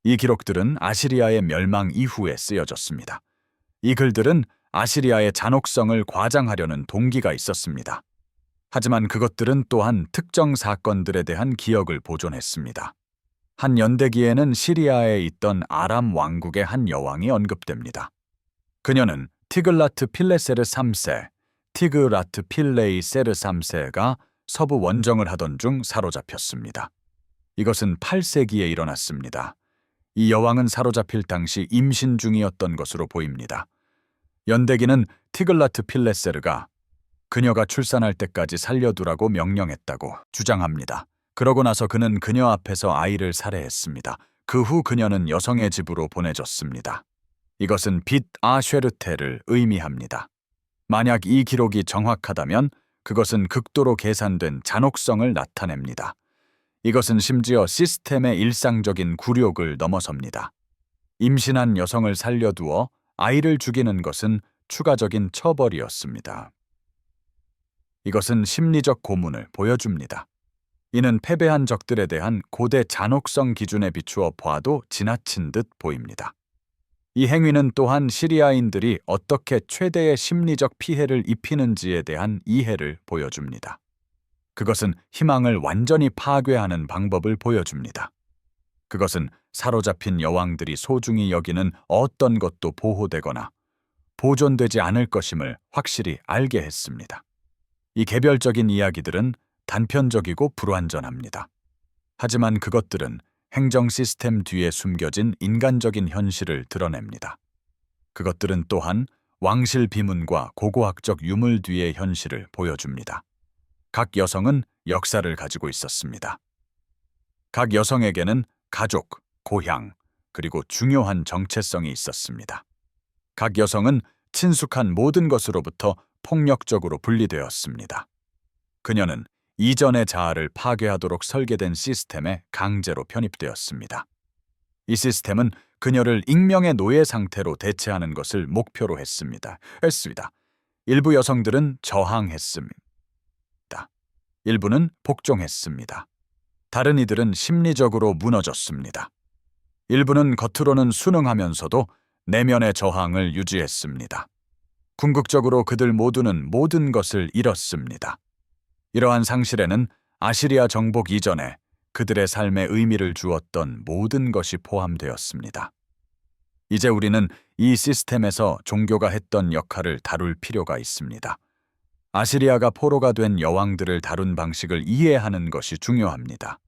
이 기록들은 아시리아의 멸망 이후에 쓰여졌습니다. 이 글들은 아시리아의 잔혹성을 과장하려는 동기가 있었습니다. 하지만 그것들은 또한 특정 사건들에 대한 기억을 보존했습니다. 한 연대기에는 시리아에 있던 아람 왕국의 한 여왕이 언급됩니다. 그녀는 티글라트 필레세르 3세, 티그라트 필레이 세르 3세가 서부 원정을 하던 중 사로잡혔습니다. 이것은 8세기에 일어났습니다. 이 여왕은 사로잡힐 당시 임신 중이었던 것으로 보입니다. 연대기는 티글라트 필레세르가 그녀가 출산할 때까지 살려두라고 명령했다고 주장합니다. 그러고 나서 그는 그녀 앞에서 아이를 살해했습니다. 그 후 그녀는 여성의 집으로 보내졌습니다. 이것은 빛 아쉐르테를 의미합니다. 만약 이 기록이 정확하다면 그것은 극도로 계산된 잔혹성을 나타냅니다. 이것은 심지어 시스템의 일상적인 굴욕을 넘어섭니다. 임신한 여성을 살려두어 아이를 죽이는 것은 추가적인 처벌이었습니다. 이것은 심리적 고문을 보여줍니다. 이는 패배한 적들에 대한 고대 잔혹성 기준에 비추어 봐도 지나친 듯 보입니다. 이 행위는 또한 시리아인들이 어떻게 최대의 심리적 피해를 입히는지에 대한 이해를 보여줍니다. 그것은 희망을 완전히 파괴하는 방법을 보여줍니다. 그것은 사로잡힌 여왕들이 소중히 여기는 어떤 것도 보호되거나 보존되지 않을 것임을 확실히 알게 했습니다. 이 개별적인 이야기들은 단편적이고 불완전합니다. 하지만 그것들은 행정 시스템 뒤에 숨겨진 인간적인 현실을 드러냅니다. 그것들은 또한 왕실 비문과 고고학적 유물 뒤의 현실을 보여줍니다. 각 여성은 역사를 가지고 있었습니다. 각 여성에게는 가족, 고향, 그리고 중요한 정체성이 있었습니다. 각 여성은 친숙한 모든 것으로부터 폭력적으로 분리되었습니다. 그녀는 이전의 자아를 파괴하도록 설계된 시스템에 강제로 편입되었습니다. 이 시스템은 그녀를 익명의 노예 상태로 대체하는 것을 목표로 했습니다. 일부 여성들은 저항했습니다. 일부는 복종했습니다. 다른 이들은 심리적으로 무너졌습니다. 일부는 겉으로는 순응하면서도 내면의 저항을 유지했습니다. 궁극적으로 그들 모두는 모든 것을 잃었습니다. 이러한 상실에는 아시리아 정복 이전에 그들의 삶에 의미를 주었던 모든 것이 포함되었습니다. 이제 우리는 이 시스템에서 종교가 했던 역할을 다룰 필요가 있습니다. 아시리아가 포로가 된 여왕들을 다룬 방식을 이해하는 것이 중요합니다.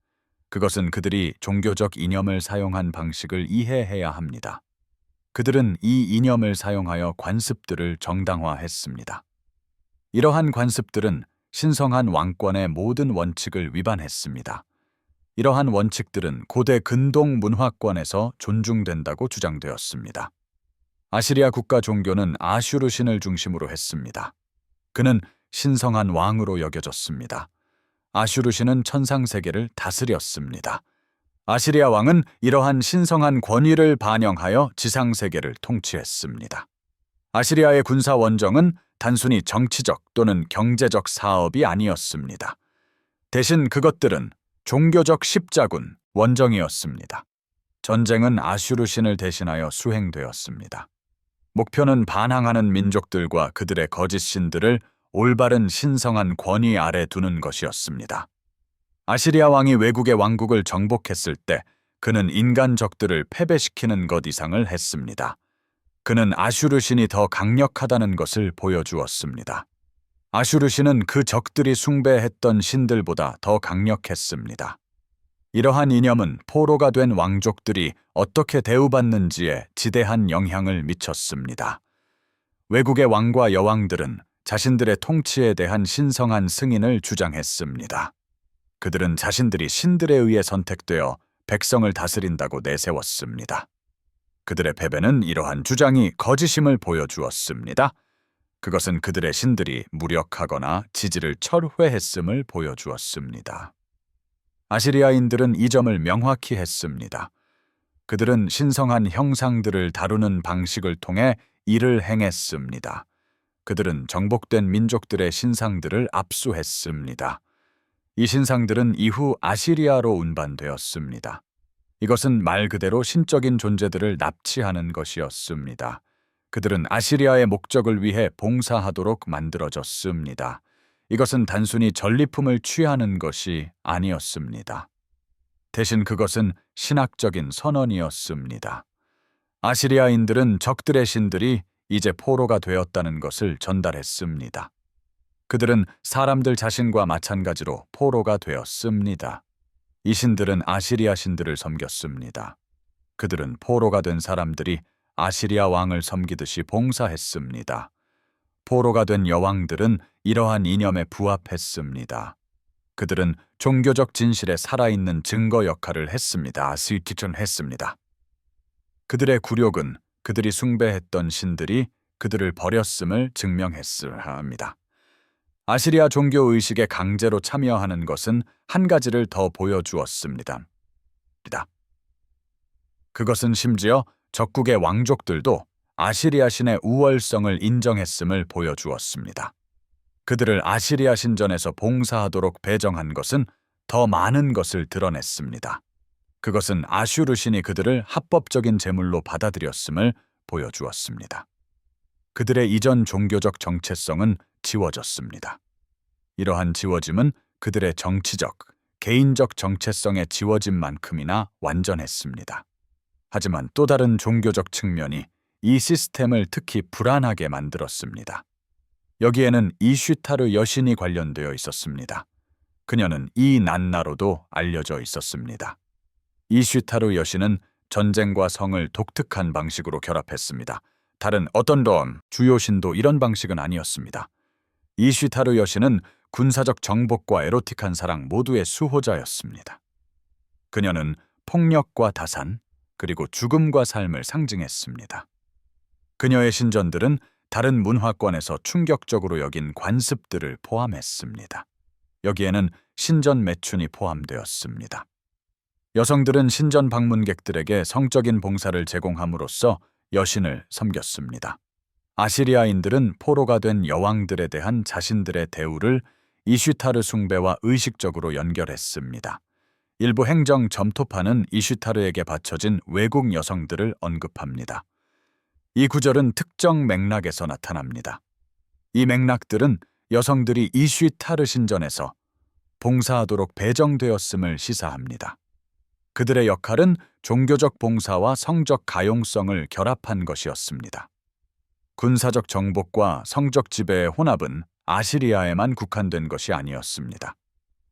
그것은 그들이 종교적 이념을 사용한 방식을 이해해야 합니다. 그들은 이 이념을 사용하여 관습들을 정당화했습니다. 이러한 관습들은 신성한 왕권의 모든 원칙을 위반했습니다. 이러한 원칙들은 고대 근동 문화권에서 존중된다고 주장되었습니다. 아시리아 국가 종교는 아슈르 신을 중심으로 했습니다. 그는 신성한 왕으로 여겨졌습니다. 아슈르 신은 천상세계를 다스렸습니다. 아시리아 왕은 이러한 신성한 권위를 반영하여 지상세계를 통치했습니다. 아시리아의 군사 원정은 단순히 정치적 또는 경제적 사업이 아니었습니다. 대신 그것들은 종교적 십자군, 원정이었습니다. 전쟁은 아슈르 신을 대신하여 수행되었습니다. 목표는 반항하는 민족들과 그들의 거짓 신들을 올바른 신성한 권위 아래 두는 것이었습니다. 아시리아 왕이 외국의 왕국을 정복했을 때 그는 인간 적들을 패배시키는 것 이상을 했습니다. 그는 아슈르 신이 더 강력하다는 것을 보여주었습니다. 아슈르 신은 그 적들이 숭배했던 신들보다 더 강력했습니다. 이러한 이념은 포로가 된 왕족들이 어떻게 대우받는지에 지대한 영향을 미쳤습니다. 외국의 왕과 여왕들은 자신들의 통치에 대한 신성한 승인을 주장했습니다. 그들은 자신들이 신들에 의해 선택되어 백성을 다스린다고 내세웠습니다. 그들의 패배는 이러한 주장이 거짓임을 보여주었습니다. 그것은 그들의 신들이 무력하거나 지지를 철회했음을 보여주었습니다. 아시리아인들은 이 점을 명확히 했습니다. 그들은 신성한 형상들을 다루는 방식을 통해 이를 행했습니다. 그들은 정복된 민족들의 신상들을 압수했습니다. 이 신상들은 이후 아시리아로 운반되었습니다. 이것은 말 그대로 신적인 존재들을 납치하는 것이었습니다. 그들은 아시리아의 목적을 위해 봉사하도록 만들어졌습니다. 이것은 단순히 전리품을 취하는 것이 아니었습니다. 대신 그것은 신학적인 선언이었습니다. 아시리아인들은 적들의 신들이 이제 포로가 되었다는 것을 전달했습니다. 그들은 사람들 자신과 마찬가지로 포로가 되었습니다. 이 신들은 아시리아 신들을 섬겼습니다. 그들은 포로가 된 사람들이 아시리아 왕을 섬기듯이 봉사했습니다. 포로가 된 여왕들은 이러한 이념에 부합했습니다. 그들은 종교적 진실에 살아있는 증거 역할을 했습니다. 그들의 굴욕은 그들이 숭배했던 신들이 그들을 버렸음을 증명했어야 합니다. 아시리아 종교 의식에 강제로 참여하는 것은 한 가지를 더 보여주었습니다. 그것은 심지어 적국의 왕족들도 아시리아 신의 우월성을 인정했음을 보여주었습니다. 그들을 아시리아 신전에서 봉사하도록 배정한 것은 더 많은 것을 드러냈습니다. 그것은 아슈르 신이 그들을 합법적인 제물로 받아들였음을 보여주었습니다. 그들의 이전 종교적 정체성은 지워졌습니다. 이러한 지워짐은 그들의 정치적, 개인적 정체성의 지워짐만큼이나 완전했습니다. 하지만 또 다른 종교적 측면이 이 시스템을 특히 불안하게 만들었습니다. 여기에는 이슈타르 여신이 관련되어 있었습니다. 그녀는 이 난나로도 알려져 있었습니다. 이슈타르 여신은 전쟁과 성을 독특한 방식으로 결합했습니다. 다른 어떤 주요 신도 이런 방식은 아니었습니다. 이슈타르 여신은 군사적 정복과 에로틱한 사랑 모두의 수호자였습니다. 그녀는 폭력과 다산, 그리고 죽음과 삶을 상징했습니다. 그녀의 신전들은 다른 문화권에서 충격적으로 여긴 관습들을 포함했습니다. 여기에는 신전 매춘이 포함되었습니다. 여성들은 신전 방문객들에게 성적인 봉사를 제공함으로써 여신을 섬겼습니다. 아시리아인들은 포로가 된 여왕들에 대한 자신들의 대우를 이슈타르 숭배와 의식적으로 연결했습니다. 일부 행정 점토파는 이슈타르에게 바쳐진 외국 여성들을 언급합니다. 이 구절은 특정 맥락에서 나타납니다. 이 맥락들은 여성들이 이슈타르 신전에서 봉사하도록 배정되었음을 시사합니다. 그들의 역할은 종교적 봉사와 성적 가용성을 결합한 것이었습니다. 군사적 정복과 성적 지배의 혼합은 아시리아에만 국한된 것이 아니었습니다.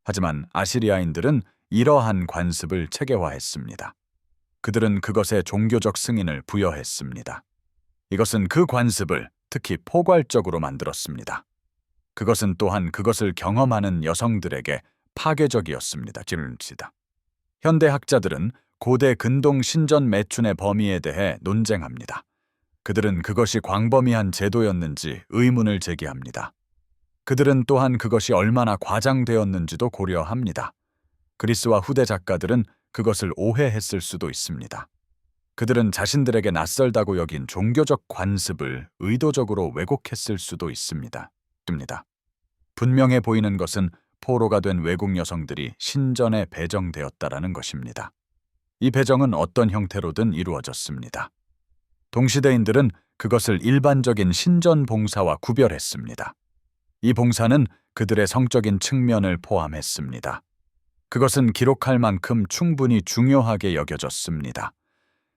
하지만 아시리아인들은 이러한 관습을 체계화했습니다. 그들은 그것에 종교적 승인을 부여했습니다. 이것은 그 관습을 특히 포괄적으로 만들었습니다. 그것은 또한 그것을 경험하는 여성들에게 파괴적이었습니다. 현대 학자들은 고대 근동 신전 매춘의 범위에 대해 논쟁합니다. 그들은 그것이 광범위한 제도였는지 의문을 제기합니다. 그들은 또한 그것이 얼마나 과장되었는지도 고려합니다. 그리스와 후대 작가들은 그것을 오해했을 수도 있습니다. 그들은 자신들에게 낯설다고 여긴 종교적 관습을 의도적으로 왜곡했을 수도 있습니다. 분명해 보이는 것은 포로가 된 외국 여성들이 신전에 배정되었다라는 것입니다. 이 배정은 어떤 형태로든 이루어졌습니다. 동시대인들은 그것을 일반적인 신전 봉사와 구별했습니다. 이 봉사는 그들의 성적인 측면을 포함했습니다. 그것은 기록할 만큼 충분히 중요하게 여겨졌습니다.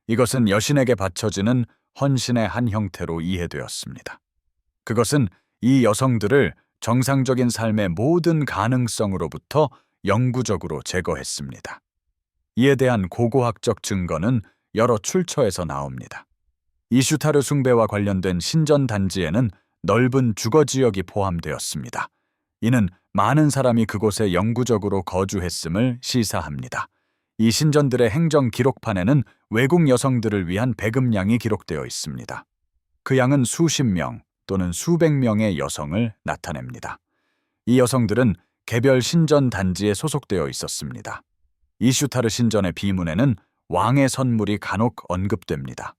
이것은 여신에게 바쳐지는 헌신의 한 형태로 이해되었습니다. 그것은 이 여성들을 정상적인 삶의 모든 가능성으로부터 영구적으로 제거했습니다. 이에 대한 고고학적 증거는 여러 출처에서 나옵니다. 이슈타르 숭배와 관련된 신전 단지에는 넓은 주거 지역이 포함되었습니다. 이는 많은 사람이 그곳에 영구적으로 거주했음을 시사합니다. 이 신전들의 행정 기록판에는 외국 여성들을 위한 배급량이 기록되어 있습니다. 그 양은 수십 명 또는 수백 명의 여성을 나타냅니다. 이 여성들은 개별 신전 단지에 소속되어 있었습니다. 이슈타르 신전의 비문에는 왕의 선물이 간혹 언급됩니다.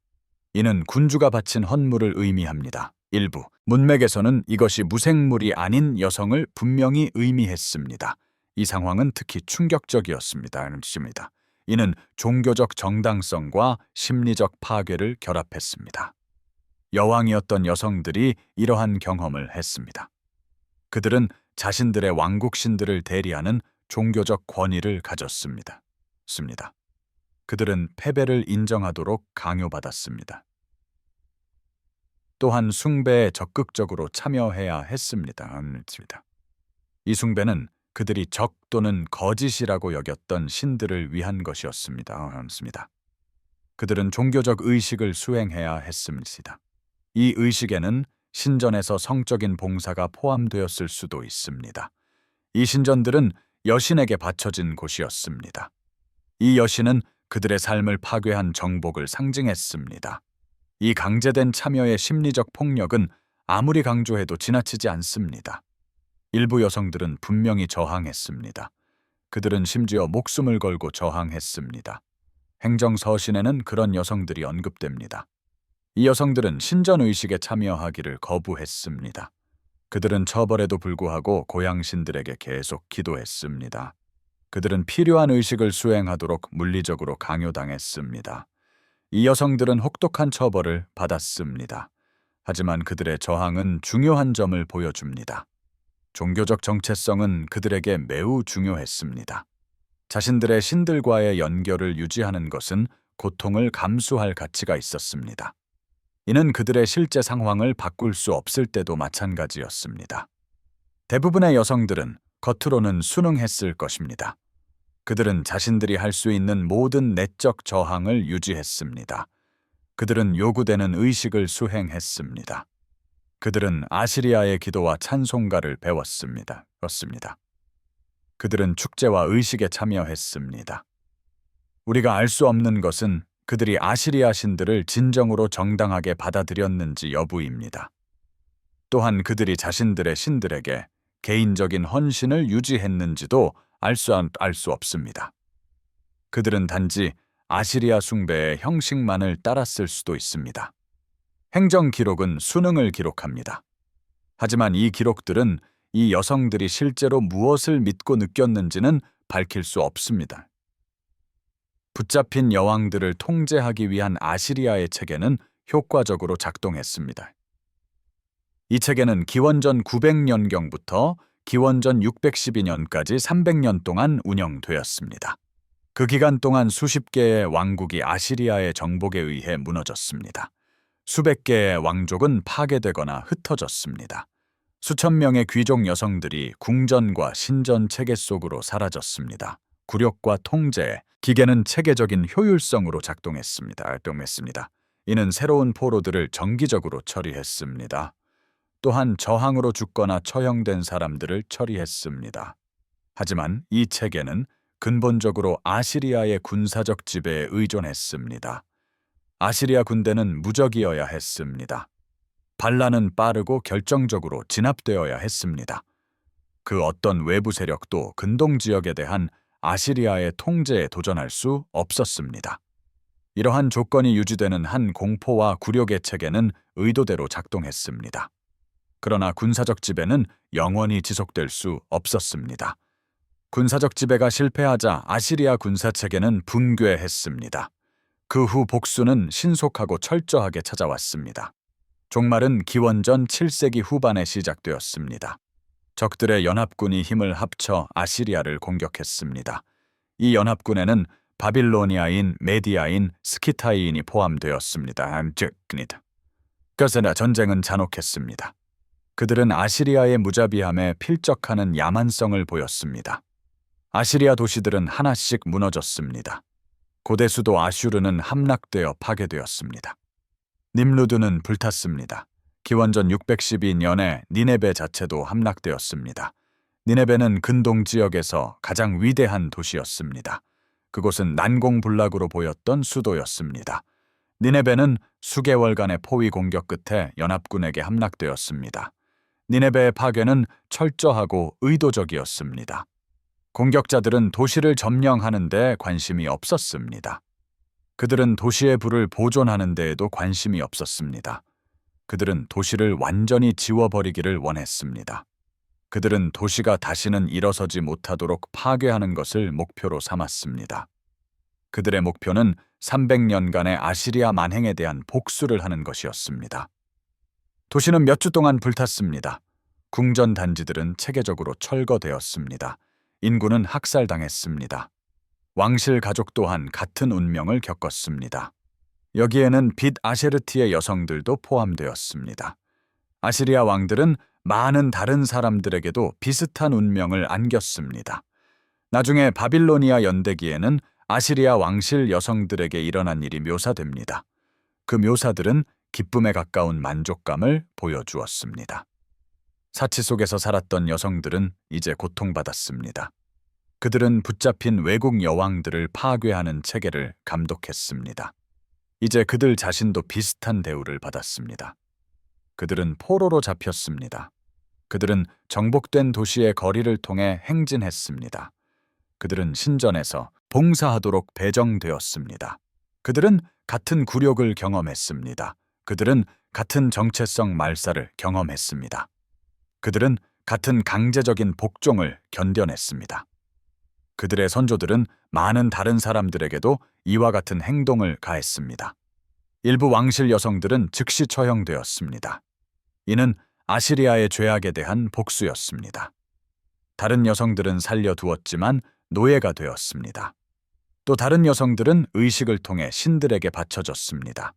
이는 군주가 바친 헌물을 의미합니다. 일부 문맥에서는 이것이 무생물이 아닌 여성을 분명히 의미했습니다. 이 상황은 특히 충격적이었습니다. 이는 종교적 정당성과 심리적 파괴를 결합했습니다. 여왕이었던 여성들이 이러한 경험을 했습니다. 그들은 자신들의 왕국신들을 대리하는 종교적 권위를 가졌습니다. 그들은 패배를 인정하도록 강요받았습니다. 또한 숭배에 적극적으로 참여해야 했습니다. 이 숭배는 그들이 적 또는 거짓이라고 여겼던 신들을 위한 것이었습니다. 그들은 종교적 의식을 수행해야 했습니다. 이 의식에는 신전에서 성적인 봉사가 포함되었을 수도 있습니다. 이 신전들은 여신에게 바쳐진 곳이었습니다. 이 여신은 그들의 삶을 파괴한 정복을 상징했습니다. 이 강제된 참여의 심리적 폭력은 아무리 강조해도 지나치지 않습니다. 일부 여성들은 분명히 저항했습니다. 그들은 심지어 목숨을 걸고 저항했습니다. 행정서신에는 그런 여성들이 언급됩니다. 이 여성들은 신전의식에 참여하기를 거부했습니다. 그들은 처벌에도 불구하고 고향신들에게 계속 기도했습니다. 그들은 필요한 의식을 수행하도록 물리적으로 강요당했습니다. 이 여성들은 혹독한 처벌을 받았습니다. 하지만 그들의 저항은 중요한 점을 보여줍니다. 종교적 정체성은 그들에게 매우 중요했습니다. 자신들의 신들과의 연결을 유지하는 것은 고통을 감수할 가치가 있었습니다. 이는 그들의 실제 상황을 바꿀 수 없을 때도 마찬가지였습니다. 대부분의 여성들은 겉으로는 순응했을 것입니다. 그들은 자신들이 할 수 있는 모든 내적 저항을 유지했습니다. 그들은 요구되는 의식을 수행했습니다. 그들은 아시리아의 기도와 찬송가를 배웠습니다. 그들은 축제와 의식에 참여했습니다. 우리가 알 수 없는 것은 그들이 아시리아 신들을 진정으로 정당하게 받아들였는지 여부입니다. 또한 그들이 자신들의 신들에게 개인적인 헌신을 유지했는지도 알 수 없습니다. 그들은 단지 아시리아 숭배의 형식만을 따랐을 수도 있습니다. 행정 기록은 순응을 기록합니다. 하지만 이 기록들은 이 여성들이 실제로 무엇을 믿고 느꼈는지는 밝힐 수 없습니다. 붙잡힌 여왕들을 통제하기 위한 아시리아의 체계는 효과적으로 작동했습니다. 이 체계는 기원전 900년경부터 기원전 612년까지 300년 동안 운영되었습니다. 그 기간 동안 수십 개의 왕국이 아시리아의 정복에 의해 무너졌습니다. 수백 개의 왕족은 파괴되거나 흩어졌습니다. 수천 명의 귀족 여성들이 궁전과 신전 체계 속으로 사라졌습니다. 굴욕과 통제, 기계는 체계적인 효율성으로 작동했습니다. 이는 새로운 포로들을 정기적으로 처리했습니다. 또한 저항으로 죽거나 처형된 사람들을 처리했습니다. 하지만 이 체계는 근본적으로 아시리아의 군사적 지배에 의존했습니다. 아시리아 군대는 무적이어야 했습니다. 반란은 빠르고 결정적으로 진압되어야 했습니다. 그 어떤 외부 세력도 근동 지역에 대한 아시리아의 통제에 도전할 수 없었습니다. 이러한 조건이 유지되는 한 공포와 굴욕의 체계는 의도대로 작동했습니다. 그러나 군사적 지배는 영원히 지속될 수 없었습니다. 군사적 지배가 실패하자 아시리아 군사체계는 붕괴했습니다. 그 후 복수는 신속하고 철저하게 찾아왔습니다. 종말은 기원전 7세기 후반에 시작되었습니다. 적들의 연합군이 힘을 합쳐 아시리아를 공격했습니다. 이 연합군에는 바빌로니아인, 메디아인, 스키타이인이 포함되었습니다. 그러나 전쟁은 잔혹했습니다. 그들은 아시리아의 무자비함에 필적하는 야만성을 보였습니다. 아시리아 도시들은 하나씩 무너졌습니다. 고대 수도 아슈르는 함락되어 파괴되었습니다. 님루드는 불탔습니다. 기원전 612년에 니네베 자체도 함락되었습니다. 니네베는 근동 지역에서 가장 위대한 도시였습니다. 그곳은 난공불락으로 보였던 수도였습니다. 니네베는 수개월간의 포위 공격 끝에 연합군에게 함락되었습니다. 니네베의 파괴는 철저하고 의도적이었습니다. 공격자들은 도시를 점령하는 데 관심이 없었습니다. 그들은 도시의 불을 보존하는 데에도 관심이 없었습니다. 그들은 도시를 완전히 지워버리기를 원했습니다. 그들은 도시가 다시는 일어서지 못하도록 파괴하는 것을 목표로 삼았습니다. 그들의 목표는 300년간의 아시리아 만행에 대한 복수를 하는 것이었습니다. 도시는 몇 주 동안 불탔습니다. 궁전 단지들은 체계적으로 철거되었습니다. 인구는 학살당했습니다. 왕실 가족 또한 같은 운명을 겪었습니다. 여기에는 빛 아셰르티의 여성들도 포함되었습니다. 아시리아 왕들은 많은 다른 사람들에게도 비슷한 운명을 안겼습니다. 나중에 바빌로니아 연대기에는 아시리아 왕실 여성들에게 일어난 일이 묘사됩니다. 그 묘사들은 기쁨에 가까운 만족감을 보여주었습니다. 사치 속에서 살았던 여성들은 이제 고통받았습니다. 그들은 붙잡힌 외국 여왕들을 파괴하는 체계를 감독했습니다. 이제 그들 자신도 비슷한 대우를 받았습니다. 그들은 포로로 잡혔습니다. 그들은 정복된 도시의 거리를 통해 행진했습니다. 그들은 신전에서 봉사하도록 배정되었습니다. 그들은 같은 굴욕을 경험했습니다. 그들은 같은 정체성 말살을 경험했습니다. 그들은 같은 강제적인 복종을 견뎌냈습니다. 그들의 선조들은 많은 다른 사람들에게도 이와 같은 행동을 가했습니다. 일부 왕실 여성들은 즉시 처형되었습니다. 이는 아시리아의 죄악에 대한 복수였습니다. 다른 여성들은 살려두었지만 노예가 되었습니다. 또 다른 여성들은 의식을 통해 신들에게 바쳐졌습니다.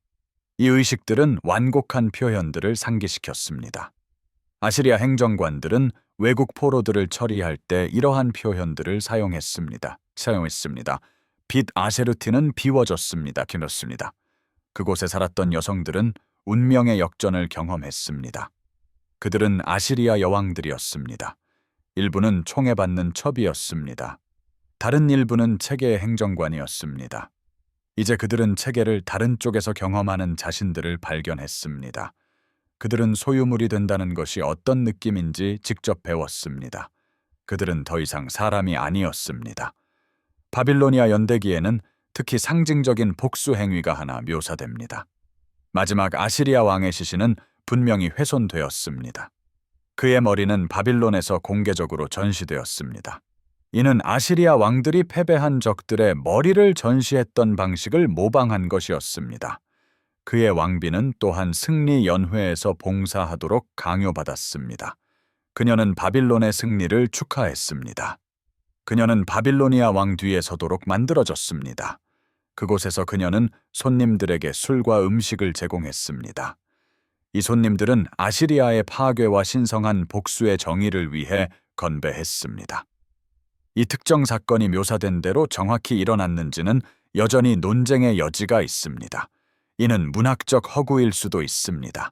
이 의식들은 완곡한 표현들을 상기시켰습니다. 아시리아 행정관들은 외국 포로들을 처리할 때 이러한 표현들을 사용했습니다. 빛 아세르티는 비워졌습니다. 기nos습니다. 그곳에 살았던 여성들은 운명의 역전을 경험했습니다. 그들은 아시리아 여왕들이었습니다. 일부는 총에 받는 첩이었습니다. 다른 일부는 체계의 행정관이었습니다. 이제 그들은 체계를 다른 쪽에서 경험하는 자신들을 발견했습니다. 그들은 소유물이 된다는 것이 어떤 느낌인지 직접 배웠습니다. 그들은 더 이상 사람이 아니었습니다. 바빌로니아 연대기에는 특히 상징적인 복수 행위가 하나 묘사됩니다. 마지막 아시리아 왕의 시신은 분명히 훼손되었습니다. 그의 머리는 바빌론에서 공개적으로 전시되었습니다. 이는 아시리아 왕들이 패배한 적들의 머리를 전시했던 방식을 모방한 것이었습니다. 그의 왕비는 또한 승리 연회에서 봉사하도록 강요받았습니다. 그녀는 바빌론의 승리를 축하했습니다. 그녀는 바빌로니아 왕 뒤에 서도록 만들어졌습니다. 그곳에서 그녀는 손님들에게 술과 음식을 제공했습니다. 이 손님들은 아시리아의 파괴와 신성한 복수의 정의를 위해 건배했습니다. 이 특정 사건이 묘사된 대로 정확히 일어났는지는 여전히 논쟁의 여지가 있습니다. 이는 문학적 허구일 수도 있습니다.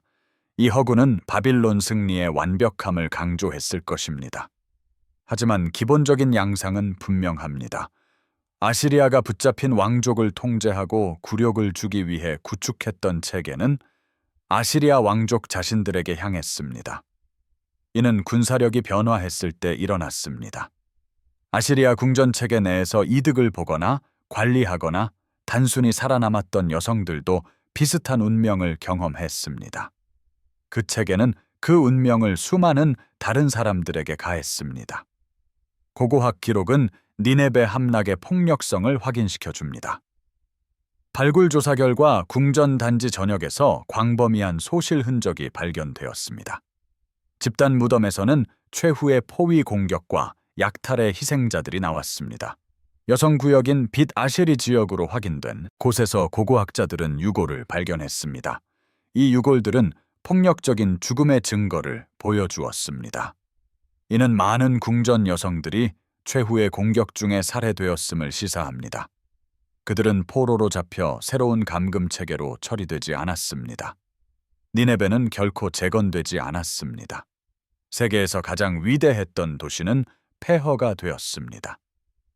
이 허구는 바빌론 승리의 완벽함을 강조했을 것입니다. 하지만 기본적인 양상은 분명합니다. 아시리아가 붙잡힌 왕족을 통제하고 굴욕을 주기 위해 구축했던 체계는 아시리아 왕족 자신들에게 향했습니다. 이는 군사력이 변화했을 때 일어났습니다. 아시리아 궁전 체계 내에서 이득을 보거나 관리하거나 단순히 살아남았던 여성들도 비슷한 운명을 경험했습니다. 그 체계는 그 운명을 수많은 다른 사람들에게 가했습니다. 고고학 기록은 니네베 함락의 폭력성을 확인시켜 줍니다. 발굴 조사 결과 궁전 단지 전역에서 광범위한 소실 흔적이 발견되었습니다. 집단 무덤에서는 최후의 포위 공격과 약탈의 희생자들이 나왔습니다. 여성 구역인 빛 아쉐리 지역으로 확인된 곳에서 고고학자들은 유골을 발견했습니다. 이 유골들은 폭력적인 죽음의 증거를 보여주었습니다. 이는 많은 궁전 여성들이 최후의 공격 중에 살해되었음을 시사합니다. 그들은 포로로 잡혀 새로운 감금 체계로 처리되지 않았습니다. 니네베는 결코 재건되지 않았습니다. 세계에서 가장 위대했던 도시는 폐허가 되었습니다.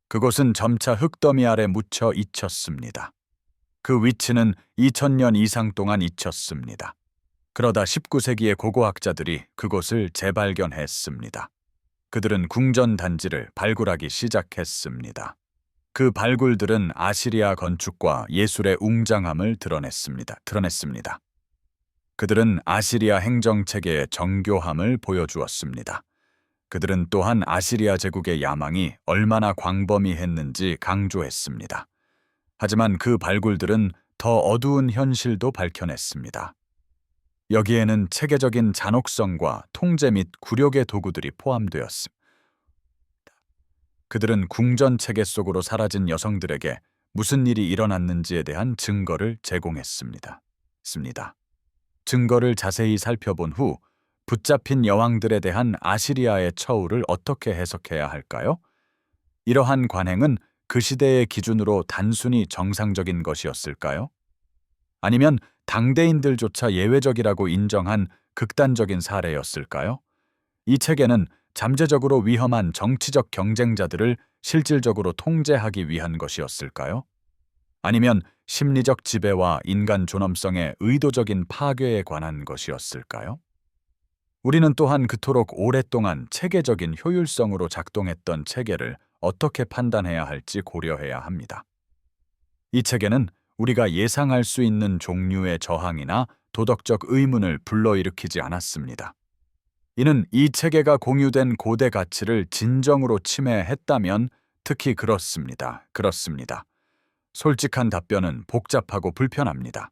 그곳은 점차 흙더미 아래 묻혀 잊혔습니다. 그 위치는 2000년 이상 동안 잊혔습니다. 그러다 19세기의 고고학자들이 그곳을 재발견했습니다. 그들은 궁전 단지를 발굴하기 시작했습니다. 그 발굴들은 아시리아 건축과 예술의 웅장함을 드러냈습니다. 그들은 아시리아 행정체계의 정교함을 보여주었습니다. 그들은 또한 아시리아 제국의 야망이 얼마나 광범위했는지 강조했습니다. 하지만 그 발굴들은 더 어두운 현실도 밝혀냈습니다. 여기에는 체계적인 잔혹성과 통제 및 굴욕의 도구들이 포함되었습니다. 그들은 궁전 체계 속으로 사라진 여성들에게 무슨 일이 일어났는지에 대한 증거를 제공했습니다. 증거를 자세히 살펴본 후 붙잡힌 여왕들에 대한 아시리아의 처우를 어떻게 해석해야 할까요? 이러한 관행은 그 시대의 기준으로 단순히 정상적인 것이었을까요? 아니면 당대인들조차 예외적이라고 인정한 극단적인 사례였을까요? 이 체계는 잠재적으로 위험한 정치적 경쟁자들을 실질적으로 통제하기 위한 것이었을까요? 아니면 심리적 지배와 인간 존엄성의 의도적인 파괴에 관한 것이었을까요? 우리는 또한 그토록 오랫동안 체계적인 효율성으로 작동했던 체계를 어떻게 판단해야 할지 고려해야 합니다. 이 체계는 우리가 예상할 수 있는 종류의 저항이나 도덕적 의문을 불러일으키지 않았습니다. 이는 이 체계가 공유된 고대 가치를 진정으로 침해했다면 특히 그렇습니다. 솔직한 답변은 복잡하고 불편합니다.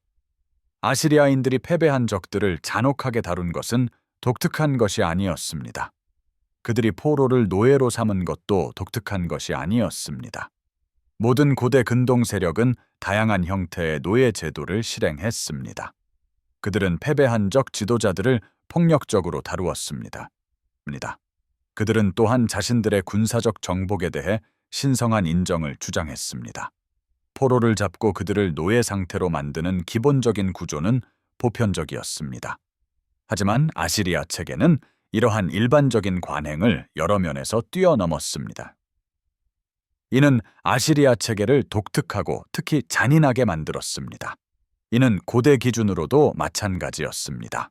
아시리아인들이 패배한 적들을 잔혹하게 다룬 것은 독특한 것이 아니었습니다. 그들이 포로를 노예로 삼은 것도 독특한 것이 아니었습니다. 모든 고대 근동 세력은 다양한 형태의 노예 제도를 실행했습니다. 그들은 패배한 적 지도자들을 폭력적으로 다루었습니다. 그들은 또한 자신들의 군사적 정복에 대해 신성한 인정을 주장했습니다. 포로를 잡고 그들을 노예 상태로 만드는 기본적인 구조는 보편적이었습니다. 하지만 아시리아 체계는 이러한 일반적인 관행을 여러 면에서 뛰어넘었습니다. 이는 아시리아 체계를 독특하고 특히 잔인하게 만들었습니다. 이는 고대 기준으로도 마찬가지였습니다.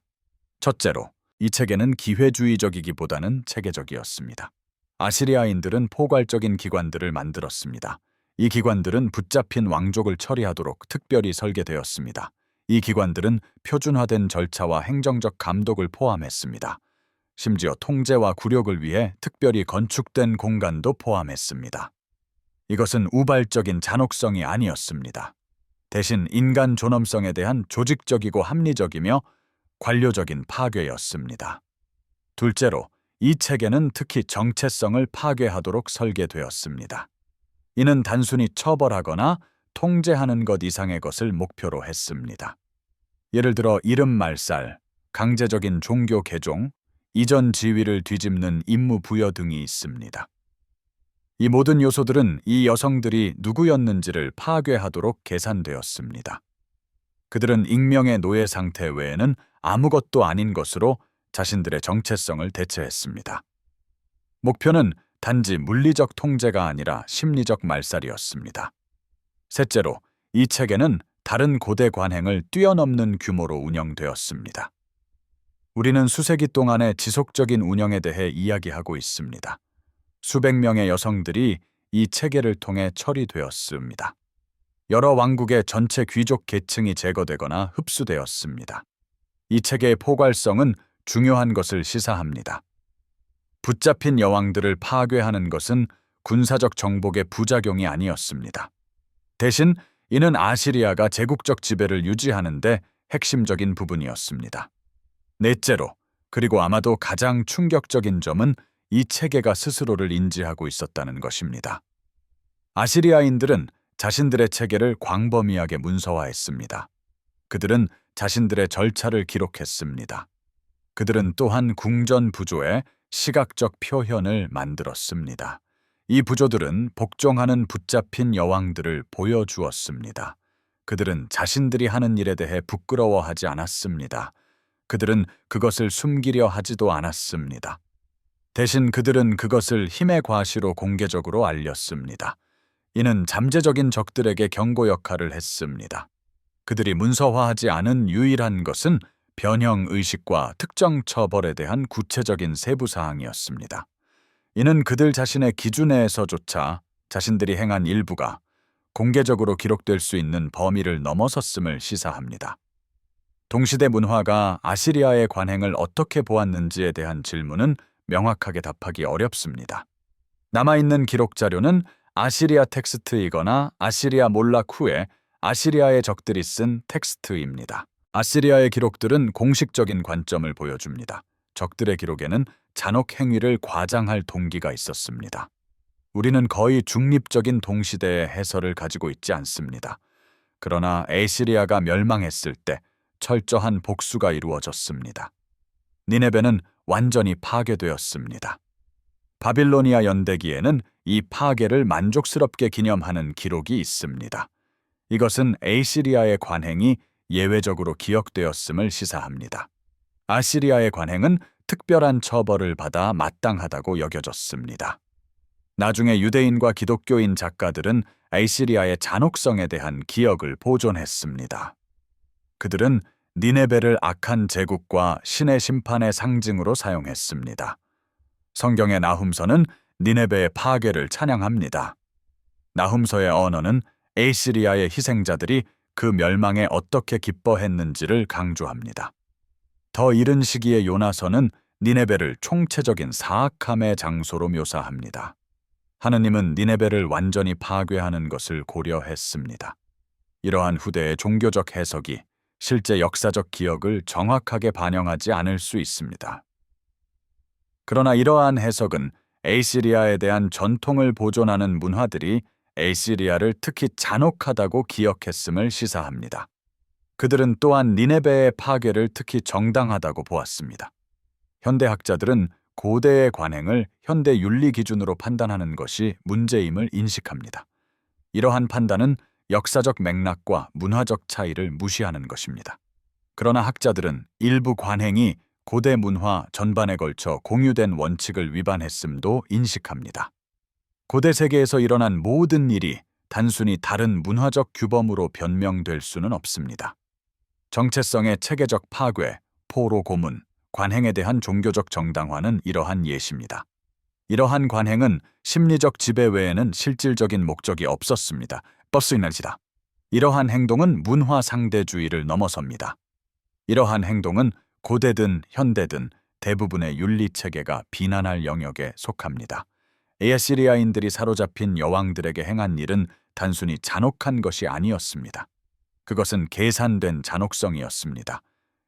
첫째로, 이 체계는 기회주의적이기보다는 체계적이었습니다. 아시리아인들은 포괄적인 기관들을 만들었습니다. 이 기관들은 붙잡힌 왕족을 처리하도록 특별히 설계되었습니다. 이 기관들은 표준화된 절차와 행정적 감독을 포함했습니다. 심지어 통제와 굴욕을 위해 특별히 건축된 공간도 포함했습니다. 이것은 우발적인 잔혹성이 아니었습니다. 대신 인간 존엄성에 대한 조직적이고 합리적이며 관료적인 파괴였습니다. 둘째로, 이 체계는 특히 정체성을 파괴하도록 설계되었습니다. 이는 단순히 처벌하거나 통제하는 것 이상의 것을 목표로 했습니다. 예를 들어 이름 말살, 강제적인 종교 개종, 이전 지위를 뒤집는 임무 부여 등이 있습니다. 이 모든 요소들은 이 여성들이 누구였는지를 파괴하도록 계산되었습니다. 그들은 익명의 노예 상태 외에는 아무것도 아닌 것으로 자신들의 정체성을 대체했습니다. 목표는 단지 물리적 통제가 아니라 심리적 말살이었습니다. 셋째로, 이 체계는 다른 고대 관행을 뛰어넘는 규모로 운영되었습니다. 우리는 수세기 동안의 지속적인 운영에 대해 이야기하고 있습니다. 수백 명의 여성들이 이 체계를 통해 처리되었습니다. 여러 왕국의 전체 귀족 계층이 제거되거나 흡수되었습니다. 이 체계의 포괄성은 중요한 것을 시사합니다. 붙잡힌 여왕들을 파괴하는 것은 군사적 정복의 부작용이 아니었습니다. 대신 이는 아시리아가 제국적 지배를 유지하는 데 핵심적인 부분이었습니다. 넷째로, 그리고 아마도 가장 충격적인 점은 이 체계가 스스로를 인지하고 있었다는 것입니다. 아시리아인들은 자신들의 체계를 광범위하게 문서화했습니다. 그들은 자신들의 절차를 기록했습니다. 그들은 또한 궁전 부조의 시각적 표현을 만들었습니다. 이 부조들은 복종하는 붙잡힌 여왕들을 보여주었습니다. 그들은 자신들이 하는 일에 대해 부끄러워하지 않았습니다. 그들은 그것을 숨기려 하지도 않았습니다. 대신 그들은 그것을 힘의 과시로 공개적으로 알렸습니다. 이는 잠재적인 적들에게 경고 역할을 했습니다. 그들이 문서화하지 않은 유일한 것은 변형 의식과 특정 처벌에 대한 구체적인 세부 사항이었습니다. 이는 그들 자신의 기준 내에서조차 자신들이 행한 일부가 공개적으로 기록될 수 있는 범위를 넘어섰음을 시사합니다. 동시대 문화가 아시리아의 관행을 어떻게 보았는지에 대한 질문은 명확하게 답하기 어렵습니다. 남아있는 기록 자료는 아시리아 텍스트이거나 아시리아 몰락 후에 아시리아의 적들이 쓴 텍스트입니다. 아시리아의 기록들은 공식적인 관점을 보여줍니다. 적들의 기록에는 잔혹 행위를 과장할 동기가 있었습니다. 우리는 거의 중립적인 동시대의 해설을 가지고 있지 않습니다. 그러나 에시리아가 멸망했을 때 철저한 복수가 이루어졌습니다. 니네베는 완전히 파괴되었습니다. 바빌로니아 연대기에는 이 파괴를 만족스럽게 기념하는 기록이 있습니다. 이것은 에시리아의 관행이 예외적으로 기억되었음을 시사합니다. 아시리아의 관행은 특별한 처벌을 받아 마땅하다고 여겨졌습니다. 나중에 유대인과 기독교인 작가들은 아시리아의 잔혹성에 대한 기억을 보존했습니다. 그들은 니네베를 악한 제국과 신의 심판의 상징으로 사용했습니다. 성경의 나훔서는 니네베의 파괴를 찬양합니다. 나훔서의 언어는 에시리아의 희생자들이 그 멸망에 어떻게 기뻐했는지를 강조합니다. 더 이른 시기의 요나서는 니네베를 총체적인 사악함의 장소로 묘사합니다. 하느님은 니네베를 완전히 파괴하는 것을 고려했습니다. 이러한 후대의 종교적 해석이 실제 역사적 기억을 정확하게 반영하지 않을 수 있습니다. 그러나 이러한 해석은 에시리아에 대한 전통을 보존하는 문화들이 에시리아를 특히 잔혹하다고 기억했음을 시사합니다. 그들은 또한 니네베의 파괴를 특히 정당하다고 보았습니다. 현대학자들은 고대의 관행을 현대 윤리 기준으로 판단하는 것이 문제임을 인식합니다. 이러한 판단은 역사적 맥락과 문화적 차이를 무시하는 것입니다. 그러나 학자들은 일부 관행이 고대 문화 전반에 걸쳐 공유된 원칙을 위반했음도 인식합니다. 고대 세계에서 일어난 모든 일이 단순히 다른 문화적 규범으로 변명될 수는 없습니다. 정체성의 체계적 파괴, 포로 고문, 관행에 대한 종교적 정당화는 이러한 예시입니다. 이러한 관행은 심리적 지배 외에는 실질적인 목적이 없었습니다. 버스이날지다. 이러한 행동은 문화 상대주의를 넘어섭니다. 이러한 행동은 고대든 현대든 대부분의 윤리 체계가 비난할 영역에 속합니다. 에시리아인들이 사로잡힌 여왕들에게 행한 일은 단순히 잔혹한 것이 아니었습니다. 그것은 계산된 잔혹성이었습니다.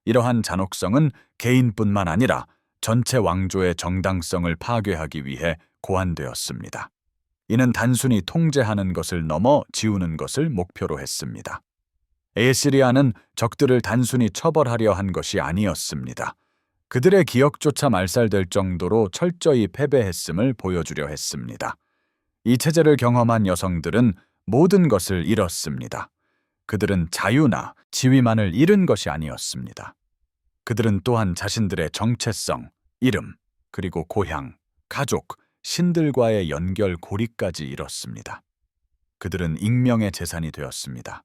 이러한 잔혹성은 개인뿐만 아니라 전체 왕조의 정당성을 파괴하기 위해 고안되었습니다. 이는 단순히 통제하는 것을 넘어 지우는 것을 목표로 했습니다. 에시리아는 적들을 단순히 처벌하려 한 것이 아니었습니다. 그들의 기억조차 말살될 정도로 철저히 패배했음을 보여주려 했습니다. 이 체제를 경험한 여성들은 모든 것을 잃었습니다. 그들은 자유나 지위만을 잃은 것이 아니었습니다. 그들은 또한 자신들의 정체성, 이름, 그리고 고향, 가족, 신들과의 연결 고리까지 잃었습니다. 그들은 익명의 재산이 되었습니다.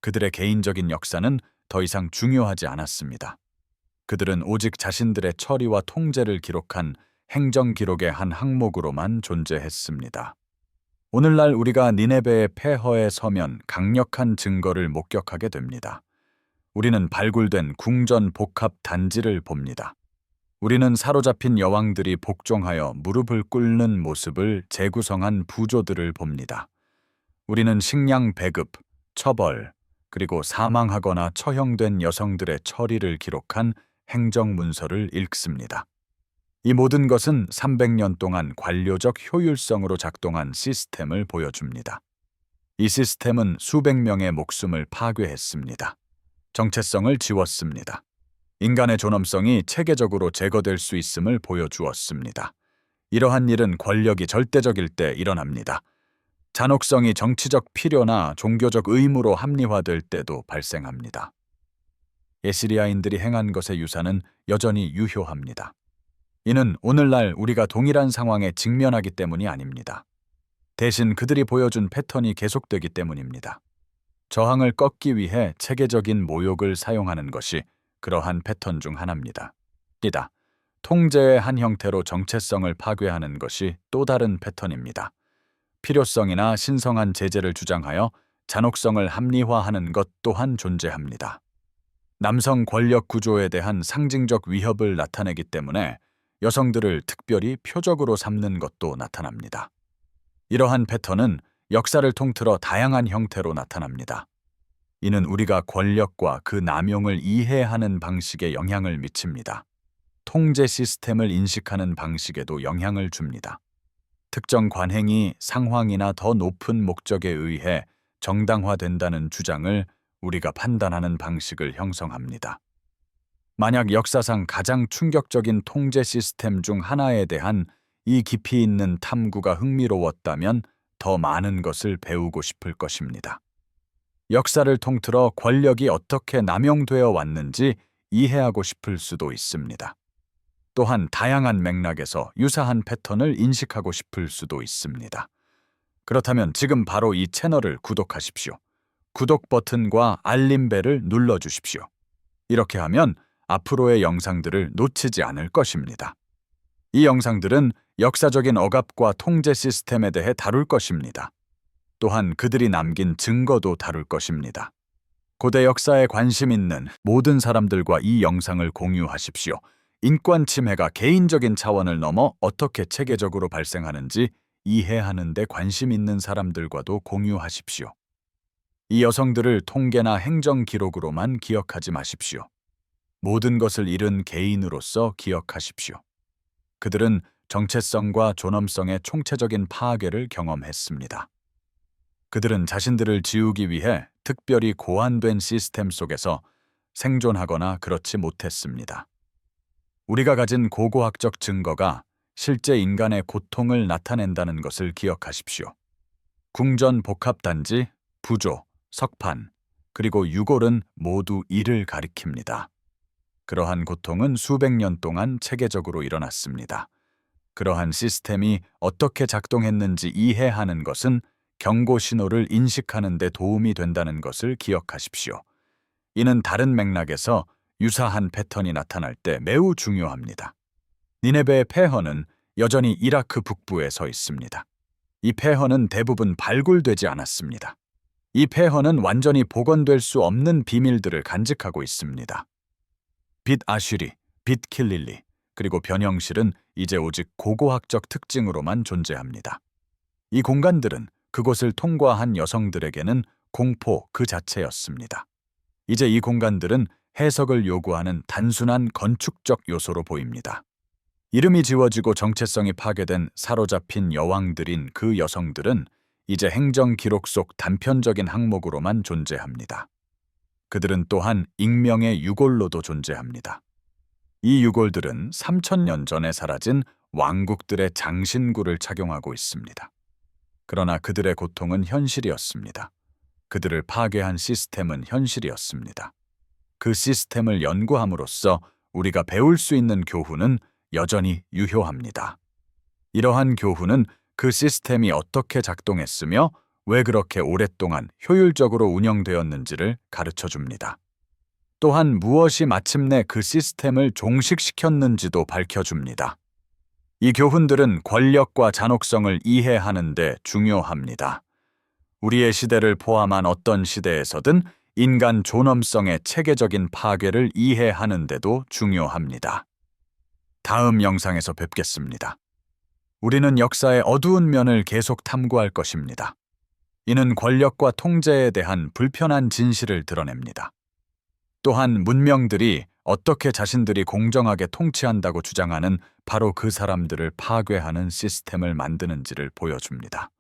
그들의 개인적인 역사는 더 이상 중요하지 않았습니다. 그들은 오직 자신들의 처리와 통제를 기록한 행정 기록의 한 항목으로만 존재했습니다. 오늘날 우리가 니네베의 폐허에 서면 강력한 증거를 목격하게 됩니다. 우리는 발굴된 궁전 복합 단지를 봅니다. 우리는 사로잡힌 여왕들이 복종하여 무릎을 꿇는 모습을 재구성한 부조들을 봅니다. 우리는 식량 배급, 처벌, 그리고 사망하거나 처형된 여성들의 처리를 기록한 행정문서를 읽습니다. 이 모든 것은 300년 동안 관료적 효율성으로 작동한 시스템을 보여줍니다. 이 시스템은 수백 명의 목숨을 파괴했습니다. 정체성을 지웠습니다. 인간의 존엄성이 체계적으로 제거될 수 있음을 보여주었습니다. 이러한 일은 권력이 절대적일 때 일어납니다. 잔혹성이 정치적 필요나 종교적 의무로 합리화될 때도 발생합니다. 에시리아인들이 행한 것의 유산은 여전히 유효합니다. 이는 오늘날 우리가 동일한 상황에 직면하기 때문이 아닙니다. 대신 그들이 보여준 패턴이 계속되기 때문입니다. 저항을 꺾기 위해 체계적인 모욕을 사용하는 것이 그러한 패턴 중 하나입니다. 통제의 한 형태로 정체성을 파괴하는 것이 또 다른 패턴입니다. 필요성이나 신성한 제재를 주장하여 잔혹성을 합리화하는 것 또한 존재합니다. 남성 권력 구조에 대한 상징적 위협을 나타내기 때문에 여성들을 특별히 표적으로 삼는 것도 나타납니다. 이러한 패턴은 역사를 통틀어 다양한 형태로 나타납니다. 이는 우리가 권력과 그 남용을 이해하는 방식에 영향을 미칩니다. 통제 시스템을 인식하는 방식에도 영향을 줍니다. 특정 관행이 상황이나 더 높은 목적에 의해 정당화된다는 주장을 우리가 판단하는 방식을 형성합니다. 만약 역사상 가장 충격적인 통제 시스템 중 하나에 대한 이 깊이 있는 탐구가 흥미로웠다면 더 많은 것을 배우고 싶을 것입니다. 역사를 통틀어 권력이 어떻게 남용되어 왔는지 이해하고 싶을 수도 있습니다. 또한 다양한 맥락에서 유사한 패턴을 인식하고 싶을 수도 있습니다. 그렇다면 지금 바로 이 채널을 구독하십시오. 구독 버튼과 알림벨을 눌러주십시오. 이렇게 하면 앞으로의 영상들을 놓치지 않을 것입니다. 이 영상들은 역사적인 억압과 통제 시스템에 대해 다룰 것입니다. 또한 그들이 남긴 증거도 다룰 것입니다. 고대 역사에 관심 있는 모든 사람들과 이 영상을 공유하십시오. 인권 침해가 개인적인 차원을 넘어 어떻게 체계적으로 발생하는지 이해하는 데 관심 있는 사람들과도 공유하십시오. 이 여성들을 통계나 행정 기록으로만 기억하지 마십시오. 모든 것을 잃은 개인으로서 기억하십시오. 그들은 정체성과 존엄성의 총체적인 파괴를 경험했습니다. 그들은 자신들을 지우기 위해 특별히 고안된 시스템 속에서 생존하거나 그렇지 못했습니다. 우리가 가진 고고학적 증거가 실제 인간의 고통을 나타낸다는 것을 기억하십시오. 궁전 복합단지, 부조, 석판, 그리고 유골은 모두 이를 가리킵니다. 그러한 고통은 수백 년 동안 체계적으로 일어났습니다. 그러한 시스템이 어떻게 작동했는지 이해하는 것은 경고 신호를 인식하는 데 도움이 된다는 것을 기억하십시오. 이는 다른 맥락에서 유사한 패턴이 나타날 때 매우 중요합니다. 니네베의 폐허는 여전히 이라크 북부에 서 있습니다. 이 폐허는 대부분 발굴되지 않았습니다. 이 폐허는 완전히 복원될 수 없는 비밀들을 간직하고 있습니다. 빛 아슈리, 빛 킬릴리, 그리고 변형실은 이제 오직 고고학적 특징으로만 존재합니다. 이 공간들은 그곳을 통과한 여성들에게는 공포 그 자체였습니다. 이제 이 공간들은 해석을 요구하는 단순한 건축적 요소로 보입니다. 이름이 지워지고 정체성이 파괴된 사로잡힌 여왕들인 그 여성들은 이제 행정 기록 속 단편적인 항목으로만 존재합니다. 그들은 또한 익명의 유골로도 존재합니다. 이 유골들은 3000년 전에 사라진 왕국들의 장신구를 착용하고 있습니다. 그러나 그들의 고통은 현실이었습니다. 그들을 파괴한 시스템은 현실이었습니다. 그 시스템을 연구함으로써 우리가 배울 수 있는 교훈은 여전히 유효합니다. 이러한 교훈은 그 시스템이 어떻게 작동했으며 왜 그렇게 오랫동안 효율적으로 운영되었는지를 가르쳐 줍니다. 또한 무엇이 마침내 그 시스템을 종식시켰는지도 밝혀줍니다. 이 교훈들은 권력과 잔혹성을 이해하는 데 중요합니다. 우리의 시대를 포함한 어떤 시대에서든 인간 존엄성의 체계적인 파괴를 이해하는 데도 중요합니다. 다음 영상에서 뵙겠습니다. 우리는 역사의 어두운 면을 계속 탐구할 것입니다. 이는 권력과 통제에 대한 불편한 진실을 드러냅니다. 또한 문명들이 어떻게 자신들이 공정하게 통치한다고 주장하는 바로 그 사람들을 파괴하는 시스템을 만드는지를 보여줍니다.